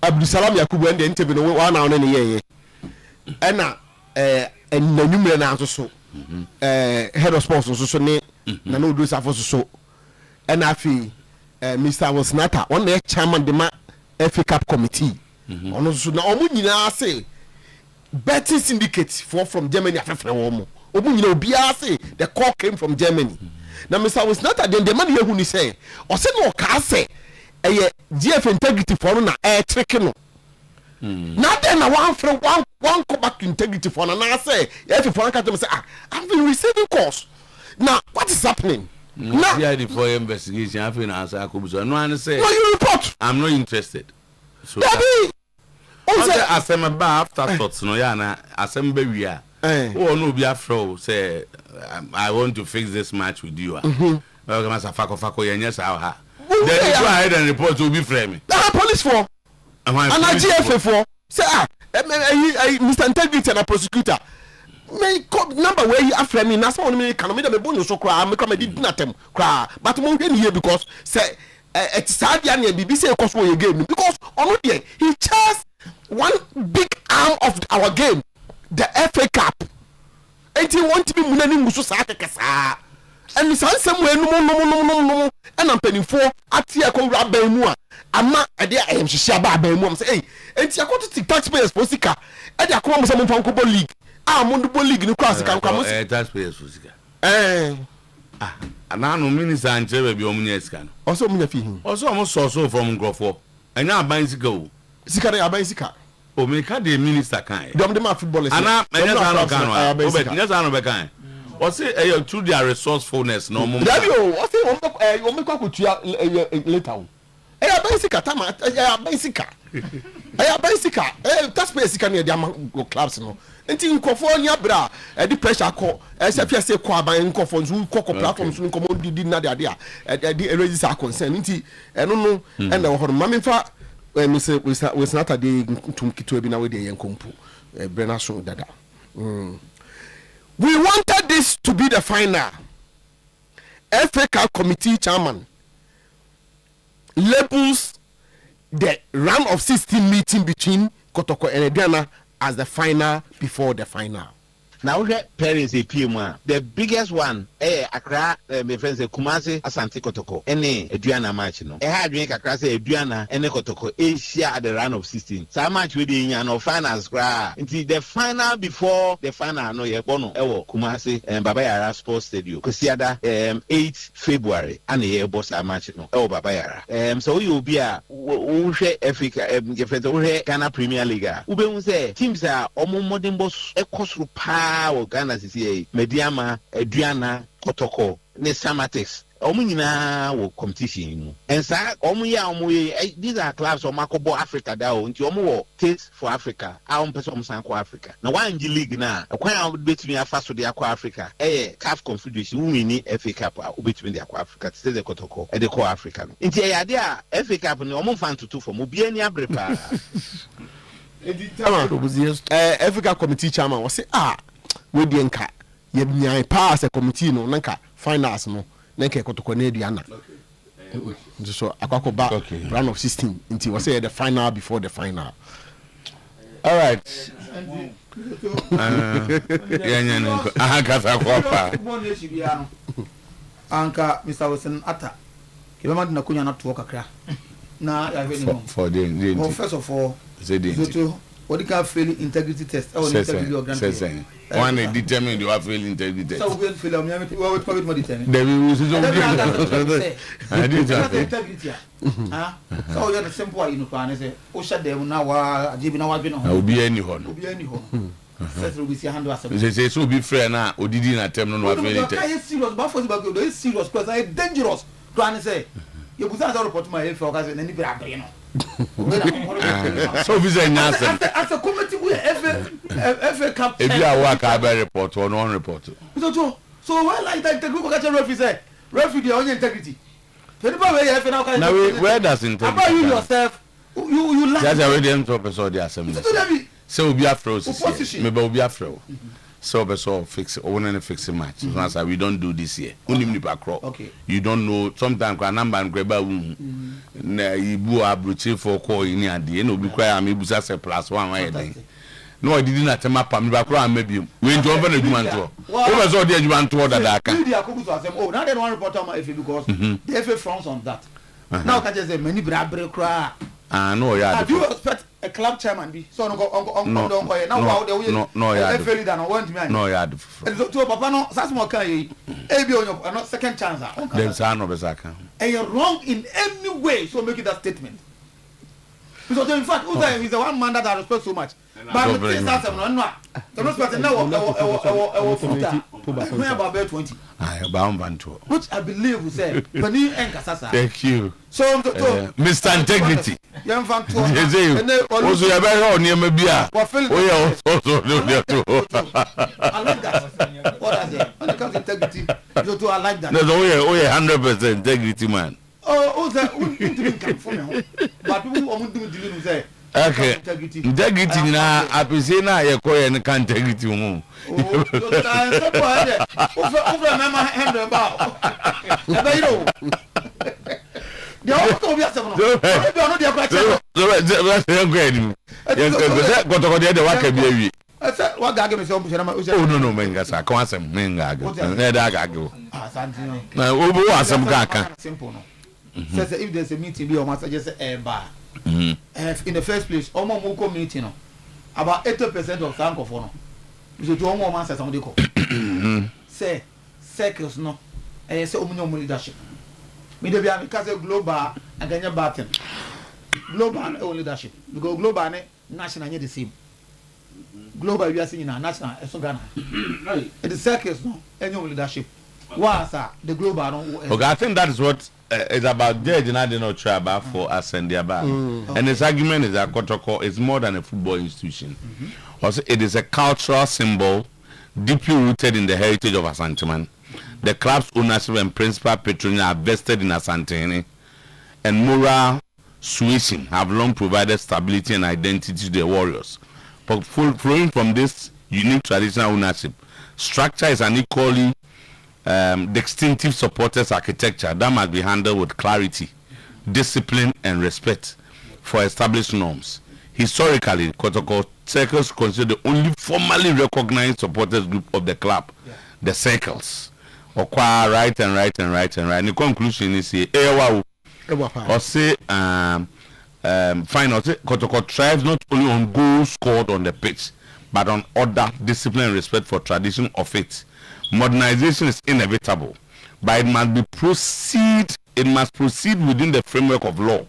Abdusalam Yakubu and the interview no one hour na ye. Ena enanumre na so head of sports so ne na no do safo so ena afi Mr. Wasnata on the chairman de ma FA Cup committee ono so na omo nyina say betting syndicate from Germany afefre wo mo omo nyina obi say the call came from Germany na Mr. Wasnata then the man yehu ni say o say no ka say GF integrity for na trick no now then one come back to integrity for and I say if for can say I've been receiving calls. Now what is happening? Now for investigation I answer no one say no you report. I'm not interested. So Daddy, say asem after thoughts no ya na asem be wi a oh no be afro say I want to fix this match with you okay masa fako yenya sa ha then you go ahead and report to be frame police for and GFA for say Mr. Integrity and a prosecutor me number where you after me na so me can me bonus so cry me come did natem cry but mo here because say it's sad ya na BBC cause we game because on there he chose one big arm of our game, the FA Cup. And he want to be munani musu sa kekesa. And it's somewhere no and I'm paying for atia ko rabbe mu a ama ade ayem hihia ba ba mu am say hey enti akoto tik taxpayers for sika ade akoma mo some fanko league ah mo do league ni class kan kwamo taxpayers for sika ana no minister anche be bi omunya sika no oso omunya fi hin oso omo so from grofo enya aban sika o sika dey aban sika o me ka dey minister kan dem dem footballers ana enya sa no kan no o bet enya sa no be kan o say through their resourcefulness no mo dabi o o say o me kwa kutua later o aban sika tama aban sika aban sika taxpayers sika ne dey am clubs no enti nkofo nya bra di pressure ko SFS say ko aban nkofo nzu ko platforms no ko di na de di register concern enti eno no and wo ho ma memfa we Saturday tumkito bi na we de yenkompo brena so dada we wanted this to be the final. FA Cup committee chairman labels the round of 16 meeting between Kotoko and Ediana as the final before the final. Now we parents a PM the biggest one Accra my friends Kumasi Asante Kotoko any Ediana match no had drink Accra say Ediana any Kotoko Asia at the round of 16 so match with the no finals gra until the final before the final no ye bono ewo Kumasi Baba Yara Sports Stadium Kosiada 8 February and ye boss a match no ewo Baba Yara so you be a wo hwe Africa wo hwe Ghana Premier League wo be hu say teams are omo modern boss ekosro pa o Ghana CCA Mediama Adriana Kotoko ne Samatics omu nyina wo competition mu ensa omu ya omu these are clubs o makobo Africa da o nti omu wo taste for Africa a on person san ko Africa na one league na kwan between afaso de akwa Africa CAF Confederation we ni FA Cup a between de akwa Africa tse de Kotoko de ko Africa nti ya de a FA Cup ni omu fan tutu for mu bia ni abrepa Africa committee chairman was say we dey nka ye nyai pass a committee no nka finals no nka Kotoko na Ediana so akwako ba round of 16 until we say the final before the final. All right kasa kwa anka Mr. Wilson ata kibema na kunya na tuo kakra na ya veni mo for the first of all so what you can fail integrity test or integrity organ one determine you have fail integrity test so we fail am we probably more determine there we so integrity so you are the simple you know plan say o sha dem na wa ajibi na wa bi no obi ani ho first we see handle as say so be fair na odidi na tem no no fail integrity is serious but for the is serious because I dangerous plan say you go say report my health for cause any be abere no so visa nyasa as a committee we FA Cup if you are work about report or non report so why like that the group of referee say referee the only integrity now where does integrity about you yourself you lack that's already in top of the assembly so we be after us maybe we be after so fix one fix match so we don't do this year only okay you don't know sometimes kwa number and greba na ibu abruchi for call in ade na obi kwa am ibusa se plus 1 why dey no I didn't atema pam ba kro am maybe we njo over na adwuma nto o be so dey adwuma nto da da aka media ko buso asem now they one report on FA because the FA frowns on that now can just say many brabre kra no yeah do you expect a club chairman be so on don't go now how they no yeah FA leader no want me no yeah to papa no that's more can you e be on your second chance then say no be saka and you're wrong in any way so make it that statement because in fact he's the one man that I respect so much but the things that no respect now When about 20? Which I believe we say. Thank you. So, Mr. Integrity. Young fan to also, you better on your mebia. I like that. What I say? When it comes to integrity, so I like that. There's only 100% integrity, man. Oh, that wouldn't come from me. But people won't do it, say. Okay. Integrity na appreciate na ye ko ye ne kan integrity mu. Oh, over mama hand about. You know. They all to be asem no. They don't know their question. Oh no menga sa ko asem menga ga. Na da ga go. Na obo asem ga kan. Simple no. Says if there's a meeting be o ma suggest bar. In the first place, almost community no. About 80% of Sanko for no. You do almost man say somebody call. Say circles no. Say omuni leadership. Me dey be am because global and Kenya batten. Global leadership. Because global and national are the same. Global we are seeing now national so Ghana. The circles no any leadership. What's the global no. Okay, I think that is what it's about. Judge and I did not try about for us and their back. And his argument is that Kotoko is more than a football institution. Also, it is a cultural symbol deeply rooted in the heritage of Asanteman. The club's ownership and principal patronage are vested in Asantene, and moral suasion have long provided stability and identity to the Warriors. But flowing from this unique traditional ownership, structure is an equally distinctive supporters architecture that must be handled with clarity, discipline, and respect for established norms. Historically, Kotoko Circles consider the only formally recognized supporters group of the club, the Circles. Right. The conclusion is here. Or say final Kotoko thrives not only on goals scored on the pitch, but on order, discipline, and respect for tradition of it. Modernization is inevitable, but it must proceed within the framework of law,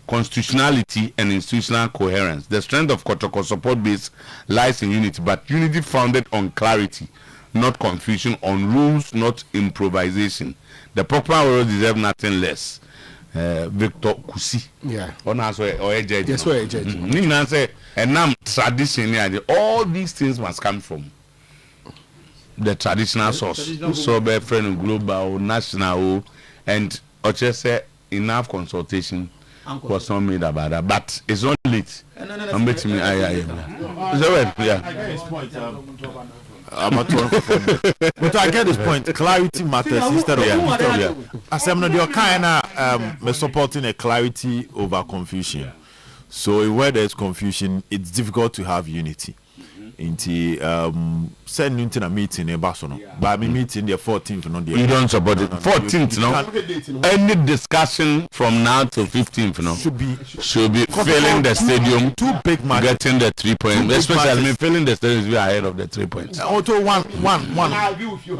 constitutionality, and institutional coherence. The strength of Kotoko support base lies in unity, but unity founded on clarity, not confusion, on rules, not improvisation. The popular world deserve nothing less. Victor Kusi. Yeah. On us or judge. Yes, we're judge. And now tradition, all these things must come from the traditional source. So be friend global, national, and just say enough consultation was not made about that. But it's not late. I'm betting me. Yeah. I get his point. But I get this point. Clarity matters instead of as I'm not your kind of supporting a clarity over confusion. So where there is confusion, it's difficult to have unity. Send into a meeting in Barcelona. By me meeting the 14th, no, you don't support it. 14th, no. Any discussion from now to 15th, no, should be filling the stadium. Two big matches, getting the 3 points. Especially filling the stadium is ahead of the 3 points. Also, one. I agree with you.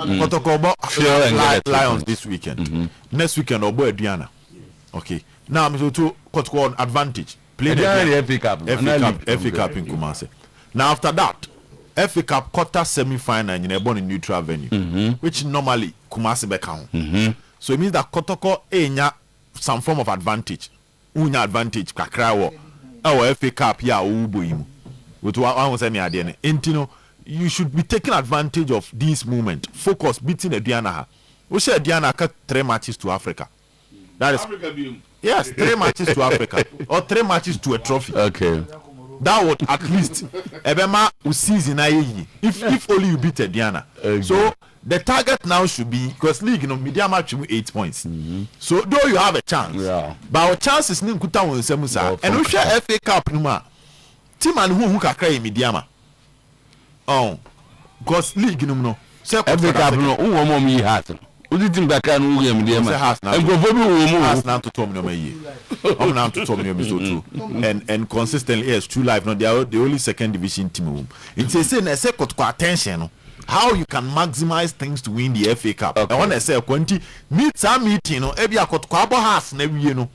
Lions this weekend. Next weekend, Obo Diana. Okay. Now I'm going to Kotoko advantage. Play the FA Cup. FA Cup in Kumasi. Now after that, FA Cup quarter semi-final in a neutral venue, which normally Kumasi be count. So it means that Kotoko enya some form of advantage. Unya advantage kakrawo. Our FA Cup ya uboimu. With one say me adiene. Intino, you should be taking advantage of this moment. Focus beating Diana. We say Diana cut 3 matches to Africa. That is Africa. Yes, 3 matches to Africa or 3 matches to a trophy. Okay. That would at least Ebema season if only you beat Diana. So the target now should be because league media match 8 points. So though you have a chance, but our chance is Ninkuta on Semusa and we share FA Cup Numa. Team and who can cry media. Oh, because league no FA Cup no who me hat. Udi team that can who game media. And go for me now to Tom no me. I'm now to Tom no and consistently yes true life no they are the only second division team. It's a say attention how you can maximize things to win the FA Cup. I want to say quanti meet some meeting no ebi akotko abo has na wie no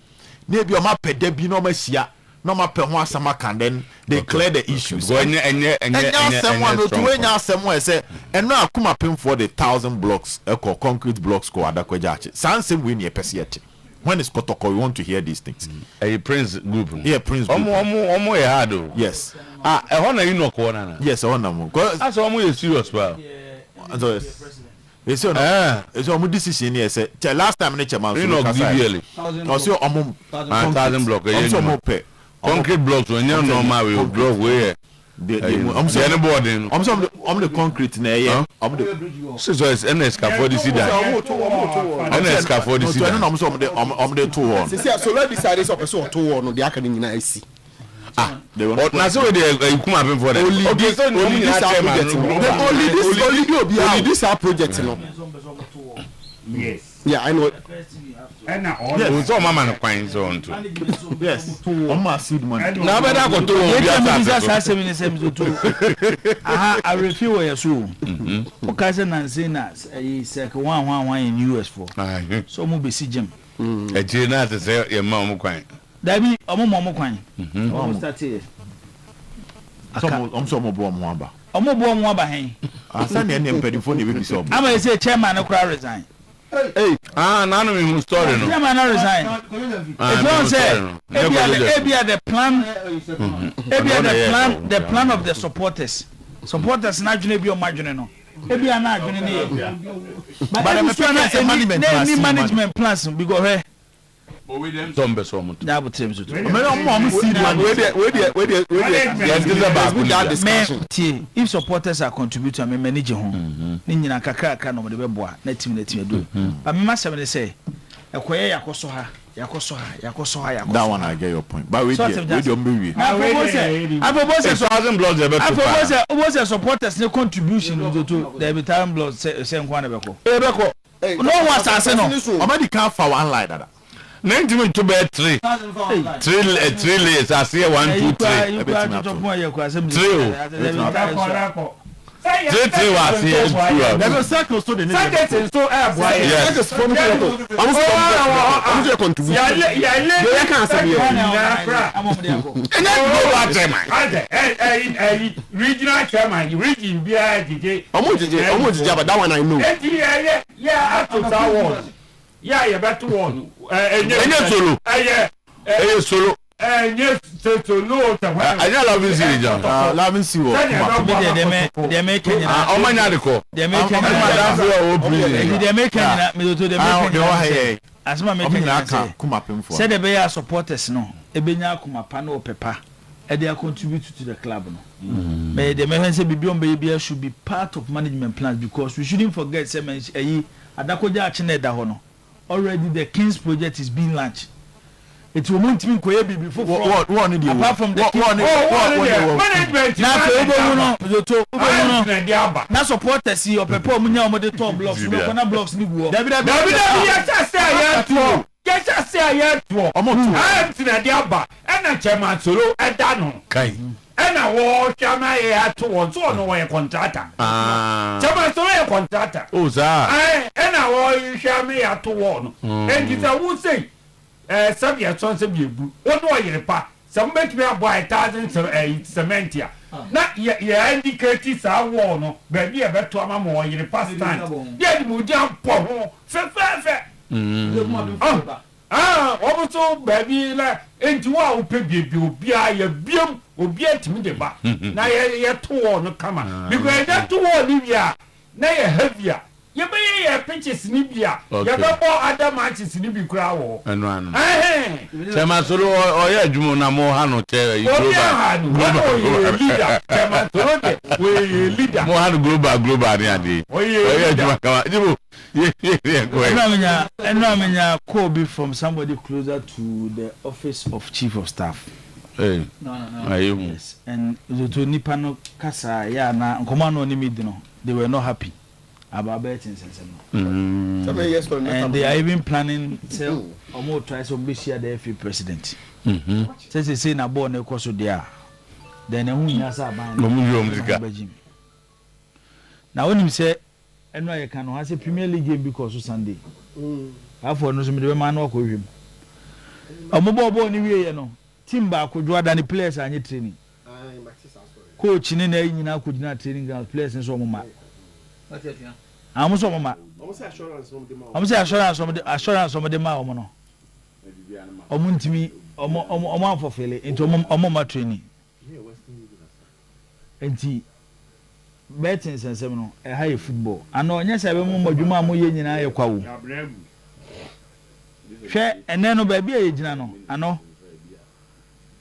na ebi o ma pede bi no ma hia no ma pe ho asama kan then they clear the issues. Enye say eno akuma pem for the 1,000 blocks concrete blocks ko adakwaja. Sansem we ne pese yete. When it's Kotoko, we want to hear these things. A Prince group. Yeah, Prince group. Omo ehado. Yes. Ehona you know ko na. Yes, ehona mo. That's omo is serious well. So it's omo decision here say last time na chairman so no BBL. Also omo 1,000 block. Omo pe. Concrete blocks when you normal we block we I'm the concrete na here. So it's NS for the city. NS for the city. No, I'm the 2-1. So let decide this person 2-1 no the aka nyina isi. They were not. Now so they come up for them. Okay, so only this our project no. Yes. Yeah, I know. And now yes. So mama no kwin so on too. Yes. On seed money. Now better go to I refuse your soul. Okay, so Nancy Nas is like one in US for. So mo be see Jim. E je na te say your mom kwin. Dabi omo kwin. Omo start here. So mo bo mo aba. Omo bo mo aba hen. Asa na em pedifo na be so. Am I say chairman no cry resign. Hey, now me story no. Chairman no resign. If you say the plan, the plan of the supporters. Supporters na dwene bi o madwene no. Ebia na adwene ne. But the management plans because Tombe so much. Double teams. If supporters are contributing, I manage home. Nina kakaka no de beboa na team do. But me must say, ekoye yakosoha. That one I get your point. But we don't be. I propose 1,000 blocks e beto. I propose supporters ne contribution to the 1,000 blocks say nkwa na beko. No one say no. Omadi can for one line that. 90 minutes to bet 3 layers. I see 1, 2, 3. 3 was here. There's a circle so the so yes. I'm contribute. Regional chairman, region BIDJ. But that one I know. Yeah, you better one. Solo. Yes, solo. I love you, John. Love you, see what. They're making. As my making said the bear supporters no. Ebenya kumapa no pepa. And they are contributing to the club. No. But the men say Bibion Baby should be part of management plans because we shouldn't forget Adakoja Chineda Hono. Already the King's project is being launched. It will not be before apart from the management. Now supporters see your people the top blocks. No blocks ni go. Just say I am to the diaba and a chairman solo at Dano. And I war chairman here to one so no way contractor. Chairman solo contractor. Oh, sir. And I war chairman here to one. And it I would say, some years on some you. What do Oyerepa? Some make me buy 1,000 cement here. Not yet, indicated our war, no, but be a better Oyerepa stand. Yet, we jump for fair. Also, baby, into our baby, be I a beam or be at me the back. Now, you're 2 on come on. Because that 2 on Libya, now you're heavier. You may have pinches in Libya. You have more other matches in Libya crowd. And run. Chairman Solo or Jumona Mohano, Mohano global. And Kobe from somebody closer to the office of chief of staff. Hey. No. Yes. And to Nipano Kasa, na Komano Nimidino, they were not happy about betting. And they are even planning to almost try to be the FA president. Since they say na born a course there, then a Hunyasa band. Now, when you say, and I can have a Premier League game because of Sunday. I for no some man walk with him. A mobile born in team ba ko do ada ni players anye training coach ni na nyina ko gyina training ground players nso mo ma amu so mo ma amu say assurance mo de ma o mo no omo ntimi omo afofele into omo ma training enti betting sensem no e ha football ana onye se be mo madwuma mo ye nyina ye kwawo hwe ene no ba bia ye gyina no ano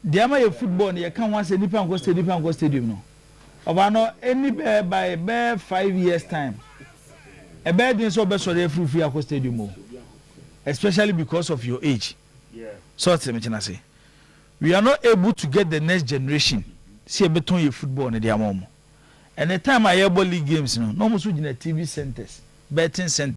dia ma ye football ne ye kan wan se nipa nko stadium no oba no any by 5 years time e be din so be so re free akọ stadium o especially because of your age so tell me china say we are not able to get the next generation see beton ye football ne dia mom and the time I hear league games no so gina TV centers betting centers